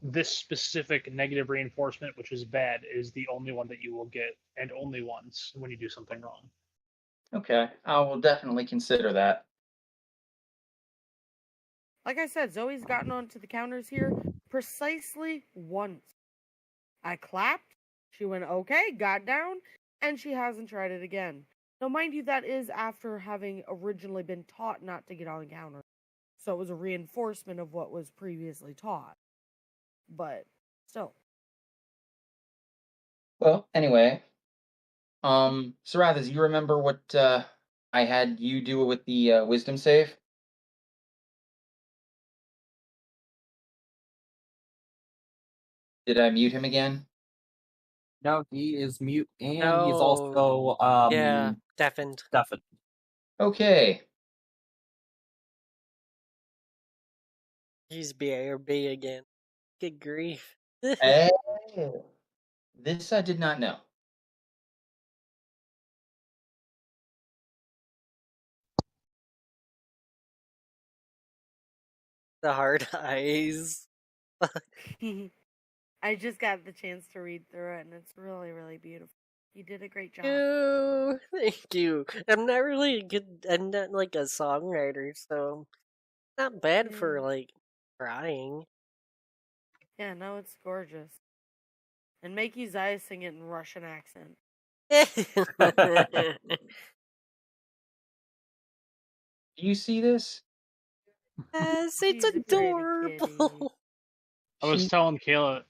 this specific negative reinforcement, which is bad, is the only one that you will get, and only once when you do something wrong. Okay, I will definitely consider that. Like I said, Zoe's gotten onto the counters here precisely once. I clapped, she went okay, got down, and she hasn't tried it again. Now, mind you, that is after having originally been taught not to get on the counter. So it was a reinforcement of what was previously taught. But still. Well, anyway, Sarathis, you remember what I had you do with the wisdom save? Did I mute him again? No, he is mute, and he's No. also Yeah, deafened. deafened. Okay. He's BRB again. Good grief. Oh, this I did not know. The hard eyes. I just got the chance to read through it, and it's really, really beautiful. You did a great job. Ew, thank you. I'm not really good. I'm not like a songwriter, so not bad for Yeah. like trying. Yeah, no, it's gorgeous. And Makey's eyes sing it in Russian accent. Do you see this? Yes, it's She's a pretty adorable. kitty. I was She- telling Kayla,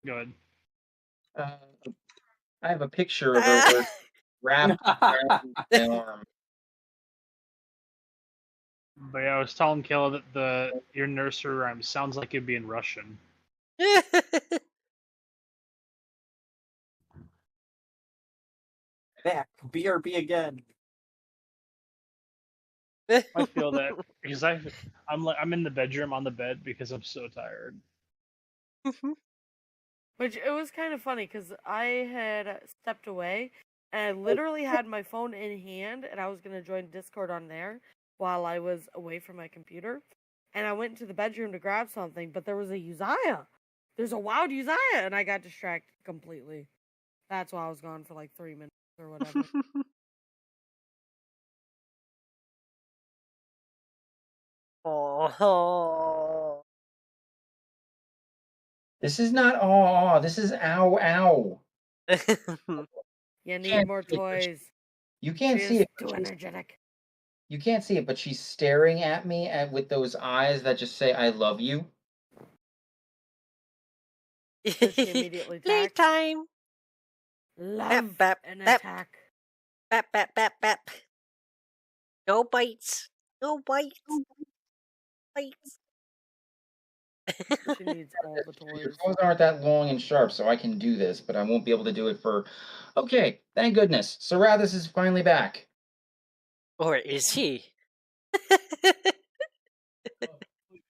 go ahead. I have a picture of her wrapped around my arm. But yeah, I was telling Kayla that your nursery rhyme sounds like it'd be in Russian. Back, BRB again. I feel that because I'm in the bedroom on the bed because I'm so tired. Which it was kind of funny because I had stepped away and I literally had my phone in hand and I was going to join Discord on there while I was away from my computer. and I went into the bedroom to grab something, but there was a Uzziah. There's a wild Uzziah, and I got distracted completely. That's why I was gone for like 3 minutes or whatever. Oh. This is not aw. This is ow ow. You need Can't more see it, but toys. You She can't see is it. too energetic. You can't see it, but she's staring at me with those eyes that just say "I love you." So she immediately attacks. Playtime. Love bap, and bap. attack. Bap, bap, bap, bap. No bites. No bites. Bites. She needs all the Your toys. claws aren't that long and sharp, so I can do this, but I won't be able to do it for. Okay, thank goodness. Sarathis is finally back. Or is he?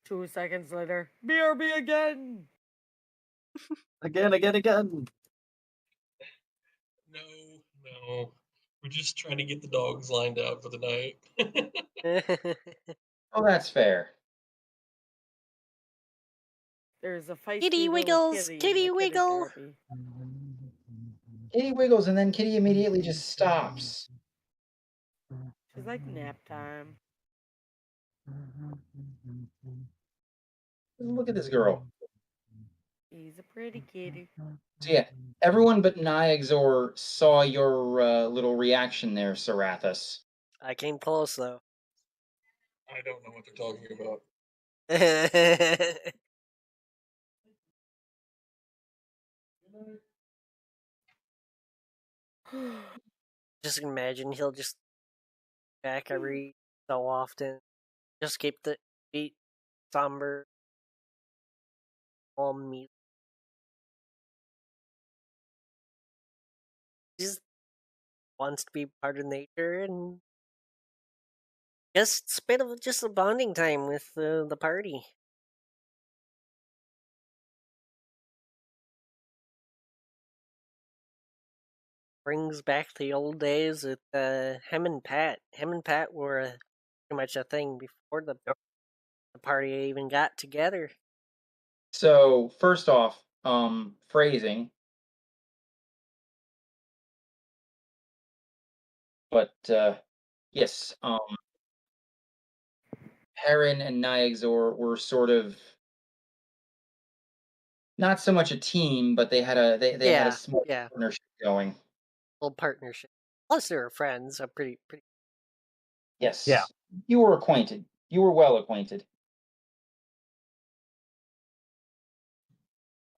2 seconds later, BRB again. Again. No. We're just trying to get the dogs lined up for the night. Oh, that's fair. There's a feisty Kitty little wiggles, kitty in kitty the wiggle. therapy. Kitty wiggles, and then Kitty immediately just stops. She's like nap time. Look at this girl. He's a pretty kitty. So yeah, everyone but Niaxor saw your little reaction there, Sarathis. I came close though. I don't know what they're talking about. Just imagine he'll just back every so often. Just keep the beat somber. Music. He just wants to be part of nature and just spend just a bonding time with the party. Brings back the old days with him and Pat. Him and Pat were pretty much a thing before the party even got together. So first off, phrasing. But yes, Perrin and Niaxor were sort of not so much a team, but they had a small partnership going. Little partnership. Plus, they were friends. Pretty. Yes. Yeah. You were acquainted. You were well acquainted.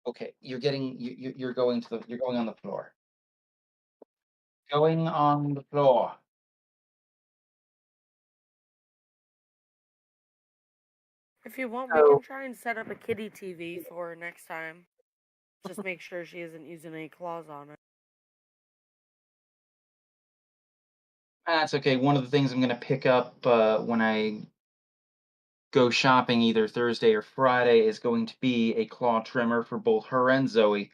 Okay, you're going on the floor. Going on the floor. If you want, we can try and set up a kitty TV for her next time. Just make sure she isn't using any claws on it. That's okay. One of the things I'm going to pick up when I go shopping either Thursday or Friday is going to be a claw trimmer for both her and Zoe.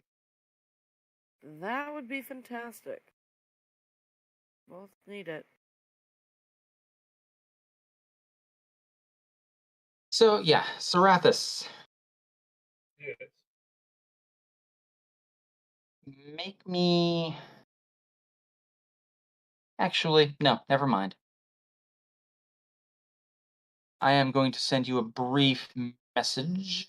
That would be fantastic. Both need it. So yeah, Sarathis. Yes. Make me. Actually, no, never mind. I am going to send you a brief message.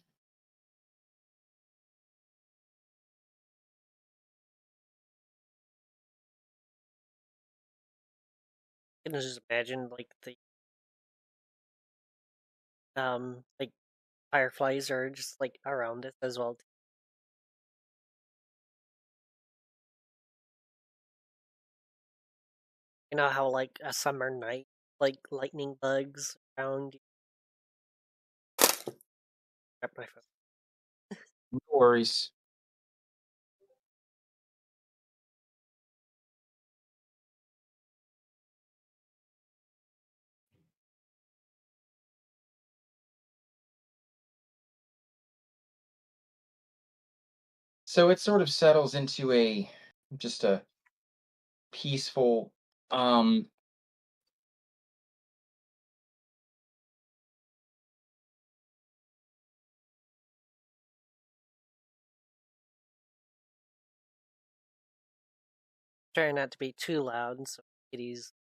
I can just imagine like like fireflies are just like around it as well. You know how like a summer night, like lightning bugs around. Grab my phone. No worries. So it sort of settles into just a peaceful Try not to be too loud, so kitties.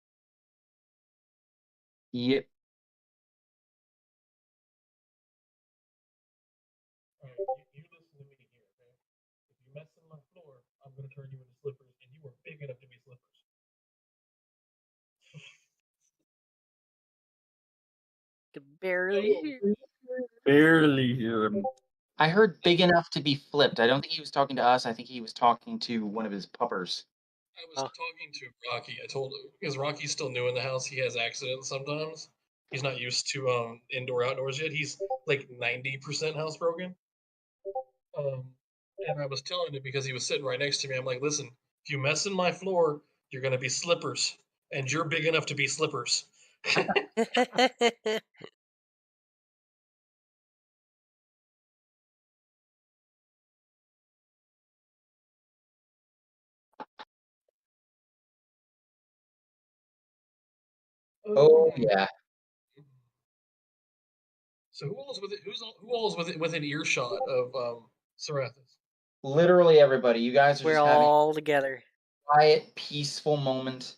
Yep. Alright, you listen to me here, okay? If you mess on my floor, I'm gonna turn you into slippers, and you are big enough to be slippers. Could barely hear. Barely hear him. I heard big enough to be flipped. I don't think he was talking to us. I think he was talking to one of his puppers. I was talking to Rocky. I told him because Rocky's still new in the house. He has accidents sometimes. He's not used to indoor outdoors yet. He's like 90% housebroken. And I was telling him because he was sitting right next to me. I'm like, listen, if you mess in my floor, you're gonna be slippers, and you're big enough to be slippers. Oh yeah. So who all is within within earshot of Serathis? Literally everybody. You guys are We're just having all together. a quiet, peaceful moment.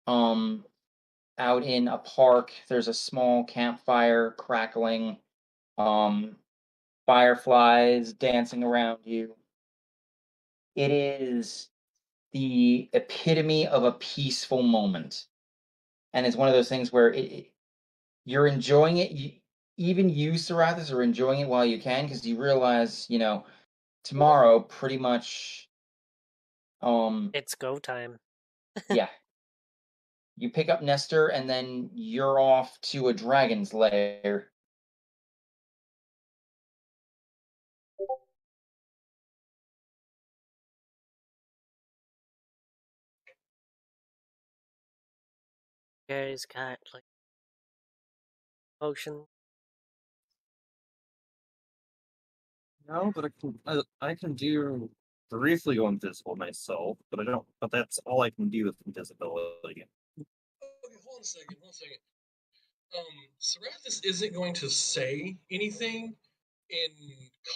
Out in a park. There's a small campfire crackling. Fireflies dancing around you. It is the epitome of a peaceful moment. And it's one of those things where you're enjoying it. Even you, Serathis, are enjoying it while you can because you realize, tomorrow pretty much, It's go time. yeah. You pick up Nestor and then you're off to a dragon's lair. You guys got like potion. No, but I can do briefly go invisible myself, but I don't. But that's all I can do with invisibility. Okay, hold on a second. Serathis isn't going to say anything in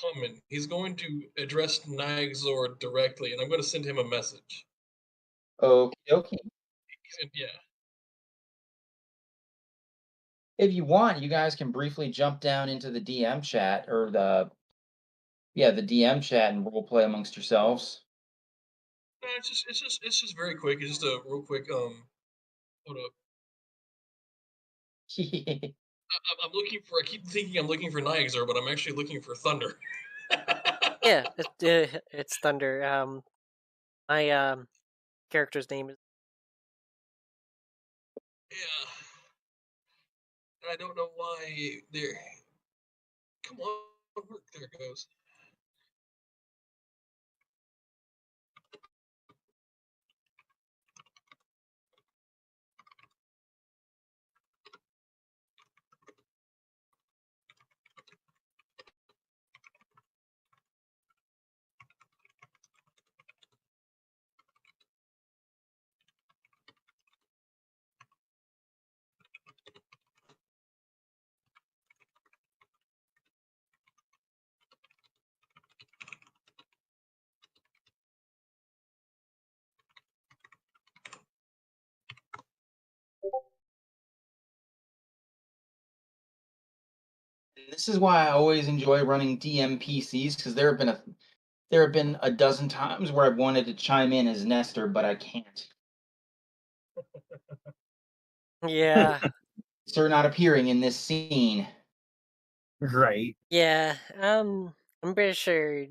common. He's going to address Nygzor directly, and I'm going to send him a message. Okie dokie. Yeah. If you want, you guys can briefly jump down into the DM chat or the DM chat and role play amongst yourselves. No, it's just very quick. It's just a real quick hold up. I'm looking for. I keep thinking I'm looking for Nygzor, but I'm actually looking for Thunder. Yeah, it's Thunder. My character's name is. Yeah. I don't know why they're. Come on, work. There it goes. This is why I always enjoy running DM PCs because there have been a dozen times where I've wanted to chime in as Nestor, but I can't. Yeah. So not appearing in this scene. Right. Yeah. I'm pretty sure.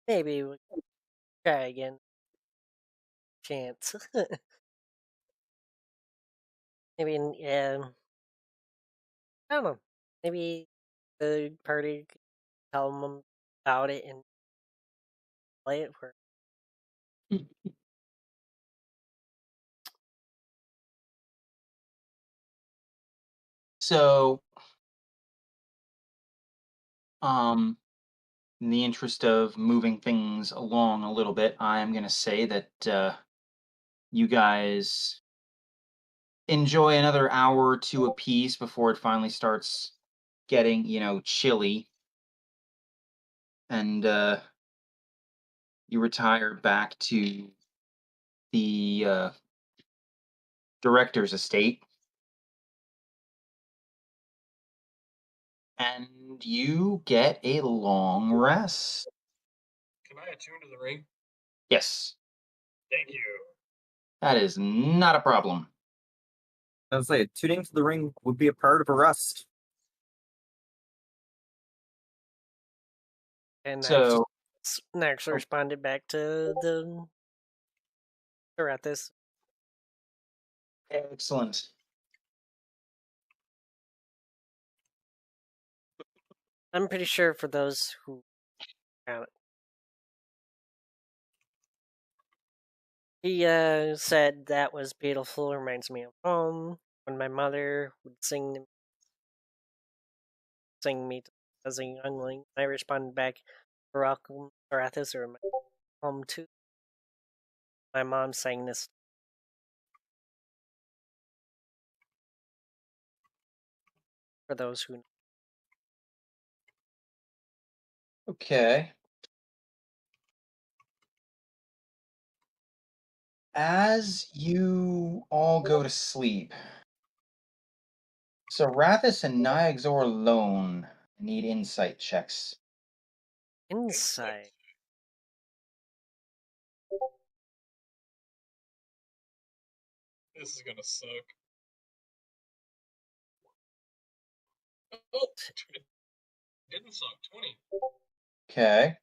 Maybe we'll try again. Chance. Maybe. Yeah. I don't know. Maybe the party could tell them about it and play it for. So, in the interest of moving things along a little bit, I am going to say that you guys enjoy another hour or two apiece before it finally starts getting, chilly. And you retire back to the director's estate. And you get a long rest. Can I attune to the ring? Yes, Thank you. that is not a problem. I would say tuning to the ring would be a part of a rest. And So, Nax responded back to the Arathis. excellent. I'm pretty sure for those who got it. He said that was beautiful, reminds me of home, when my mother would sing me as a youngling. I responded back, welcome, Arathis, or my home too. My mom sang this. For those who know. Okay. As you all go to sleep, Sarathis and Niaxor alone need insight checks. Insight. This is gonna suck. Oh, it didn't suck. 20. Okay.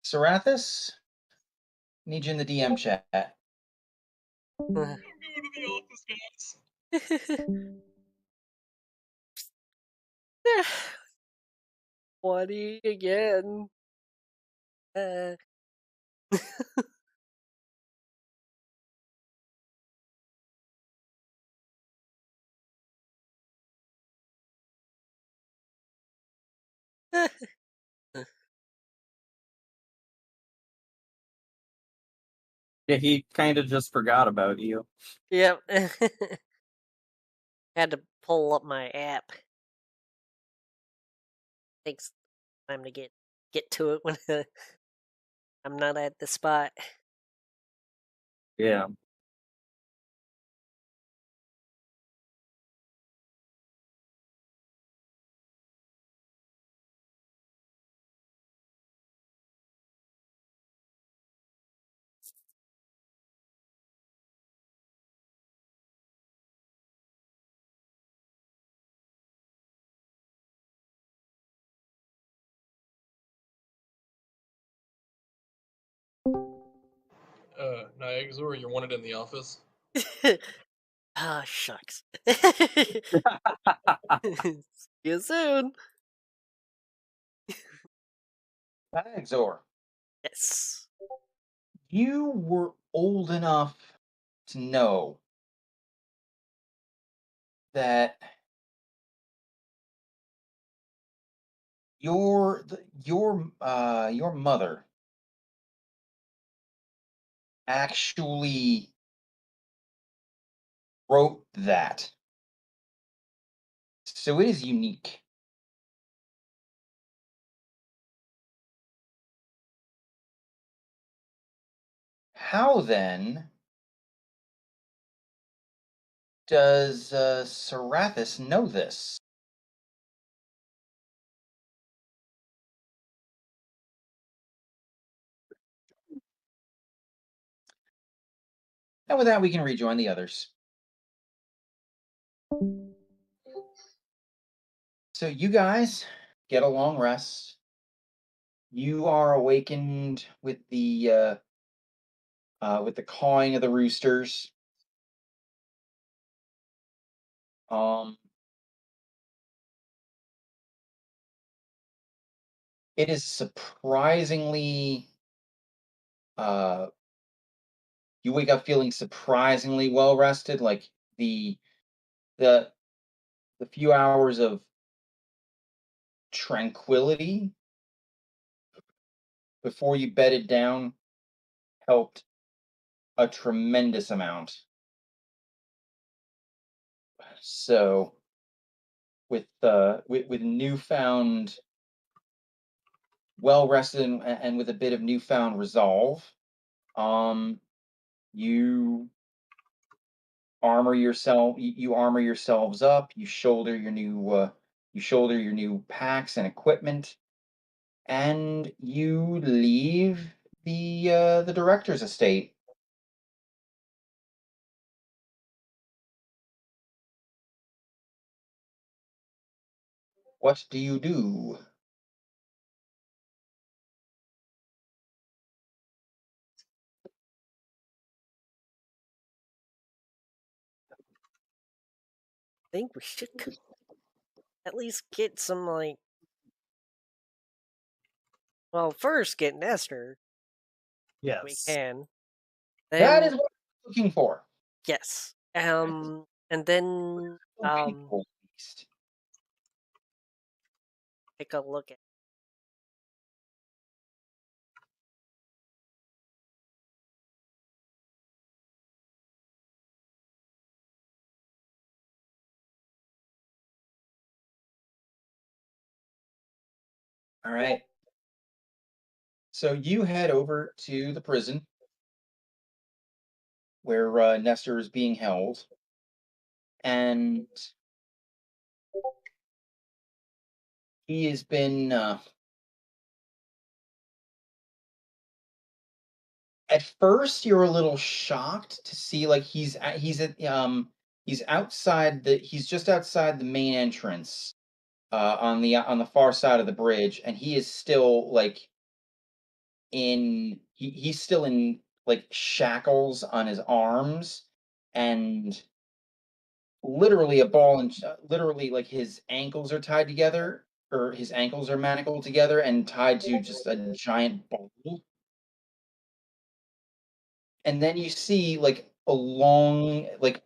Sarathis, need you in the DM chat. I'm going to the office, guys. 20 again. Yeah, he kind of just forgot about you. Yep. Had to pull up my app. Takes time to get to it when I'm not at the spot. Yeah. Niaxor, you're wanted in the office. Ah, shucks. See you soon. Niaxor, Yes. you were old enough to know that your mother actually wrote that. So it is unique. How then does Sarathis know this? And with that, we can rejoin the others. So you guys get a long rest. You are awakened with the cawing of the roosters. It is surprisingly. You wake up feeling surprisingly well rested. Like the the few hours of tranquility before you bedded down helped a tremendous amount. So with newfound well rested and with a bit of newfound resolve, you armor yourselves up, you shoulder your new packs and equipment, and you leave the director's estate. What do you do? I think we should at least get some, like... Well, first get Nestor. Yes. If we can. That Then, is what I'm looking for. yes. And then, People, at least. take a look at... All right. So you head over to the prison where Nestor is being held, and he has been. At first, you're a little shocked to see like he's just outside the main entrance on the far side of the bridge, and he is still like he's still in like shackles on his arms, and literally a ball and literally like his ankles are tied together, or his ankles are manacled together and tied to just a giant ball. And then you see like along like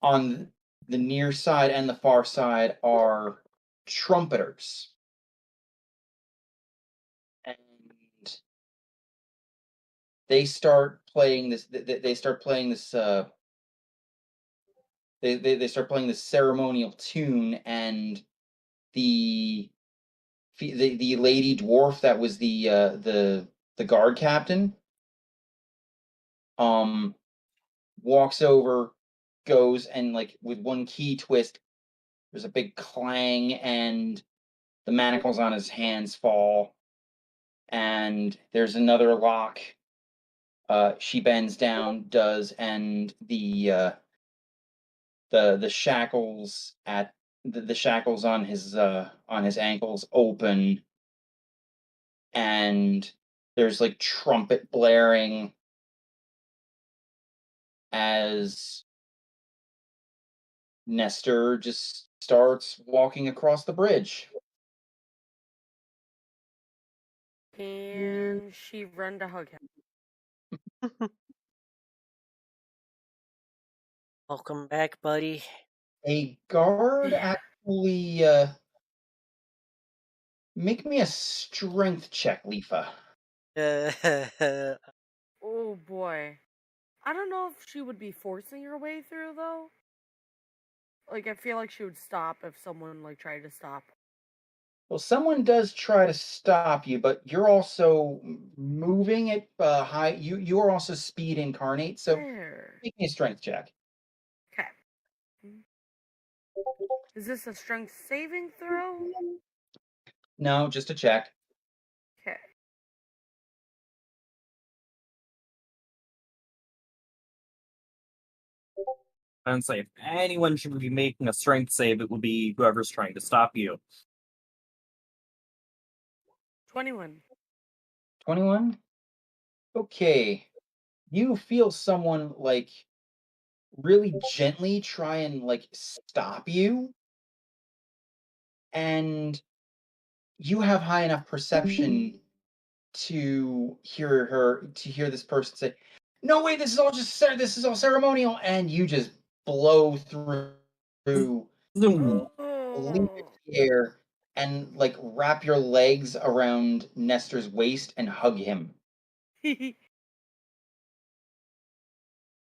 on the near side and the far side are trumpeters, and they start playing this they start playing this they start playing this ceremonial tune, and the lady dwarf that was the guard captain walks over, goes, and like with one key twist, there's a big clang, and the manacles on his hands fall, and there's another lock. She bends down, and the shackles the shackles on his ankles open, and there's like trumpet blaring as Nestor just starts walking across the bridge. And she run to hug him. Welcome back, buddy. A guard actually make me a strength check, Lifa. Oh boy. I don't know if she would be forcing her way through though. Like I feel like she would stop if someone like tried to stop. Well, someone does try to stop you, but you're also moving at high. You are also speed incarnate, so There. make me a strength check. Okay. Is this a strength saving throw? No, just a check. Okay. I'd say if anyone should be making a strength save, it would be whoever's trying to stop you. 21. 21? Okay. You feel someone like really gently try and like stop you, and you have high enough perception to hear this person say, "No way, this is all ceremonial," and you just blow through, leap into the air, and like wrap your legs around Nestor's waist and hug him.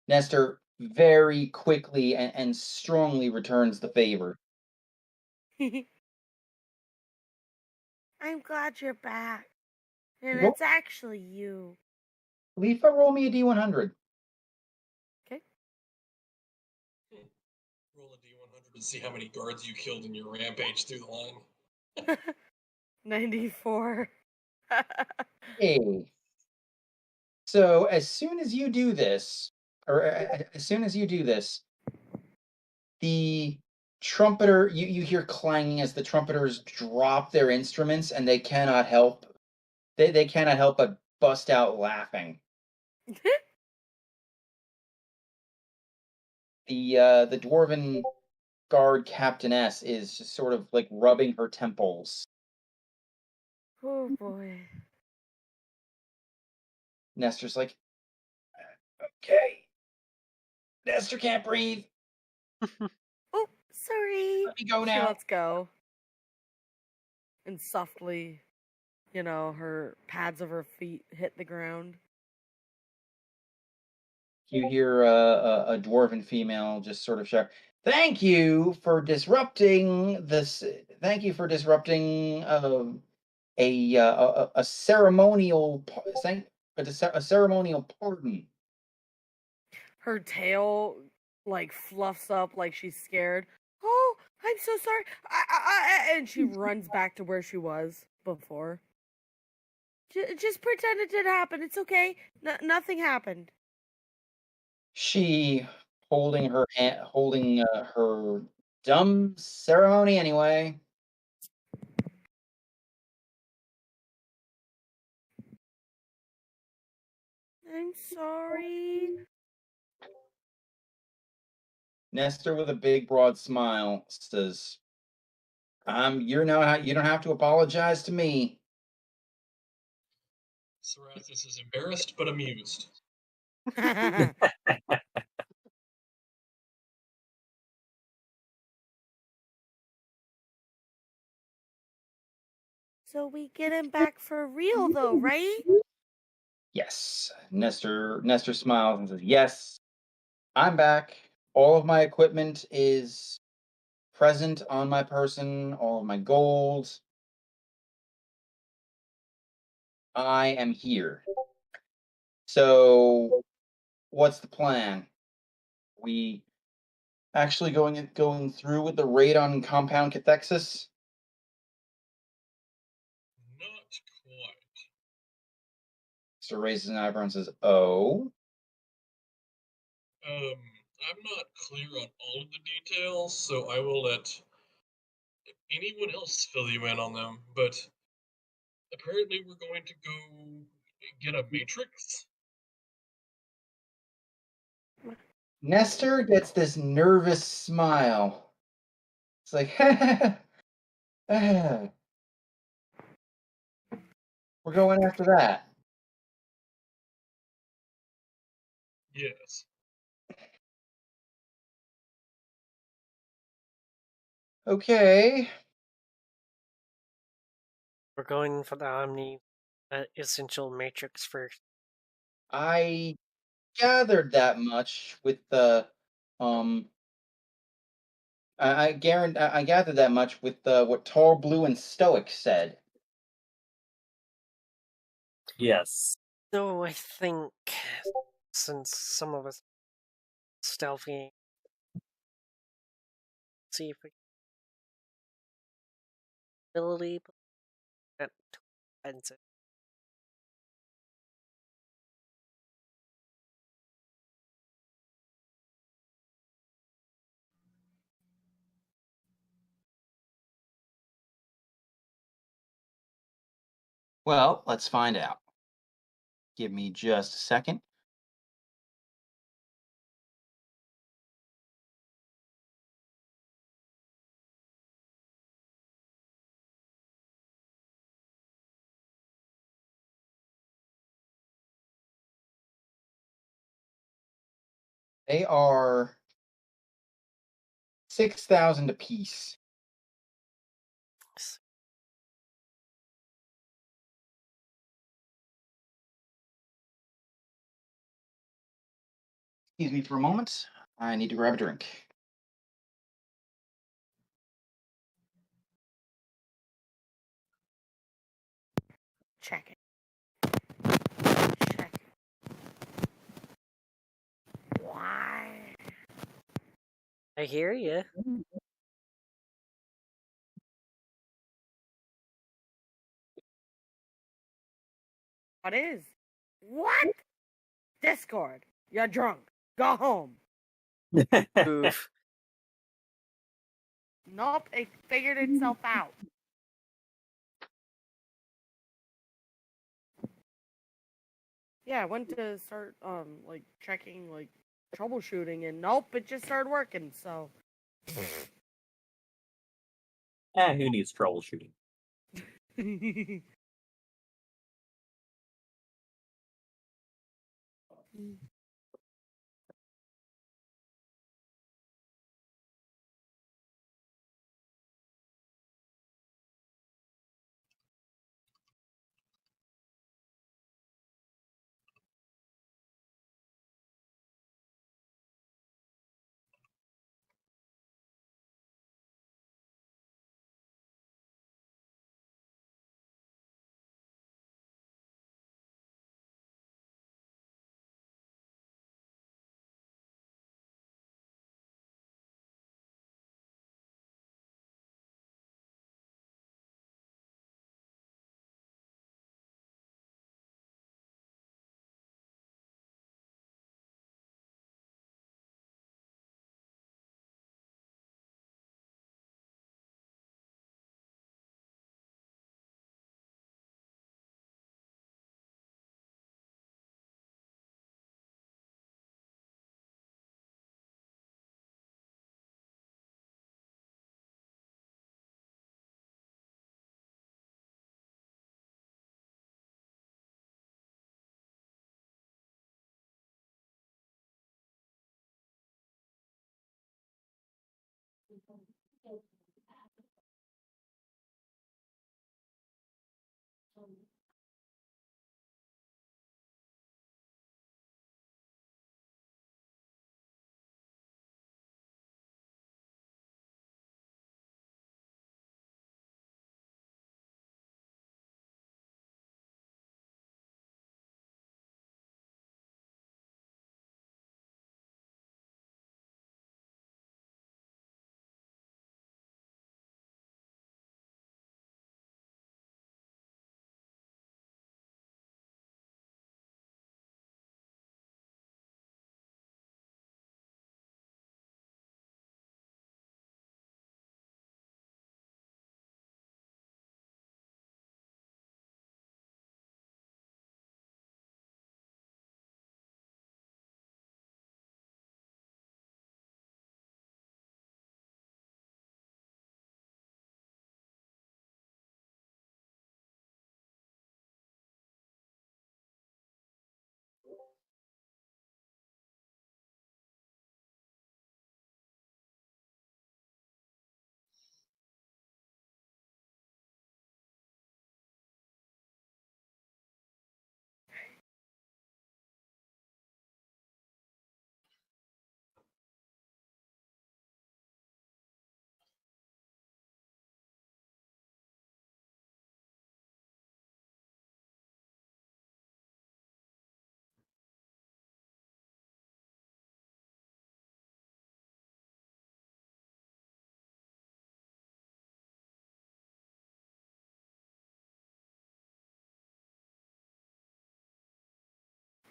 Nestor, very quickly and strongly returns the favor. I'm glad you're back. And Roll- it's actually you. Leafa, roll me a D100. Okay. Roll a D100 to see how many guards you killed in your rampage through the line. 94. Hey. So as soon as you do this, the trumpeter, you hear clanging as the trumpeters drop their instruments, and they cannot help but bust out laughing. The dwarven guard captainess is just sort of like rubbing her temples. Oh boy. Nestor's like, okay. Nestor can't breathe. Oh, sorry. Let me go She now. lets go. And softly, her pads of her feet hit the ground. You hear a dwarven female just sort of shout, "Thank you for disrupting this. Thank you for disrupting a ceremonial a ceremonial pardon." Her tail fluffs up like she's scared. Oh, I'm so sorry. And she runs back to where she was before. Just pretend it didn't happen. It's okay. Nothing happened. She holding her her dumb ceremony anyway. I'm sorry. Nestor, with a big broad smile, says, you don't have to apologize to me." Sarathis is embarrassed but amused. So we get him back for real, though, right? Yes. Nestor smiles and says, "Yes, I'm back. All of my equipment is present on my person, all of my gold. I am here. So, what's the plan? We actually going through with the raid on Compound Cathexis?" Not quite. So raises an eyebrow and says, "Oh." I'm not clear on all of the details, so I will let anyone else fill you in on them. But apparently, we're going to go get a matrix. Nestor gets this nervous smile. It's like, we're going after that. Yes. Okay. We're going for the Omni essential matrix first. I gathered that much with the I gathered that much with what Tall Blue and Stoic said. Yes. So I think since some of us stealthy, see if we ability at expensive. Well, let's find out. Give me just a second. They are 6,000 apiece. Excuse me for a moment. I need to grab a drink. Check it. Check it. Why? I hear you. What is? What? Discord. You're drunk. Go home. Oof. Nope, it figured itself out. Yeah, I went to start like checking like troubleshooting and nope, it just started working, so Who needs troubleshooting?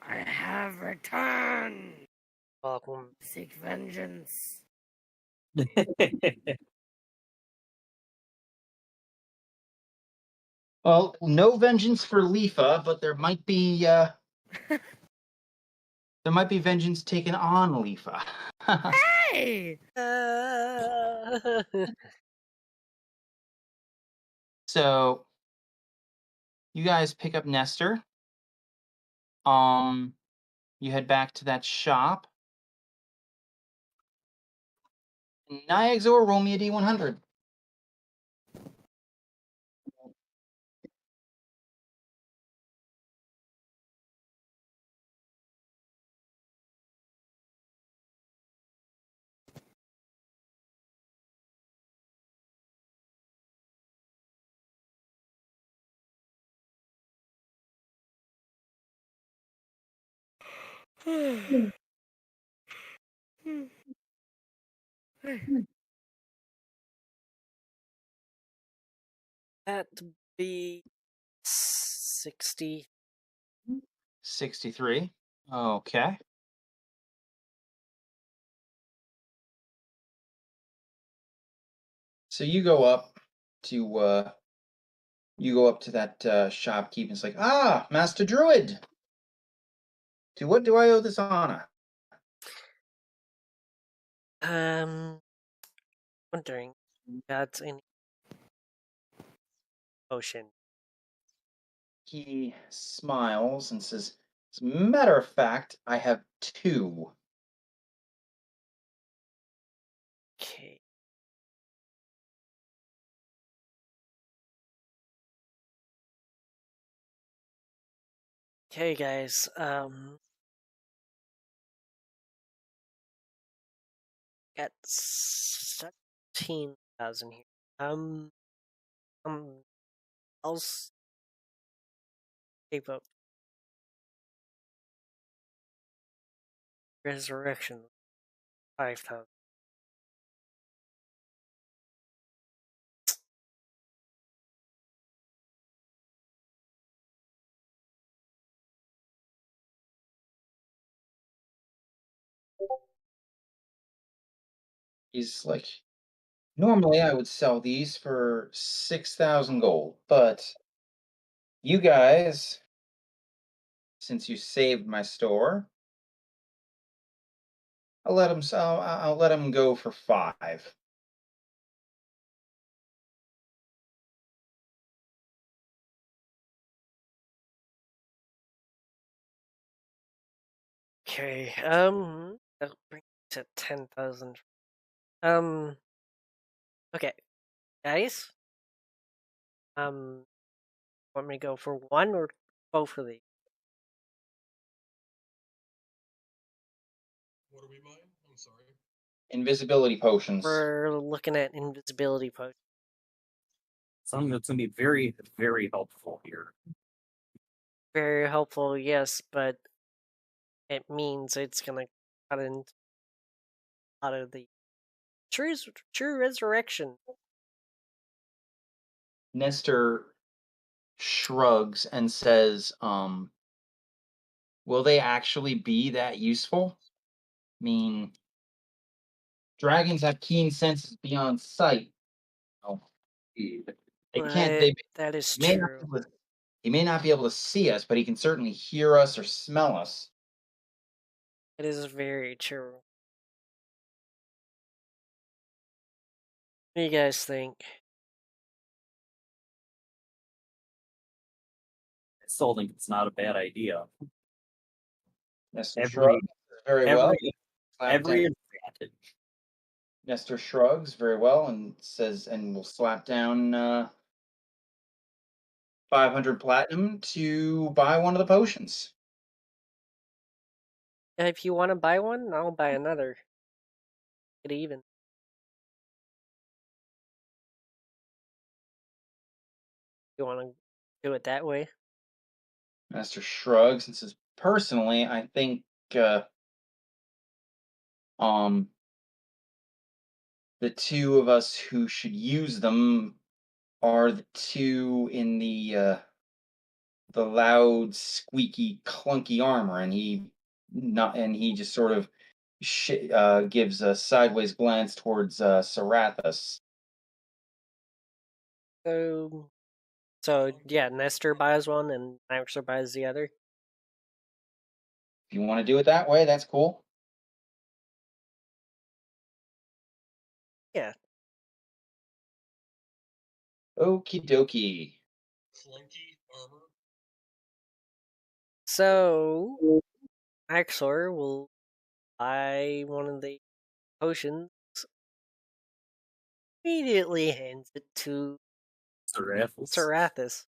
I have returned. Welcome. Seek vengeance. Well, no vengeance for Leafa, but there might be vengeance taken on Leafa. Hey! So you guys pick up Nestor. You head back to that shop. Niagzor, roll me a D100. That'd be 60. 63. Okay. So you go up to that shopkeep and it's like, ah, Master Druid. To what do I owe this honor? Wondering, got any potion? He smiles and says, as a matter of fact, I have 2. Okay. Okay, guys. Got 17,000 here. I'll save up. Resurrection, 5,000. He's like, normally I would sell these for 6,000 gold, but you guys, since you saved my store, I'll let him go for 5. Okay, that'll bring it to 10,000. Okay, guys. Want me to go for 1 or both of these? What are we buying? I'm sorry. Invisibility potions. We're looking at invisibility potions. Something that's going to be very, very helpful here. Very helpful, yes, but it means it's gonna cut into out of the true resurrection. Nestor shrugs and says, will they actually be that useful? I mean, dragons have keen senses beyond sight. Oh, they can't. That is may true. he may not be able to see us, but he can certainly hear us or smell us. It is very true. What do you guys think? I still think it's not a bad idea. Nestor shrugs very well. Every advantage. Nestor shrugs very well and says, and will slap down 500 platinum to buy one of the potions. If you want to buy one, I'll buy another. Get even. You want to do it that way? Nestor shrugs and says, personally, I think the 2 of us who should use them are the 2 in the loud, squeaky, clunky armor, and he just sort of gives a sideways glance towards Sarathus. So yeah, Nestor buys one and Nixer buys the other. If you want to do it that way, that's cool. Yeah. Okie dokie. Clunky armor. So Axor will buy one of the potions. Immediately hands it to Sarathus.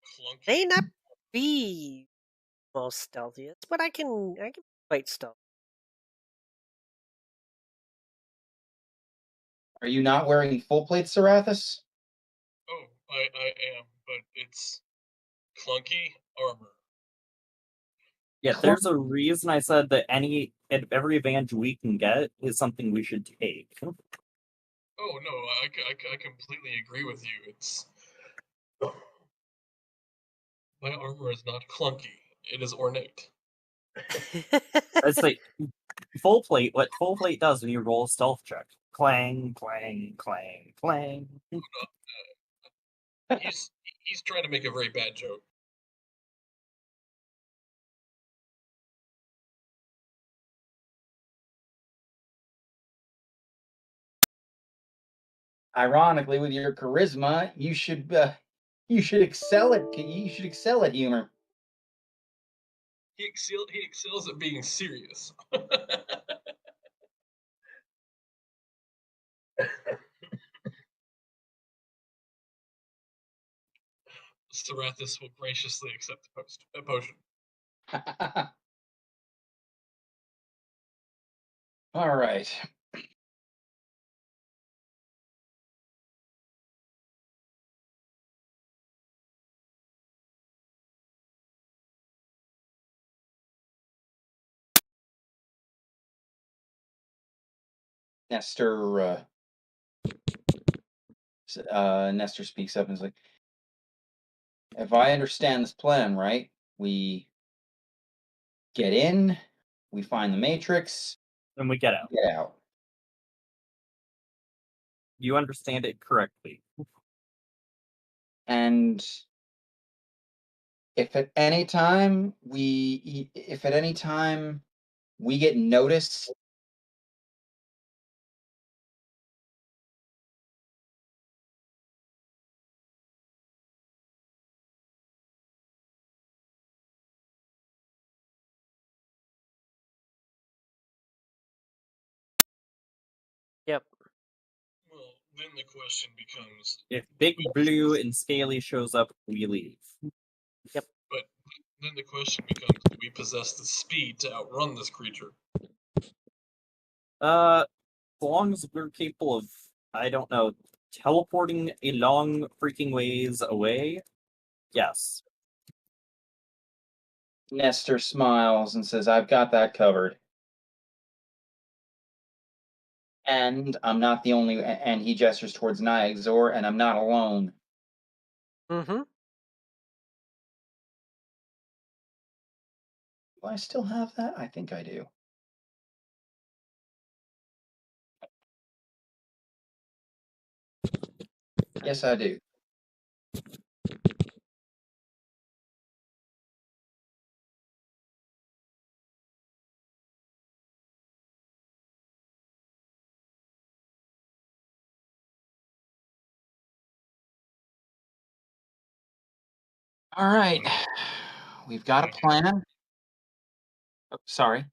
Clunky. May not be most stealthiest, but I can fight stealth. Are you not wearing full plate, Sarathus? Oh, I am, but it's clunky armor. Yeah, there's a reason I said that every advantage we can get is something we should take. Oh no, I completely agree with you. It's my armor is not clunky; it is ornate. It's like full plate. What full plate does when you roll a stealth check? Clang, clang, clang, clang. He's trying to make a very bad joke. Ironically, with your charisma, you should excel at humor. He excels at being serious. Serathis will graciously accept the potion. All right. Nestor speaks up and is like, if I understand this plan right, we get in, we find the Matrix, And we get out. get out. You understand it correctly. And if at any time we get noticed, Yep. Well, then the question becomes: If Big Blue and Scaly shows up, we leave. but then the question becomes: do we possess the speed to outrun this creature? As long as we're capable of, I don't know, teleporting a long freaking ways away, yes. Nestor smiles and says, I've got that covered. And I'm not the only, and he gestures towards Niagzor, and I'm not alone. Mm-hmm. Do I still have that? I think I do. Yes, I do. All right. We've got a plan. Oh, sorry.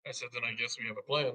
I said, then I guess we have a plan.